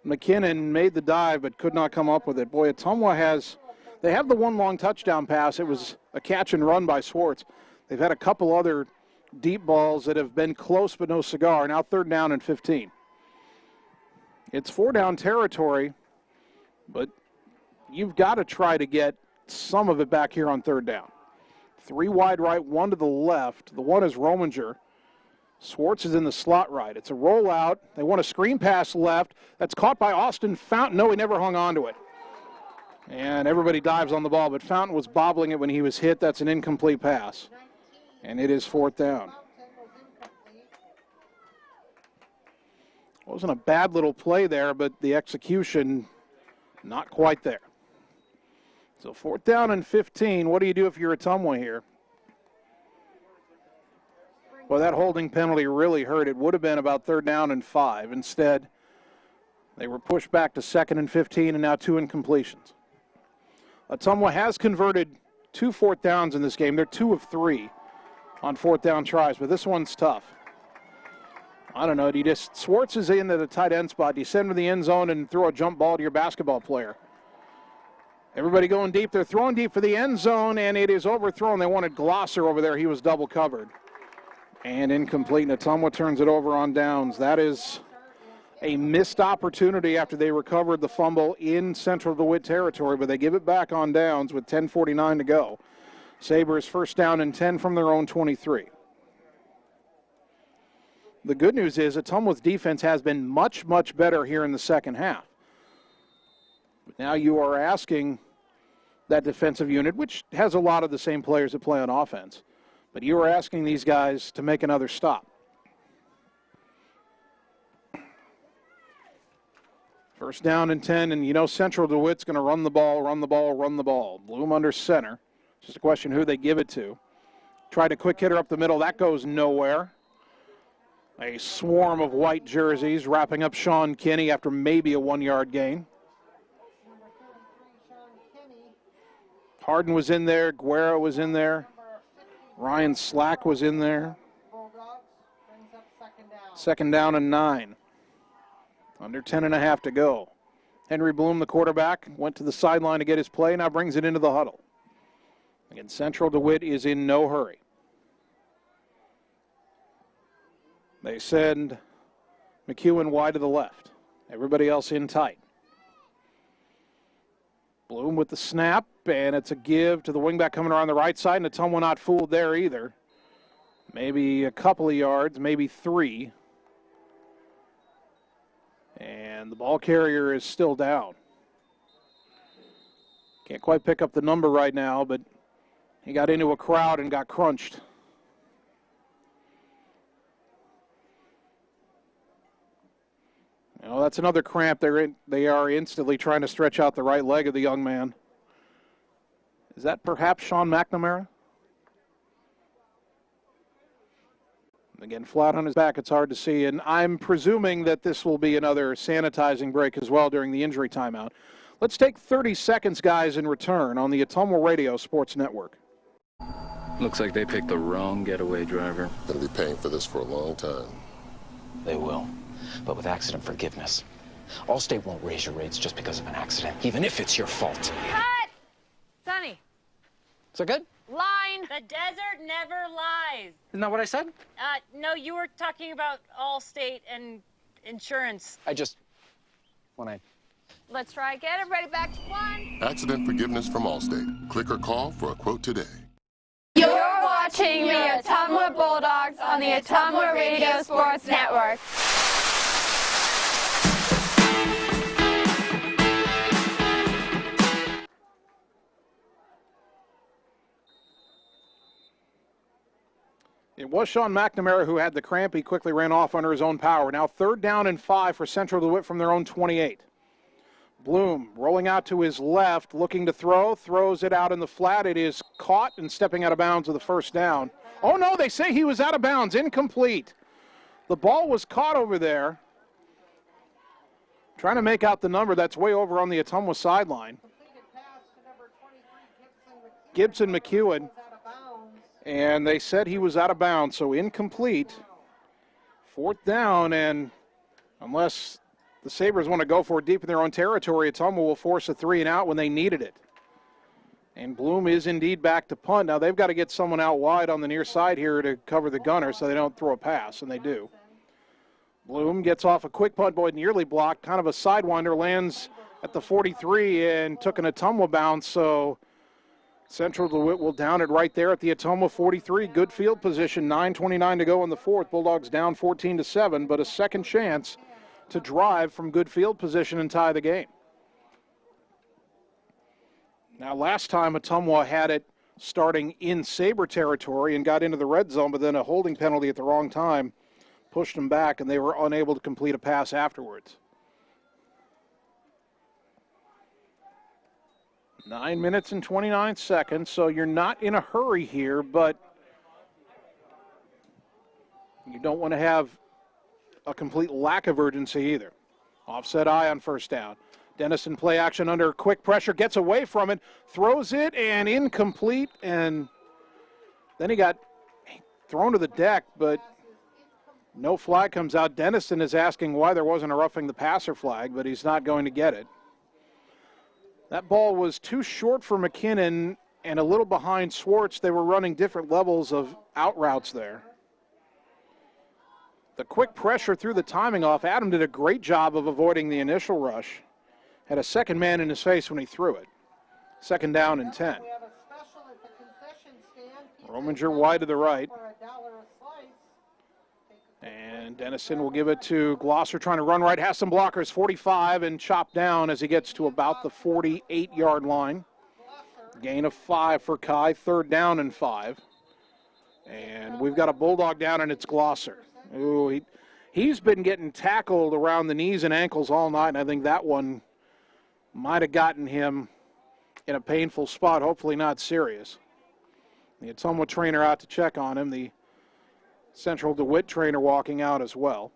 McKinnon made the dive but could not come up with it. Boy, Ottumwa they have the 1 long touchdown pass. It was a catch and run by Swartz. They've had a couple other deep balls that have been close but no cigar. Now 3rd down and 15. It's 4-down territory, but you've got to try to get some of it back here on 3rd down. 3 wide right, 1 to the left. The one is Rominger. Swartz is in the slot right. It's a rollout. They want a screen pass left. That's caught by Austin Fountain. No, he never hung on to it. And everybody dives on the ball, but Fountain was bobbling it when he was hit. That's an incomplete pass. And it is 4th down. Wasn't a bad little play there, but the execution not quite there. So 4th down and 15. What do you do if you're Ottumwa here? Well, that holding penalty really hurt. It would have been about 3rd down and 5. Instead, they were pushed back to 2nd and 15 and now 2 incompletions. Ottumwa has converted 2 4th downs in this game. They're 2 of 3 on 4th down tries, but this one's tough. I don't know. Swartz is in at a tight end spot. Do you send him to the end zone and throw a jump ball to your basketball player? Everybody going deep. They're throwing deep for the end zone, and it is overthrown. They wanted Glosser over there. He was double covered. And incomplete. Ottumwa turns it over on downs. That is a missed opportunity after they recovered the fumble in Central DeWitt territory, but they give it back on downs with 10:49 to go. Sabers 1st down and 10 from their own 23. The good news is Ottumwa's defense has been much, much better here in the 2nd half. But now you are asking that defensive unit, which has a lot of the same players that play on offense, but you are asking these guys to make another stop. 1st down and 10, and you know Central DeWitt's going to run the ball, run the ball, run the ball. Bloom under center. Just a question who they give it to. Tried a quick hitter up the middle. That goes nowhere. A swarm of white jerseys wrapping up Sean Kinney after maybe a 1-yard gain. Harden was in there. Guerra was in there. Ryan Slack was in there. 2nd down and 9. Under 10.5 to go. Henry Bloom, the quarterback, went to the sideline to get his play. Now brings it into the huddle. Again, Central DeWitt is in no hurry. They send McEwen wide to the left. Everybody else in tight. Bloom with the snap, and it's a give to the wingback coming around the right side, and Ottumwa not fooled there either. Maybe a couple of yards, maybe 3. And the ball carrier is still down. Can't quite pick up the number right now, but he got into a crowd and got crunched. You know, that's another cramp. They are instantly trying to stretch out the right leg of the young man. Is that perhaps Sean McNamara? Again, flat on his back, it's hard to see. And I'm presuming that this will be another sanitizing break as well during the injury timeout. Let's take 30 seconds, guys, in return on the Ottumwa Radio Sports Network. Looks like they picked the wrong getaway driver. Gonna be paying for this for a long time. They will, but with accident forgiveness. Allstate won't raise your rates just because of an accident, even if it's your fault. Cut! Sonny. Is that good? Line. The desert never lies. Isn't that what I said? No, you were talking about Allstate and insurance. Let's try again. Everybody back to 1. Accident forgiveness from Allstate. Click or call for a quote today. You're watching the Ottumwa Bulldogs on the Ottumwa Radio Sports Network. It was Sean McNamara who had the cramp. He quickly ran off under his own power. Now 3rd down and 5 for Central DeWitt from their own 28. Bloom rolling out to his left, looking to throw, throws it out in the flat. It is caught and stepping out of bounds with the first down. Oh no, they say he was out of bounds, incomplete. The ball was caught over there. Trying to make out the number, that's way over on the Ottumwa sideline. Gibson McEwen. And they said he was out of bounds, so incomplete. 4th down, and unless the Sabres want to go for it deep in their own territory, Ottumwa will force a 3 and out when they needed it. And Bloom is indeed back to punt. Now they've got to get someone out wide on the near side here to cover the gunner so they don't throw a pass, and they do. Bloom gets off a quick punt, boy, nearly blocked, kind of a sidewinder, lands at the 43 and took an Ottumwa bounce, so Central DeWitt will down it right there at the Ottumwa 43. Good field position, 9:29 to go in the 4th. Bulldogs down 14-7, but a second chance to drive from good field position and tie the game. Now last time Ottumwa had it starting in Sabre territory and got into the red zone, but then a holding penalty at the wrong time pushed them back, and they were unable to complete a pass afterwards. 9 minutes and 29 seconds, so you're not in a hurry here, but you don't want to have a complete lack of urgency either. Offset eye on 1st down. Dennison play action under quick pressure, gets away from it, throws it, and incomplete, and then he got thrown to the deck, but no flag comes out. Dennison is asking why there wasn't a roughing the passer flag, but he's not going to get it. That ball was too short for McKinnon and a little behind Swartz. They were running different levels of out routes there. The quick pressure threw the timing off. Adam did a great job of avoiding the initial rush. Had a second man in his face when he threw it. 2nd down and 10. Rominger wide to the right. And Dennison will give it to Glosser, trying to run right. Has some blockers, 45, and chopped down as he gets to about the 48-yard line. Gain of 5 for Kai, 3rd down and 5. And we've got a Bulldog down, and it's Glosser. Ooh, he's been getting tackled around the knees and ankles all night, and I think that one might have gotten him in a painful spot, hopefully not serious. The Ottumwa trainer out to check on him. The Central DeWitt trainer walking out as well.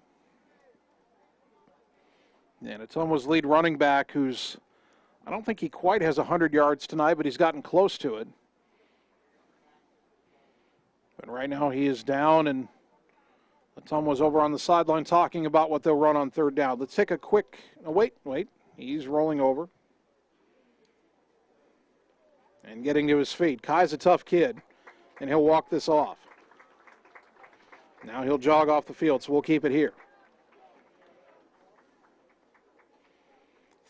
And Ottumwa's lead running back, who's, I don't think he quite has 100 yards tonight, but he's gotten close to it. But right now he is down, and Ottumwa's over on the sideline talking about what they'll run on 3rd down. Let's take a quick, oh, wait, he's rolling over and getting to his feet. Kai's a tough kid, and he'll walk this off. Now he'll jog off the field, so we'll keep it here.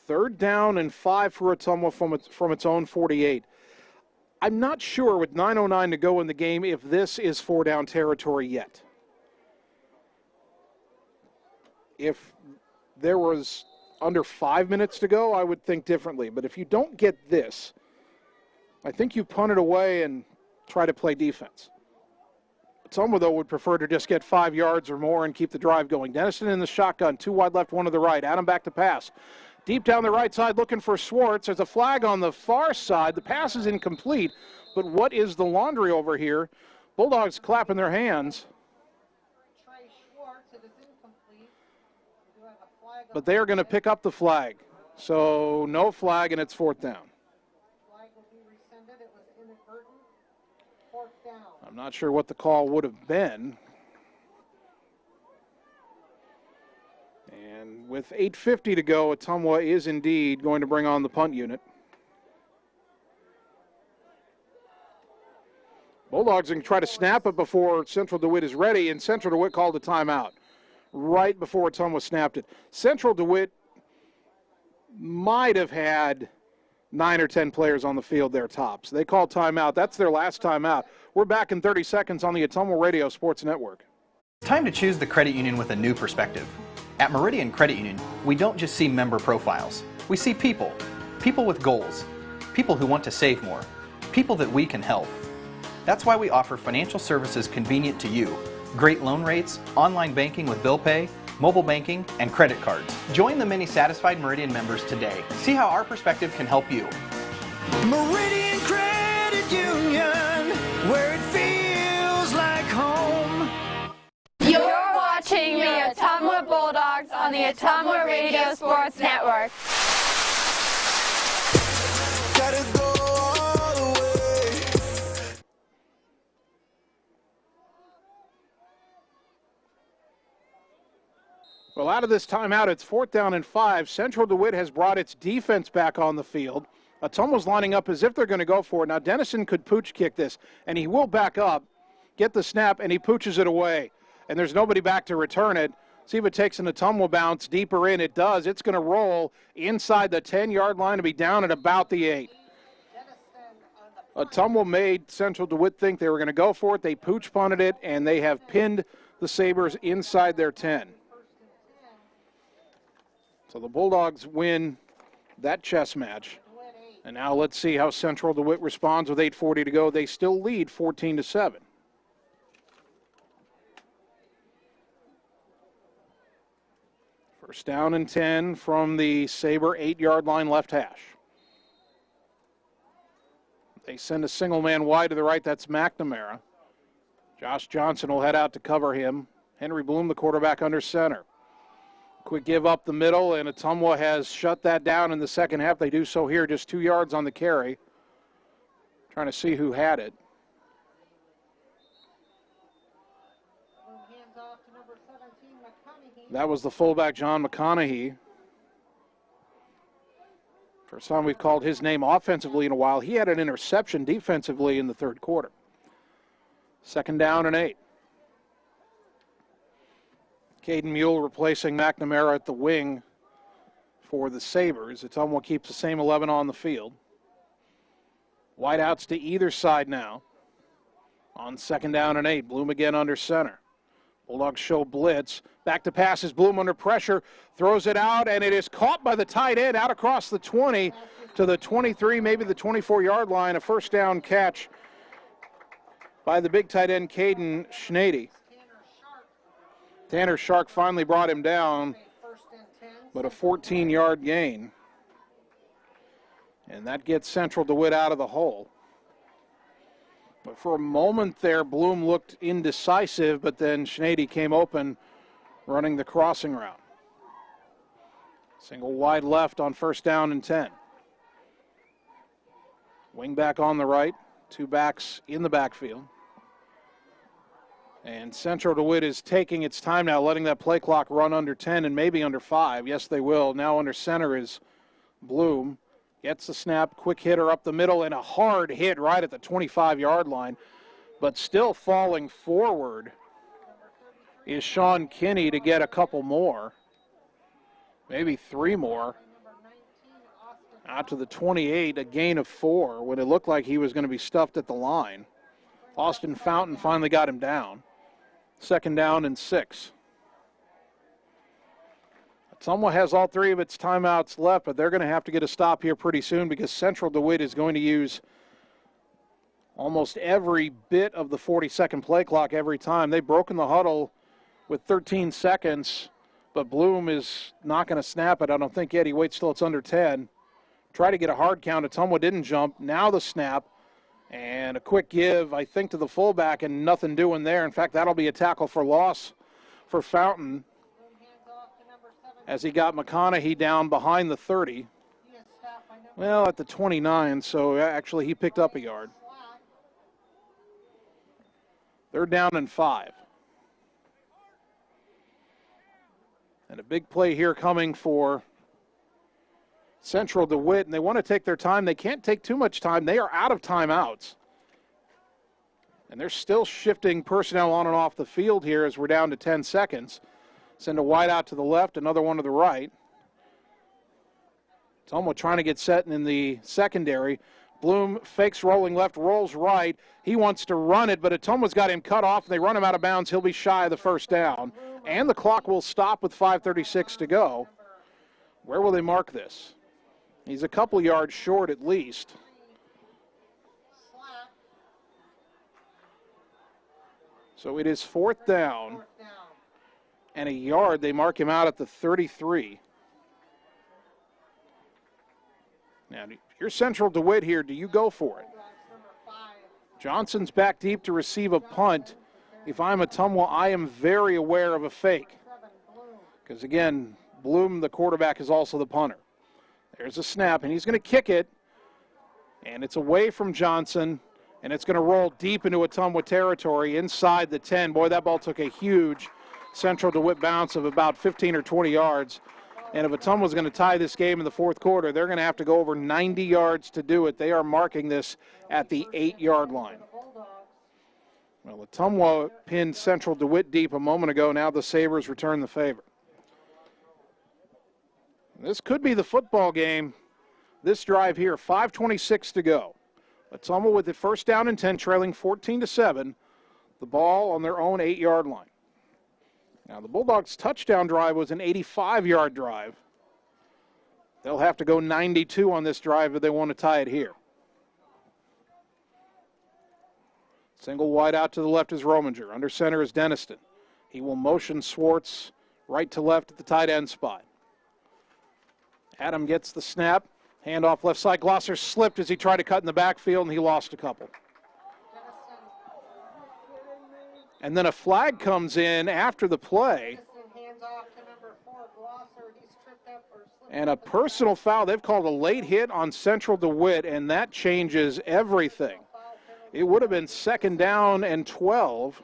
3rd down and 5 for Ottumwa from its own 48. I'm not sure with 9:09 to go in the game if this is 4-down territory yet. If there was under 5 minutes to go, I would think differently. But if you don't get this, I think you punt it away and try to play defense. Ottumwa, though, would prefer to just get 5 yards or more and keep the drive going. Dennison in the shotgun, 2 wide left, 1 to the right. Adam back to pass. Deep down the right side looking for Swartz. There's a flag on the far side. The pass is incomplete, but what is the laundry over here? Bulldogs clapping their hands. But they are going to pick up the flag. So no flag, and it's 4th down. I'm not sure what the call would have been. And with 8:50 to go, Ottumwa is indeed going to bring on the punt unit. Bulldogs can try to snap it before Central DeWitt is ready, and Central DeWitt called a timeout right before Ottumwa snapped it. Central DeWitt might have had 9 or 10 players on the field there tops. They called timeout. That's their last timeout. We're back in 30 seconds on the Ottumwa Radio Sports Network. It's time to choose the credit union with a new perspective. At Meridian Credit Union, we don't just see member profiles. We see people. People with goals. People who want to save more. People that we can help. That's why we offer financial services convenient to you. Great loan rates, online banking with bill pay, mobile banking, and credit cards. Join the many satisfied Meridian members today. See how our perspective can help you. Meridian Credit Union, where it feels like home. You're watching the Ottumwa Bulldogs on the Ottumwa Radio Sports Network. Gotta go all the way. Well, out of this timeout, it's 4th down and 5. Central DeWitt has brought its defense back on the field. Ottumwa's lining up as if they're going to go for it. Now, Dennison could pooch kick this, and he will back up, get the snap, and he pooches it away. And there's nobody back to return it. See if it takes an Ottumwa bounce deeper in. It does. It's going to roll inside the 10-yard line to be down at about the 8. Ottumwa made Central DeWitt think they were going to go for it. They pooch punted it, and they have pinned the Sabres inside their 10. So the Bulldogs win that chess match. And now let's see how Central DeWitt responds with 8:40 to go. They still lead 14-7. First down and 10 from the Sabre 8-yard line left hash. They send a single man wide to the right. That's McNamara. Josh Johnson will head out to cover him. Henry Bloom, the quarterback, under center. Quick give up the middle, and Ottumwa has shut that down in the second half. They do so here, just 2 yards on the carry. Trying to see who had it. That was the fullback, John McConaughey. First time we've called his name offensively in a while. He had an interception defensively in the third quarter. 2nd down and 8. Caden Mule replacing McNamara at the wing for the Sabres. Ottumwa keeps the same 11 on the field. Wideouts to either side now. On 2nd down and 8, Bloom again under center. Bulldogs show blitz. Back to passes. Bloom under pressure. Throws it out, and it is caught by the tight end out across the 20 to the 23, maybe the 24-yard line. A first down catch by the big tight end, Caden Schnady. Tanner Shark finally brought him down, but a 14-yard gain. And that gets Central DeWitt out of the hole. But for a moment there, Bloom looked indecisive, but then Schnady came open running the crossing route. Single wide left on 1st down and 10. Wing back on the right, 2 backs in the backfield. And Central DeWitt is taking its time now, letting that play clock run under 10 and maybe under 5. Yes, they will. Now under center is Bloom. Gets the snap, quick hitter up the middle, and a hard hit right at the 25-yard line. But still falling forward is Sean Kinney to get a couple more. Maybe 3 more. Out to the 28, a gain of 4 when it looked like he was going to be stuffed at the line. Austin Fountain finally got him down. 2nd down and 6. Ottumwa has all 3 of its timeouts left, but they're going to have to get a stop here pretty soon because Central DeWitt is going to use almost every bit of the 40-second play clock every time. They've broken the huddle with 13 seconds, but Bloom is not going to snap it. I don't think yet. He waits till it's under 10. Try to get a hard count. Ottumwa didn't jump. Now the snap. And a quick give, I think, to the fullback, and nothing doing there. In fact, that'll be a tackle for loss for Fountain as he got McConaughey down behind the 30. Well, at the 29, so actually he picked up a yard. 3rd down and 5. And a big play here coming for Central DeWitt, and they want to take their time. They can't take too much time. They are out of timeouts. And they're still shifting personnel on and off the field here as we're down to 10 seconds. Send a wide out to the left, another one to the right. Ottumwa trying to get set in the secondary. Bloom fakes rolling left, rolls right. He wants to run it, but Ottumwa's got him cut off. They run him out of bounds. He'll be shy of the first down. And the clock will stop with 5:36 to go. Where will they mark this? He's a couple yards short at least. So it is 4th down and a yard. They mark him out at the 33. Now, if you're Central DeWitt here, do you go for it? Johnson's back deep to receive a punt. If I'm Ottumwa, I am very aware of a fake. Because, again, Bloom, the quarterback, is also the punter. There's a snap, and he's going to kick it. And it's away from Johnson, and it's going to roll deep into Ottumwa territory inside the 10. Boy, that ball took a huge Central DeWitt bounce of about 15 or 20 yards. And if Ottumwa's going to tie this game in the 4th quarter, they're going to have to go over 90 yards to do it. They are marking this at the 8-yard line. Well, Ottumwa pinned Central DeWitt deep a moment ago. Now the Sabres return the favor. This could be the football game. This drive here, 5:26 to go. Ottumwa with the 1st down and 10, trailing 14-7. The ball on their own 8-yard line. Now, the Bulldogs' touchdown drive was an 85-yard drive. They'll have to go 92 on this drive if they want to tie it here. Single wide out to the left is Rominger. Under center is Deniston. He will motion Swartz right to left at the tight end spot. Adam gets the snap. Handoff left side. Glosser slipped as he tried to cut in the backfield, and he lost a couple. And then a flag comes in after the play. And a personal foul. They've called a late hit on Central DeWitt, and that changes everything. It would have been 2nd down and 12.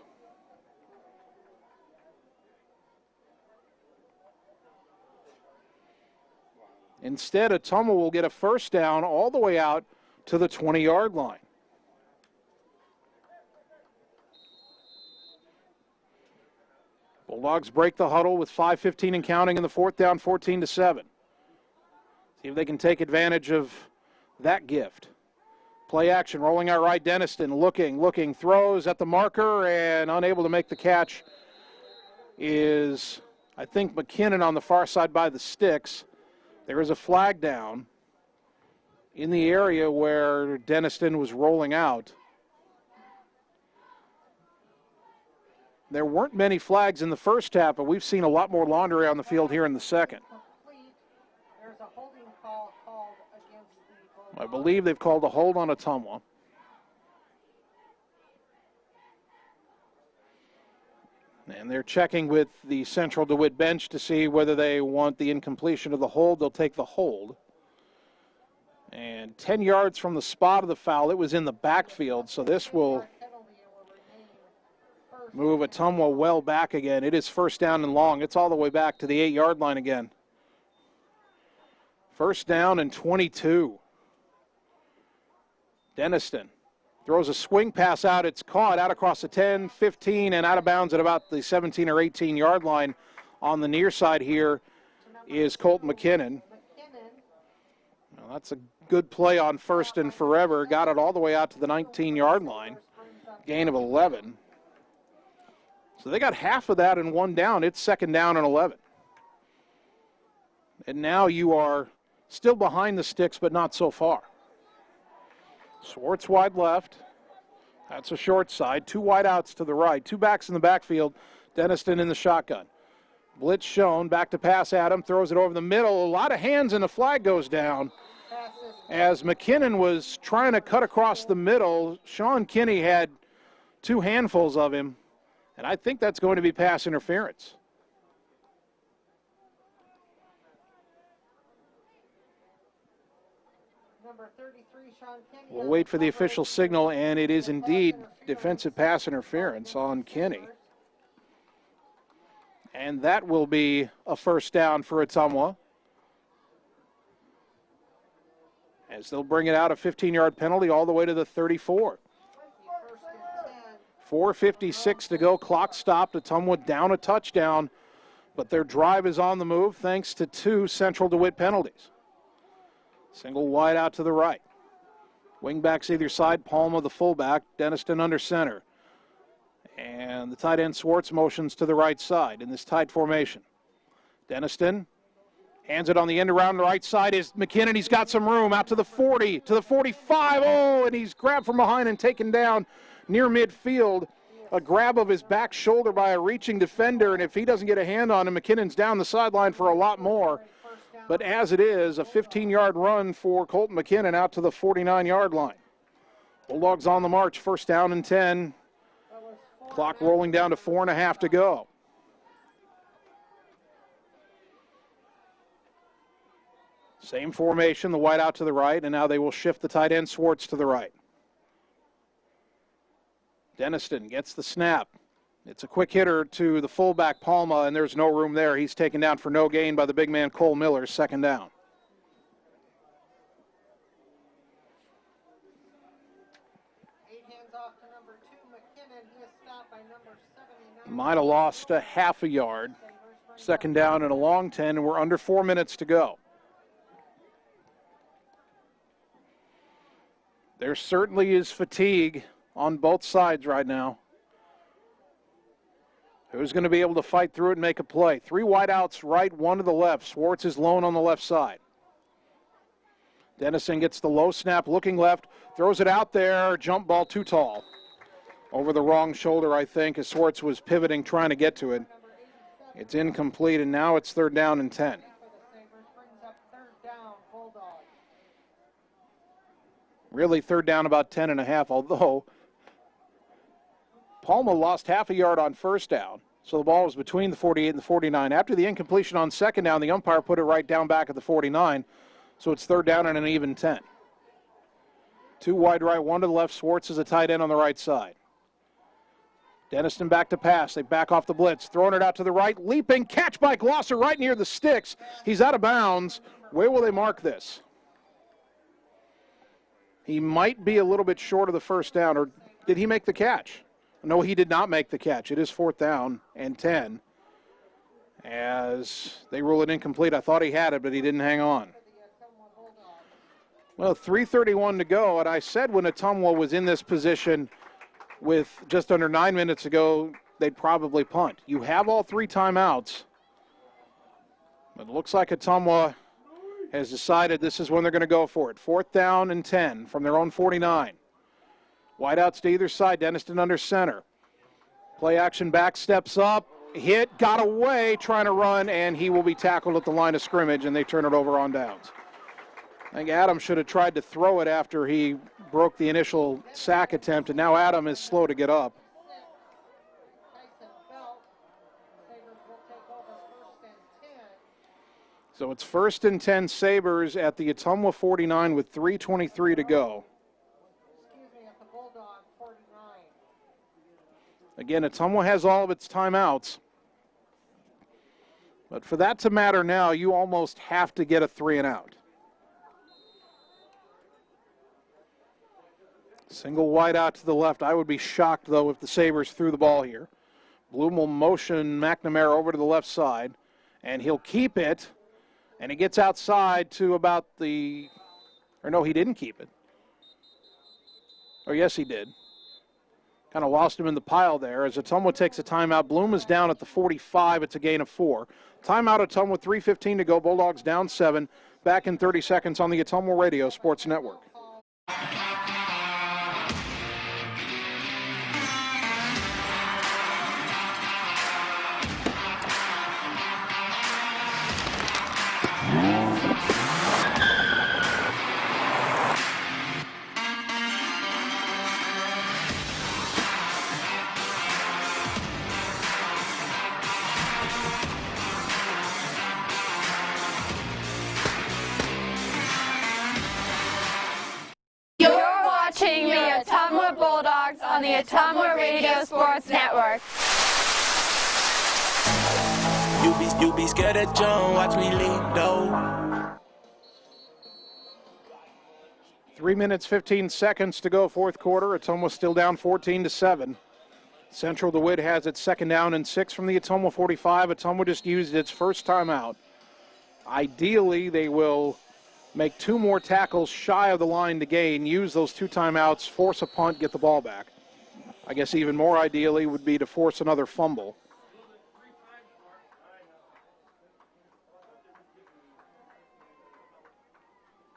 Instead, Ottumwa will get a 1st down all the way out to the 20-yard line. Bulldogs break the huddle with 5:15 and counting in the 4th down, 14-7. See if they can take advantage of that gift. Play action, rolling out right, Deniston, looking, throws at the marker, and unable to make the catch is, I think, McKinnon on the far side by the sticks. There is a flag down in the area where Deniston was rolling out. There weren't many flags in the first half, but we've seen a lot more laundry on the field here in the second. I believe they've called a hold on Ottumwa. And they're checking with the Central DeWitt bench to see whether they want the incompletion of the hold. They'll take the hold. And 10 yards from the spot of the foul, it was in the backfield, so this will move Ottumwa well back again. It is 1st down and long. It's all the way back to the 8-yard line again. 1st down and 22. Deniston throws a swing pass out. It's caught out across the 10, 15, and out of bounds at about the 17 or 18-yard line. On the near side here is Colton McKinnon. Well, that's a good play on 1st and forever. Got it all the way out to the 19-yard line. Gain of 11. So they got half of that and 1 down. It's 2nd down and 11. And now you are still behind the sticks, but not so far. Swartz wide left. That's a short side. 2 wide outs to the right. 2 backs in the backfield. Deniston in the shotgun. Blitz shown. Back to pass Adam. Throws it over the middle. A lot of hands and the flag goes down. As McKinnon was trying to cut across the middle, Sean Kinney had 2 handfuls of him. And I think that's going to be pass interference. Number 33, Sean Kinney. We'll wait for the official signal, and it is indeed defensive pass interference on Kinney. And that will be a 1st down for Ottumwa. As they'll bring it out, a 15-yard penalty all the way to the 34. 4:56 to go. Clock stopped. Ottumwa down a touchdown, but their drive is on the move thanks to 2 Central DeWitt penalties. Single wide out to the right. Wingbacks either side. Palma the fullback. Deniston under center. And the tight end Swartz motions to the right side in this tight formation. Deniston hands it on the end around the right side is McKinnon. He's got some room out to the 40, to the 45. Oh, and he's grabbed from behind and taken down near midfield. a grab of his back shoulder by a reaching defender, and if he doesn't get a hand on him, McKinnon's down the sideline for a lot more. But as it is, a 15-yard run for Colton McKinnon out to the 49-yard line. Bulldogs on the march, first down and 10. Clock rolling down to 4.5 to go. Same formation, the wide out to the right, and now they will shift the tight end Swartz to the right. Denniston gets the snap. It's a quick hitter to the fullback Palma, and there's no room there. He's taken down for no gain by the big man Cole Miller, second down. Might have lost a half a yard. Second down and a long 10, and we're under 4 minutes to go. There certainly is fatigue on both sides right now. Who's going to be able to fight through it and make a play? 3 wideouts right, 1 to the left. Swartz is lone on the left side. Dennison gets the low snap, looking left, throws it out there, jump ball too tall. Over the wrong shoulder, I think, as Swartz was pivoting, trying to get to it. It's incomplete, and now it's third down and 10. Really third down about 10.5, although Palma lost half a yard on first down, so the ball was between the 48 and the 49. After the incompletion on second down, the umpire put it right down back at the 49, so it's third down and an even 10. 2 wide right, 1 to the left. Swartz is a tight end on the right side. Denniston back to pass. They back off the blitz, throwing it out to the right, leaping, catch by Glosser right near the sticks. He's out of bounds. Where will they mark this? He might be a little bit short of the first down, or did he make the catch? No, he did not make the catch. It is fourth down and 10 as they rule it incomplete. I thought he had it, but he didn't hang on. Well, 3:31 to go, and I said when Ottumwa was in this position with just under 9 minutes ago, they'd probably punt. You have all 3 timeouts, but it looks like Ottumwa has decided this is when they're going to go for it. Fourth down and 10 from their own 49. Wideouts to either side, Denniston under center. Play action back, steps up, hit, got away, trying to run, and he will be tackled at the line of scrimmage, and they turn it over on downs. I think Adam should have tried to throw it after he broke the initial sack attempt, and now Adam is slow to get up. So it's first and 10 Sabres at the Ottumwa 49 with 3:23 to go. Again, Ottumwa has all of its timeouts. But for that to matter now, you almost have to get a 3 and out. Single wide out to the left. I would be shocked, though, if the Sabres threw the ball here. Bloom will motion McNamara over to the left side, and he'll keep it. And he gets outside to about the, or no, he didn't keep it. Or yes, he did. Kind of lost him in the pile there as Ottumwa takes a timeout. Bloom is down at the 45. It's a gain of 4. Timeout Ottumwa, 3:15 to go. Bulldogs down 7. Back in 30 seconds on the Ottumwa Radio Sports Network. Watching the Ottumwa Bulldogs on the Ottumwa Radio Sports Network. You be scared of John, watch me lead though. 3 minutes, 15 seconds to go, fourth quarter. Ottumwa still down 14-7. Central DeWitt has it second down and 6 from the Ottumwa 45. Ottumwa just used its first timeout. Ideally, they will make 2 more tackles shy of the line to gain, use those 2 timeouts, force a punt, get the ball back. I guess even more ideally would be to force another fumble.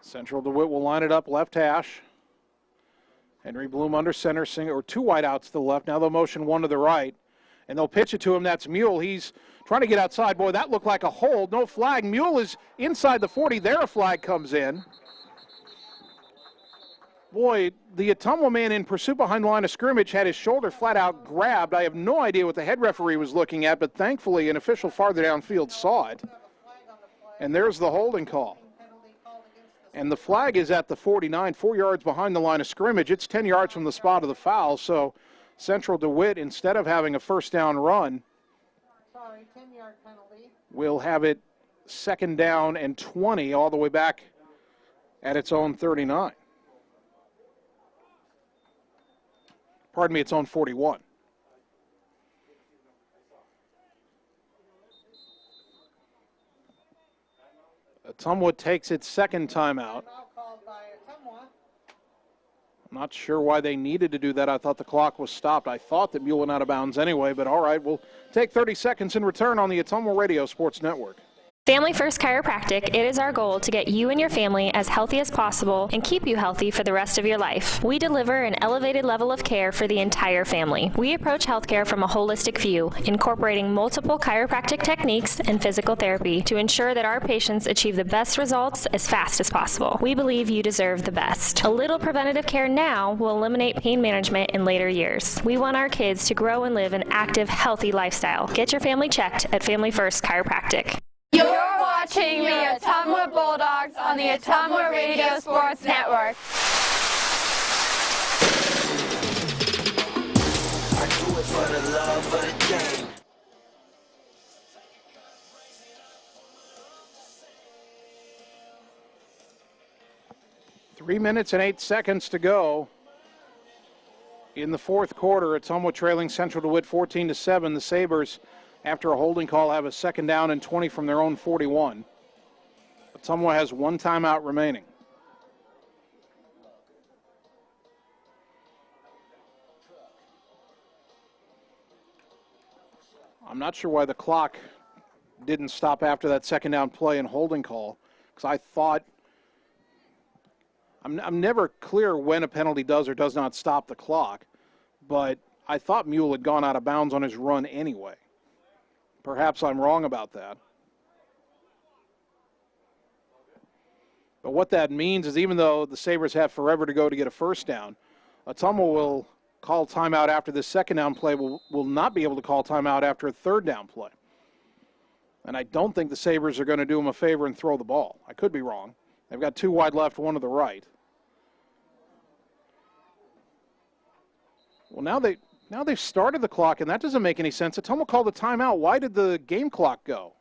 Central DeWitt will line it up left hash. Henry Bloom under center, or two wide outs to the left. Now they'll motion one to the right, and they'll pitch it to him. That's Mule. He's trying to get outside. Boy, that looked like a hold. No flag. Mule is inside the 40. There a flag comes in. Boy, the Ottumwa man in pursuit behind the line of scrimmage had his shoulder flat out grabbed. I have no idea what the head referee was looking at, but thankfully an official farther downfield saw it. And there's the holding call. And the flag is at the 49, 4 yards behind the line of scrimmage. It's 10 yards from the spot of the foul, so Central DeWitt, instead of having a first down run, 10-yard penalty, will have it second down and 20 all the way back at its own 39. Pardon me, its own 41. Ottumwa takes its second timeout. I'm not sure why they needed to do that. I thought the clock was stopped. I thought that Mule went out of bounds anyway, but all right, we'll take 30 seconds in return on the Ottumwa Radio Sports Network. Family First Chiropractic, it is our goal to get you and your family as healthy as possible and keep you healthy for the rest of your life. We deliver an elevated level of care for the entire family. We approach healthcare from a holistic view, incorporating multiple chiropractic techniques and physical therapy to ensure that our patients achieve the best results as fast as possible. We believe you deserve the best. A little preventative care now will eliminate pain management in later years. We want our kids to grow and live an active, healthy lifestyle. Get your family checked at Family First Chiropractic. You're watching the Ottumwa Bulldogs on the Ottumwa Radio Sports Network. I do it for the love of the game. Three minutes and 8 seconds to go in the fourth quarter. Ottumwa trailing Central DeWitt 14-7. The Sabers, after a holding call, have a second down and 20 from their own 41. Ottumwa has one timeout remaining. I'm not sure why the clock didn't stop after that second down play and holding call, because I thought, I'm never clear when a penalty does or does not stop the clock, but I thought Mule had gone out of bounds on his run anyway. Perhaps I'm wrong about that. But what that means is even though the Sabres have forever to go to get a first down, Ottumwa will call timeout after this second down play, will not be able to call timeout after a third down play. And I don't think the Sabres are going to do them a favor and throw the ball. I could be wrong. They've got two wide left, one to the right. Well, now they've started the clock, and that doesn't make any sense. Ottumwa called a timeout. Why did the game clock go?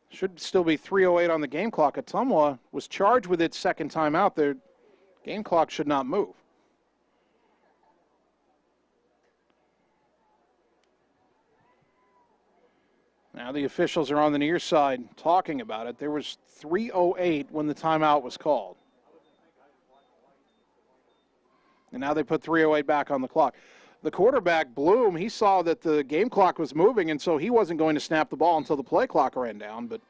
Should still be 3:08 on the game clock. Ottumwa was charged with its second timeout. Their game clock should not move. Now the officials are on the near side talking about it. There was 3:08 when the timeout was called. And now they put 3:08 back on the clock. The quarterback, Bloom, he saw that the game clock was moving, and so he wasn't going to snap the ball until the play clock ran down. But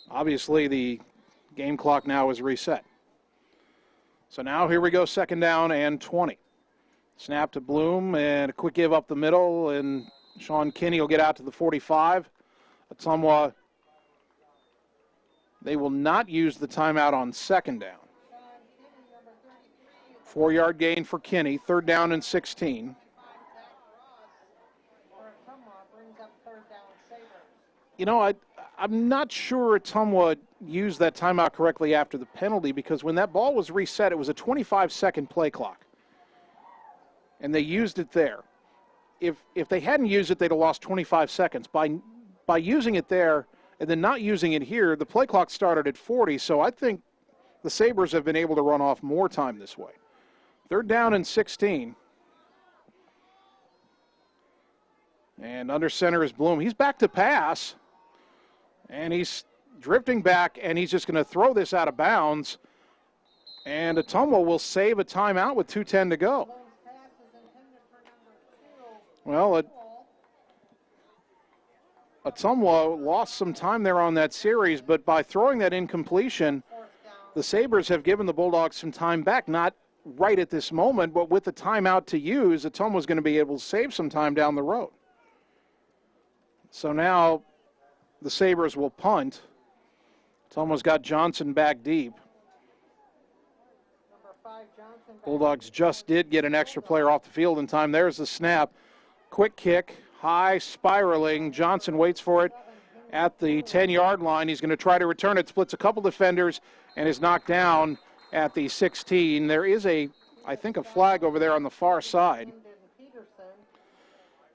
obviously the game clock now is reset. So now here we go, second down and 20. Snap to Bloom, and a quick give up the middle, and Sean Kinney will get out to the 45. Ottumwa, they will not use the timeout on second down. 4-yard gain for Kinney, third down and 16. You know, I'm not sure Ottumwa used that timeout correctly after the penalty, because when that ball was reset, it was a 25-second play clock. And they used it there. If they hadn't used it, they'd have lost 25 seconds. By using it there and then not using it here, the play clock started at 40, so I think the Sabres have been able to run off more time this way. Third down and 16. And under center is Bloom. He's back to pass, and he's drifting back, and he's just going to throw this out of bounds. And Ottumwa will save a timeout with 2:10 to go. Well, Ottumwa lost some time there on that series, but by throwing that incompletion, the Sabres have given the Bulldogs some time back, not right at this moment, but with the timeout to use, Ottumwa's going to be able to save some time down the road. So now the Sabres will punt. Ottumwa's got Johnson back deep. Bulldogs just did get an extra player off the field in time. There's the snap. Quick kick, high, spiraling. Johnson waits for it at the 10-yard line. He's going to try to return it, splits a couple defenders, and is knocked down at the 16. There is I think, a flag over there on the far side.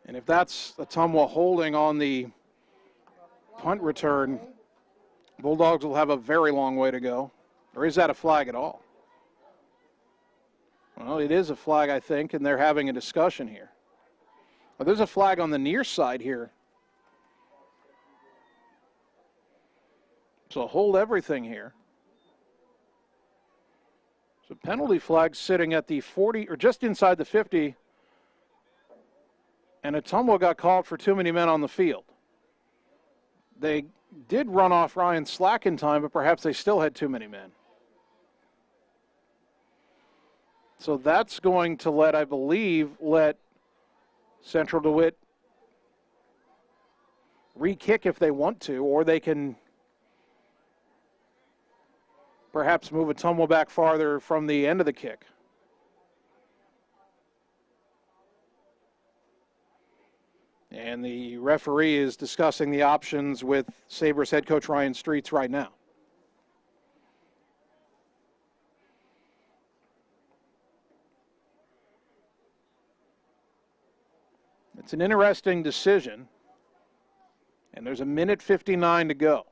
And if that's Ottumwa holding on the punt return, Bulldogs will have a very long way to go. Or is that a flag at all? Well, it is a flag, I think, and they're having a discussion here. Well, there's a flag on the near side here. So hold everything here. So penalty flag sitting at the 40, or just inside the 50. And Ottumwa got called for too many men on the field. They did run off Ryan Slack in time, but perhaps they still had too many men. So that's going to let Central DeWitt re-kick if they want to, or they can perhaps move Ottumwa back farther from the end of the kick. And the referee is discussing the options with Sabres head coach Ryan Streets right now. It's an interesting decision, and there's 1:59 to go.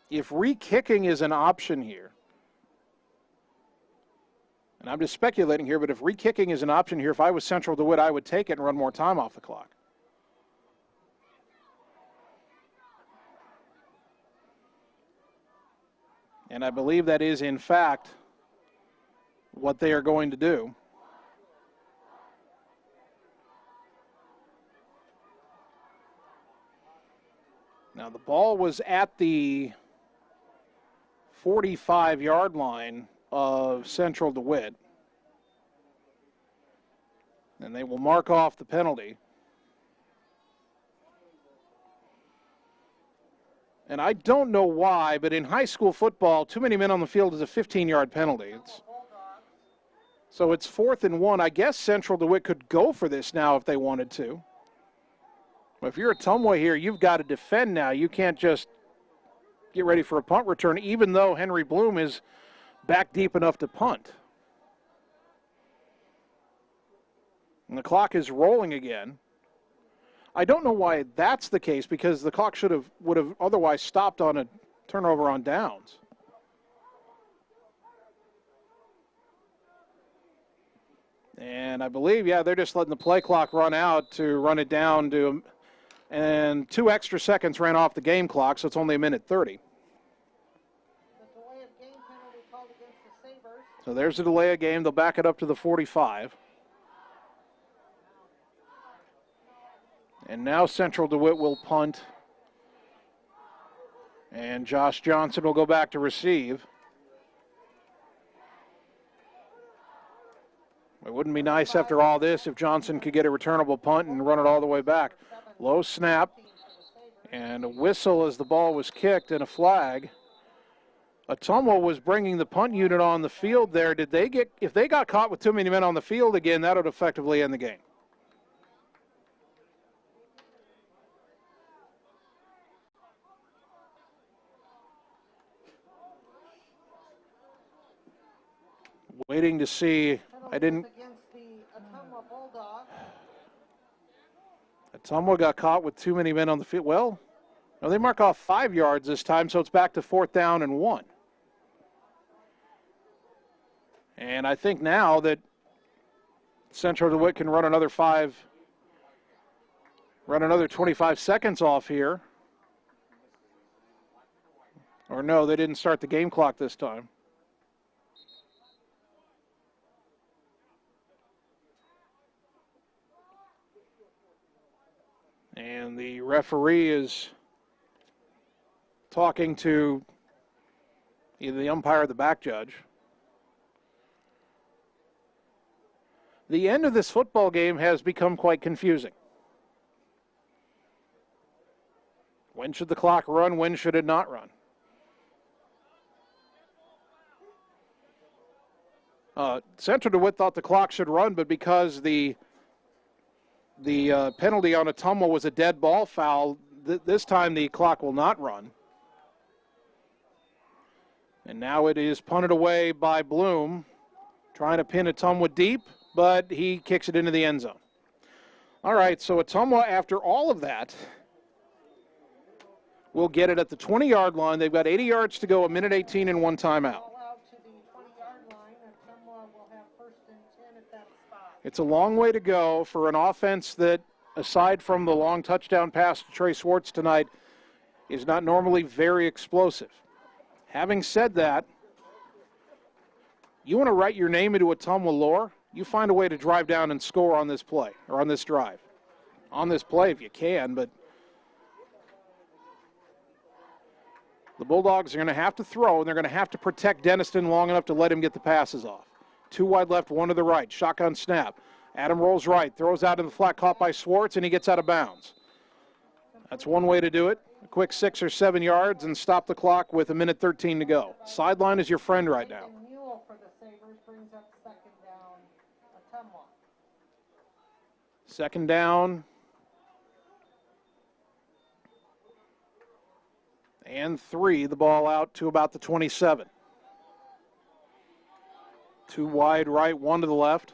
If re-kicking is an option here, and I'm just speculating here, but if re-kicking is an option here, if I was Central DeWitt, I would take it and run more time off the clock. And I believe that is, in fact, what they are going to do. Now, the ball was at the 45-yard line of Central DeWitt. And they will mark off the penalty. And I don't know why, but in high school football, too many men on the field is a 15-yard penalty. So it's 4th and 1. I guess Central DeWitt could go for this now if they wanted to. If you're Ottumwa here, you've got to defend now. You can't just get ready for a punt return, even though Henry Bloom is back deep enough to punt. And the clock is rolling again. I don't know why that's the case, because the clock would have otherwise stopped on a turnover on downs. And I believe, they're just letting the play clock run out to run it down to, and 2 extra seconds ran off the game clock, so it's only 1:30. So there's a delay of game. They'll back it up to the 45. And now Central DeWitt will punt. And Josh Johnson will go back to receive. It wouldn't be nice after all this if Johnson could get a returnable punt and run it all the way back. Low snap. And a whistle as the ball was kicked and a flag. Ottumwa was bringing the punt unit on the field there. If they got caught with too many men on the field again, that would effectively end the game. Waiting to see. Ottumwa got caught with too many men on the field. Well, no, they mark off 5 yards this time, so it's back to 4th down and 1. And I think now that Central DeWitt can run another 25 seconds off here. Or no, they didn't start the game clock this time. And the referee is talking to either the umpire or the back judge. The end of this football game has become quite confusing. When should the clock run? When should it not run? Central DeWitt thought the clock should run, but because the penalty on Ottumwa was a dead ball foul, this time the clock will not run. And now it is punted away by Bloom, trying to pin Ottumwa deep, but he kicks it into the end zone. All right, so Ottumwa, after all of that, will get it at the 20-yard line. They've got 80 yards to go, 1:18 and one timeout. It's a long way to go for an offense that, aside from the long touchdown pass to Trey Swartz tonight, is not normally very explosive. Having said that, you want to write your name into Ottumwa lore, you find a way to drive down and score on this play, or on this drive. On this play if you can, but the Bulldogs are going to have to throw, and they're going to have to protect Denniston long enough to let him get the passes off. 2 wide left, 1 to the right. Shotgun snap. Adam rolls right, throws out in the flat, caught by Swartz, and he gets out of bounds. That's one way to do it. A quick 6 or 7 yards and stop the clock with 1:13 to go. Sideline is your friend right now. Second down. And 3, the ball out to about the 27. 2 wide right, 1 to the left.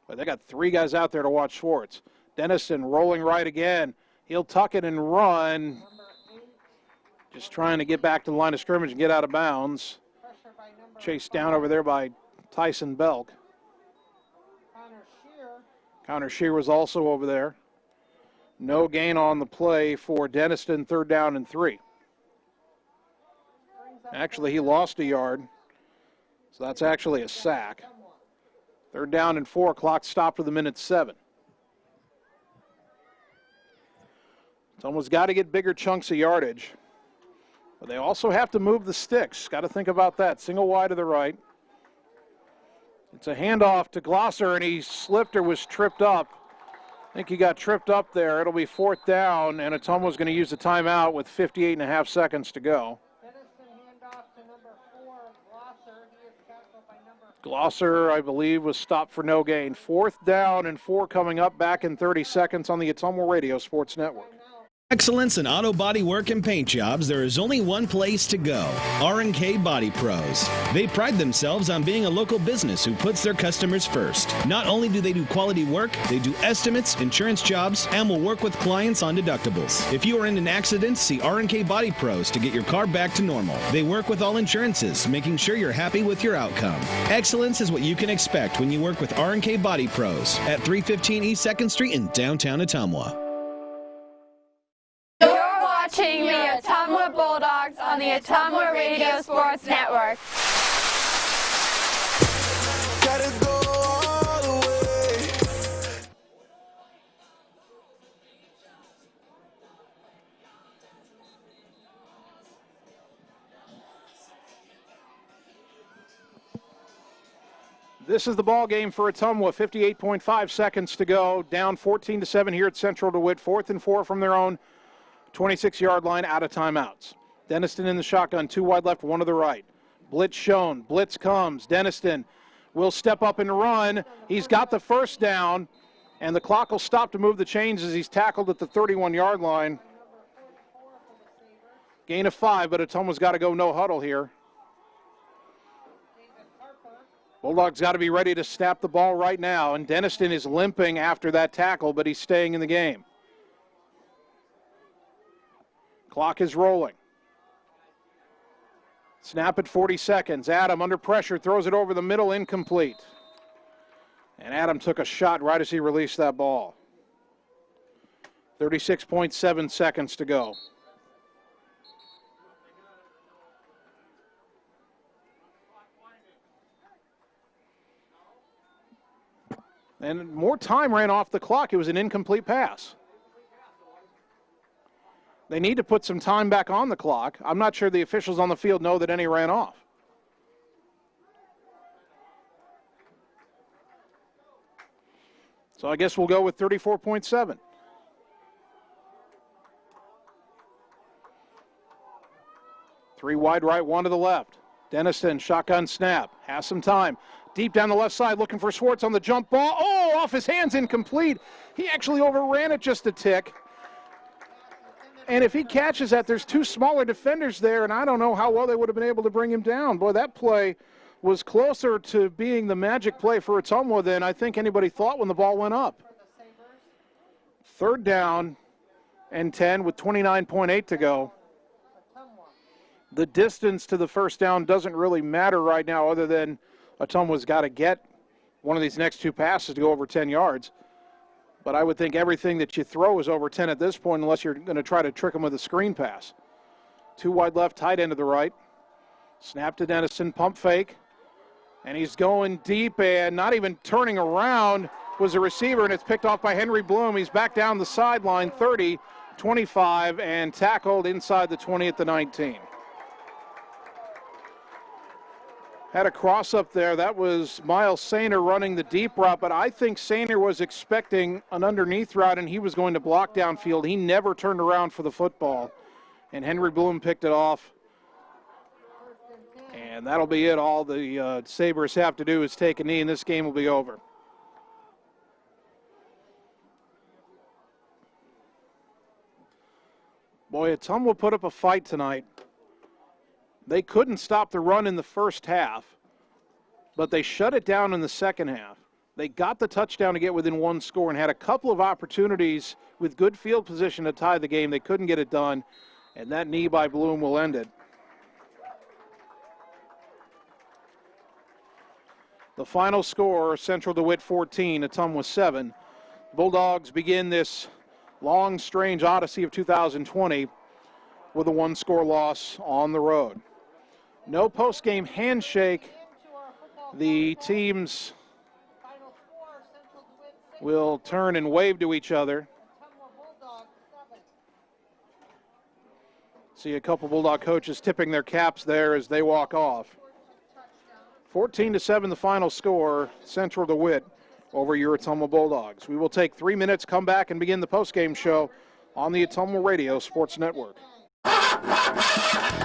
But they got 3 guys out there to watch Schwartz. Denniston rolling right again. He'll tuck it and run. Just trying to get back to the line of scrimmage and get out of bounds. Chased down over there by Tyson Belk. Connor Shear was also over there. No gain on the play for Denniston, 3rd down and 3. Actually, he lost a yard, so that's actually a sack. 3rd down and 4, clock stopped with 1:07. Someone's got to get bigger chunks of yardage, but they also have to move the sticks. Got to think about that. Single wide to the right. It's a handoff to Glosser, and he slipped or was tripped up. I think he got tripped up there. It'll be 4th down, and Ottumwa's going to use the timeout with 58.5 seconds to go. Glosser, I believe, was stopped for no gain. 4th down and 4 coming up, back in 30 seconds on the Ottumwa Radio Sports Network. Excellence in auto body work and paint jobs, there is only one place to go, R&K Body Pros. They pride themselves on being a local business who puts their customers first. Not only do they do quality work, they do estimates, insurance jobs, and will work with clients on deductibles. If you are in an accident, see R&K Body Pros to get your car back to normal. They work with all insurances, making sure you're happy with your outcome. Excellence is what you can expect when you work with R&K Body Pros at 315 East 2nd Street in downtown Ottumwa. Watching the Ottumwa Bulldogs on the Ottumwa Radio Sports Network. Gotta go all the way. This is the ball game for Ottumwa. 58.5 seconds to go. Down 14-7 here at Central DeWitt. 4th and 4 from their own 26-yard line, out of timeouts. Denniston in the shotgun, 2 wide left, 1 to the right. Blitz shown. Blitz comes. Denniston will step up and run. He's got the 1st down, and the clock will stop to move the chains as he's tackled at the 31-yard line. Gain of 5, but Ottumwa's got to go no huddle here. Bulldogs got to be ready to snap the ball right now, and Denniston is limping after that tackle, but he's staying in the game. Clock is rolling. Snap at 40 seconds. Adam under pressure, throws it over the middle, incomplete. And Adam took a shot right as he released that ball. 36.7 seconds to go. And more time ran off the clock. It was an incomplete pass. They need to put some time back on the clock. I'm not sure the officials on the field know that any ran off. So I guess we'll go with 34.7. Three wide right, one to the left. Denniston, shotgun snap, has some time. Deep down the left side, looking for Schwartz on the jump ball. Oh, off his hands, incomplete. He actually overran it just a tick. And if he catches that, there's two smaller defenders there, and I don't know how well they would have been able to bring him down. Boy, that play was closer to being the magic play for Ottumwa than I think anybody thought when the ball went up. 3rd down and 10 with 29.8 to go. The distance to the first down doesn't really matter right now, other than Ottumwa's got to get one of these next two passes to go over 10 yards. But I would think everything that you throw is over 10 at this point, unless you're going to try to trick them with a screen pass. 2 wide left, tight end to the right. Snap to Denniston, pump fake. And he's going deep, and not even turning around was a receiver, and it's picked off by Henry Bloom. He's back down the sideline, 30, 25, and tackled inside the 20 at the 19. Had a cross up there. That was Miles Sainer running the deep route, but I think Sainer was expecting an underneath route, and he was going to block downfield. He never turned around for the football, and Henry Bloom picked it off. And that'll be it. All the Sabres have to do is take a knee, and this game will be over. Boy, Ottumwa put up a fight tonight. They couldn't stop the run in the first half, but they shut it down in the second half. They got the touchdown to get within one score and had a couple of opportunities with good field position to tie the game. They couldn't get it done, and that knee by Bloom will end it. The final score, Central DeWitt 14, Ottumwa 7. Bulldogs begin this long, strange odyssey of 2020 with a one-score loss on the road. No post-game handshake. The teams will turn and wave to each other. See a couple Bulldog coaches tipping their caps there as they walk off. 14-7 the final score, Central DeWitt over your Ottumwa Bulldogs. We will take 3 minutes, come back, and begin the postgame show on the Ottumwa Radio Sports Network.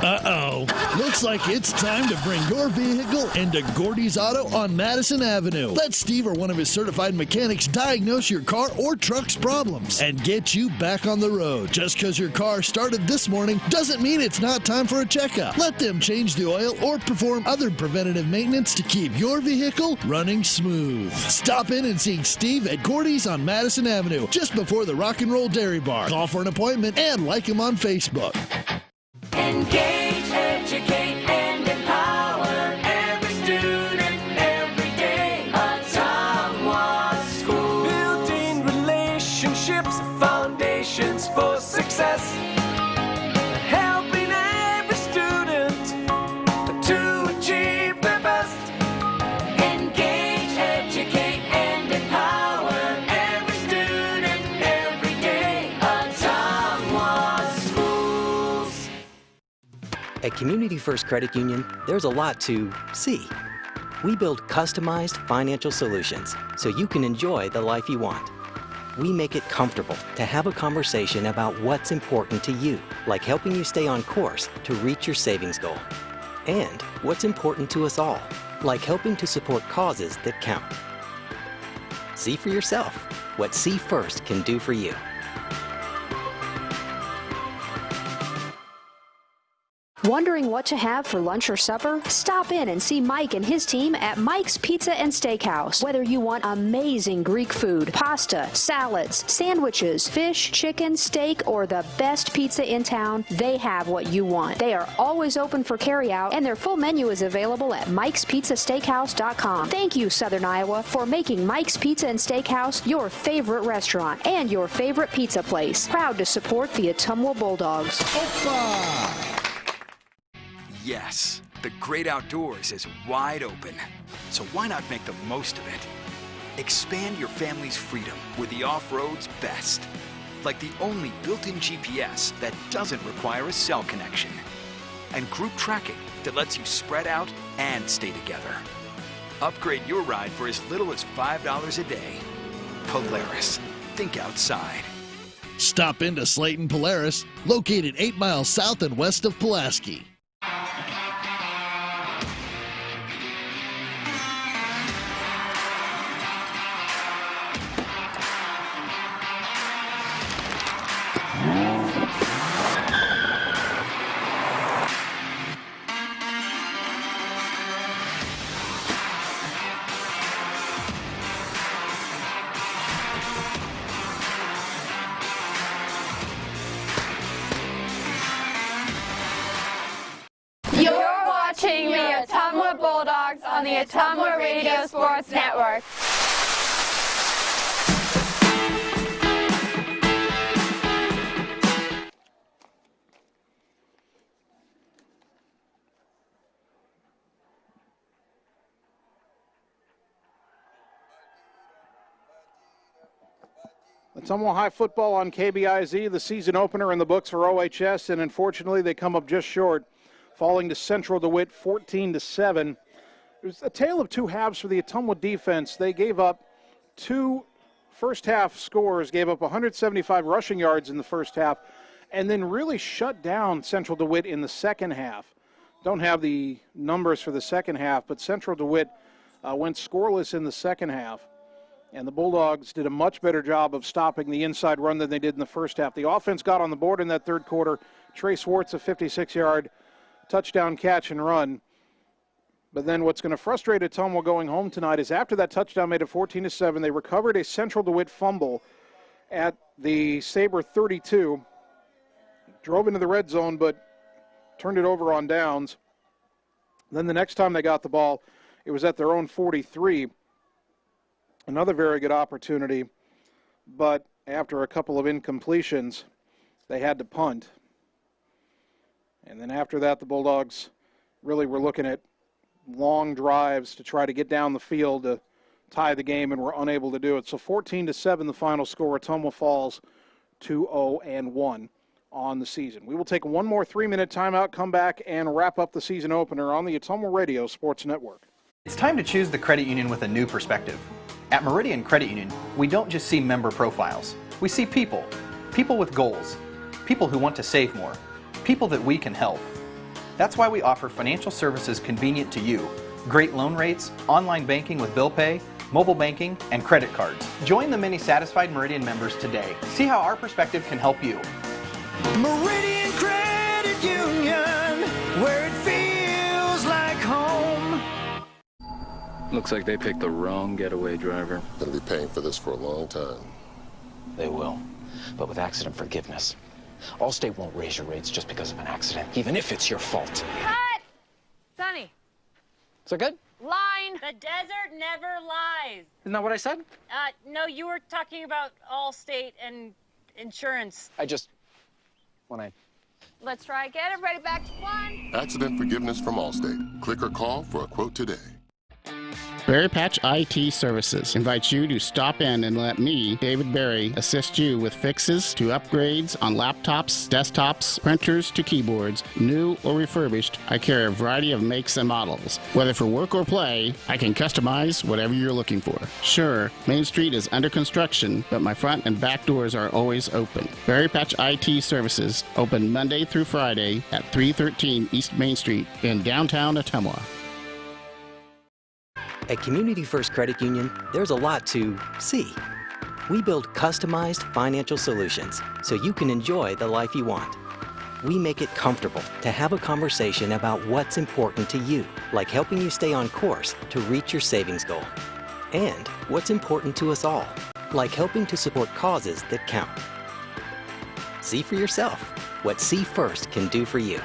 Uh-oh. Looks like it's time to bring your vehicle into Gordy's Auto on Madison Avenue. Let Steve or one of his certified mechanics diagnose your car or truck's problems and get you back on the road. Just because your car started this morning doesn't mean it's not time for a checkup. Let them change the oil or perform other preventative maintenance to keep your vehicle running smooth. Stop in and see Steve at Gordy's on Madison Avenue, just before the Rock and Roll Dairy Bar. Call for an appointment and like him on Facebook. Engage, educate, and empower every student every day. Ottumwa School. Building relationships, foundations for success. Helping every student to achieve their best. Engage, educate, and empower every student every day. Ottumwa Schools. At Community First Credit Union, there's a lot to see. We build customized financial solutions so you can enjoy the life you want. We make it comfortable to have a conversation about what's important to you, like helping you stay on course to reach your savings goal. And what's important to us all, like helping to support causes that count. See for yourself what See First can do for you. Wondering what to have for lunch or supper? Stop in and see Mike and his team at Mike's Pizza and Steakhouse. Whether you want amazing Greek food, pasta, salads, sandwiches, fish, chicken, steak, or the best pizza in town, they have what you want. They are always open for carryout, and their full menu is available at Mike'sPizzaSteakhouse.com. Thank you, Southern Iowa, for making Mike's Pizza and Steakhouse your favorite restaurant and your favorite pizza place. Proud to support the Ottumwa Bulldogs. Opa! Yes, the great outdoors is wide open. So why not make the most of it? Expand your family's freedom with the off-road's best. Like the only built-in GPS that doesn't require a cell connection. And group tracking that lets you spread out and stay together. Upgrade your ride for as little as $5 a day. Polaris. Think outside. Stop into Slayton Polaris, located 8 miles south and west of Pulaski. Watching the Ottumwa Bulldogs on the Ottumwa Radio Sports Network. Ottumwa High football on KBIZ, the season opener in the books for OHS, and unfortunately they come up just short, falling to Central DeWitt 14-7. It was a tale of two halves for the Ottumwa defense. They gave up two first-half scores, gave up 175 rushing yards in the first half, and then really shut down Central DeWitt in the second half. Don't have the numbers for the second half, but Central DeWitt went scoreless in the second half, and the Bulldogs did a much better job of stopping the inside run than they did in the first half. The offense got on the board in that third quarter. Trey Swartz, a 56-yard touchdown catch and run. But then what's going to frustrate Ottumwa going home tonight is after that touchdown made it 14-7, they recovered a Central DeWitt fumble at the Saber 32, drove into the red zone, but turned it over on downs. Then the next time they got the ball, it was at their own 43. Another very good opportunity, but after a couple of incompletions, they had to punt. And then after that, the Bulldogs really were looking at long drives to try to get down the field to tie the game, and were unable to do it. So 14-7, the final score. Ottumwa falls 2-0-1 on the season. We will take one more 3-minute timeout, come back, and wrap up the season opener on the Ottumwa Radio Sports Network. It's time to choose the credit union with a new perspective. At Meridian Credit Union, we don't just see member profiles. We see people. People with goals. People who want to save more. People that we can help. That's why we offer financial services convenient to you. Great loan rates, online banking with bill pay, mobile banking, and credit cards. Join the many satisfied Meridian members today. See how our perspective can help you. Meridian Credit Union, where it feels like home. Looks like they picked the wrong getaway driver. Gonna be paying for this for a long time. They will, but with accident forgiveness. Allstate won't raise your rates just because of an accident, even if it's your fault. Cut! Sonny. Is that good? Line. The desert never lies. Isn't that what I said? No, you were talking about Allstate and insurance. Let's try again. Everybody back to one. Accident forgiveness from Allstate. Click or call for a quote today. Berry Patch IT Services invites you to stop in and let me, David Berry, assist you with fixes to upgrades on laptops, desktops, printers to keyboards, new or refurbished. I carry a variety of makes and models. Whether for work or play, I can customize whatever you're looking for. Sure, Main Street is under construction, but my front and back doors are always open. Berry Patch IT Services, open Monday through Friday at 313 East Main Street in downtown Ottumwa. At Community First Credit Union, there's a lot to see. We build customized financial solutions so you can enjoy the life you want. We make it comfortable to have a conversation about what's important to you, like helping you stay on course to reach your savings goal. And what's important to us all, like helping to support causes that count. See for yourself what See First can do for you.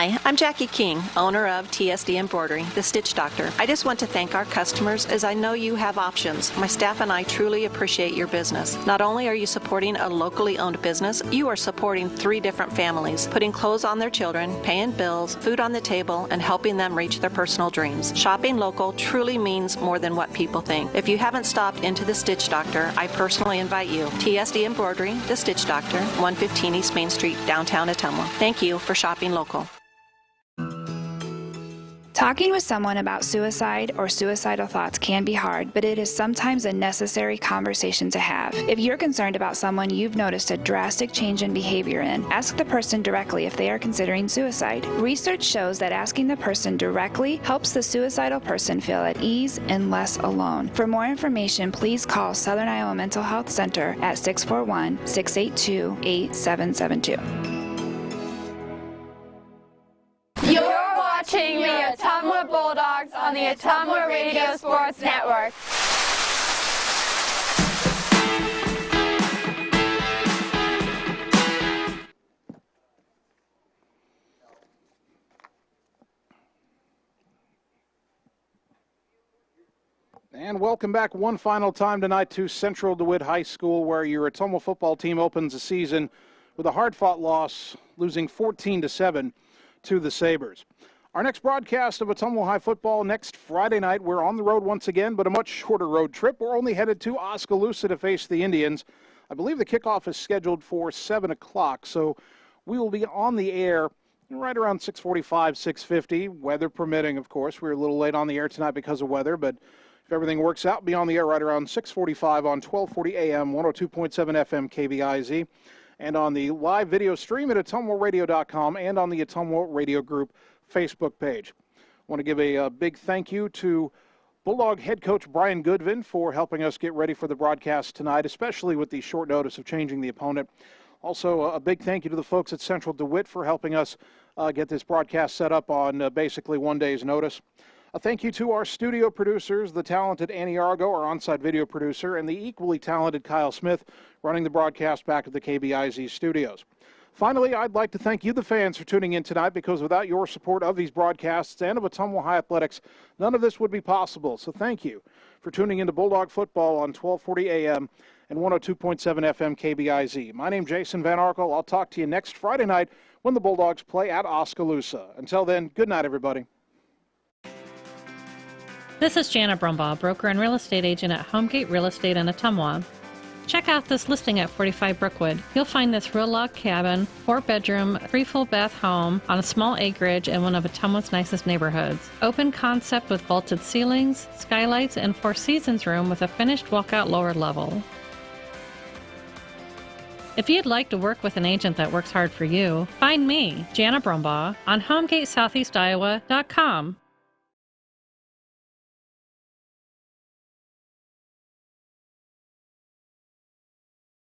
Hi, I'm Jackie King, owner of TSD Embroidery, the Stitch Doctor. I just want to thank our customers as I know you have options. My staff and I truly appreciate your business. Not only are you supporting a locally owned business, you are supporting 3 different families, putting clothes on their children, paying bills, food on the table, and helping them reach their personal dreams. Shopping local truly means more than what people think. If you haven't stopped into the Stitch Doctor, I personally invite you. TSD Embroidery, the Stitch Doctor, 115 East Main Street, downtown Ottumwa. Thank you for shopping local. Talking with someone about suicide or suicidal thoughts can be hard, but it is sometimes a necessary conversation to have. If you're concerned about someone you've noticed a drastic change in behavior in, ask the person directly if they are considering suicide. Research shows that asking the person directly helps the suicidal person feel at ease and less alone. For more information, please call Southern Iowa Mental Health Center at 641-682-8772. Watching the Ottumwa Bulldogs on the Ottumwa Radio Sports Network. And welcome back one final time tonight to Central DeWitt High School, where your Ottumwa football team opens the season with a hard-fought loss, losing 14-7 to the Sabers. Our next broadcast of Ottumwa High football next Friday night. We're on the road once again, but a much shorter road trip. We're only headed to Oskaloosa to face the Indians. I believe the kickoff is scheduled for 7 o'clock, so we will be on the air right around 6:45, 6:50, weather permitting, of course. We're a little late on the air tonight because of weather, but if everything works out, be on the air right around 6:45 on 1240 AM, 102.7 FM KBIZ, and on the live video stream at ottumwaradio.com and on the Ottumwa Radio Group Facebook page. I want to give a big thank you to Bulldog head coach Brian Goodvin for helping us get ready for the broadcast tonight, especially with the short notice of changing the opponent. Also, a big thank you to the folks at Central DeWitt for helping us get this broadcast set up on basically one day's notice. A thank you to our studio producers, the talented Annie Argo, our on-site video producer, and the equally talented Kyle Smith, running the broadcast back at the KBIZ studios. Finally, I'd like to thank you, the fans, for tuning in tonight, because without your support of these broadcasts and of Ottumwa High Athletics, none of this would be possible. So thank you for tuning into Bulldog football on 1240 AM and 102.7 FM KBIZ. My name's Jason Van Arkel. I'll talk to you next Friday night when the Bulldogs play at Oskaloosa. Until then, good night, everybody. This is Jana Brumbaugh, broker and real estate agent at Homegate Real Estate in Ottumwa. Check out this listing at 45 Brookwood. You'll find this real log cabin, 4-bedroom, 3 full bath home on a small acreage in one of Ottumwa's nicest neighborhoods. Open concept with vaulted ceilings, skylights, and 4 seasons room with a finished walkout lower level. If you'd like to work with an agent that works hard for you, find me, Jana Brumbaugh, on HomegateSoutheastIowa.com.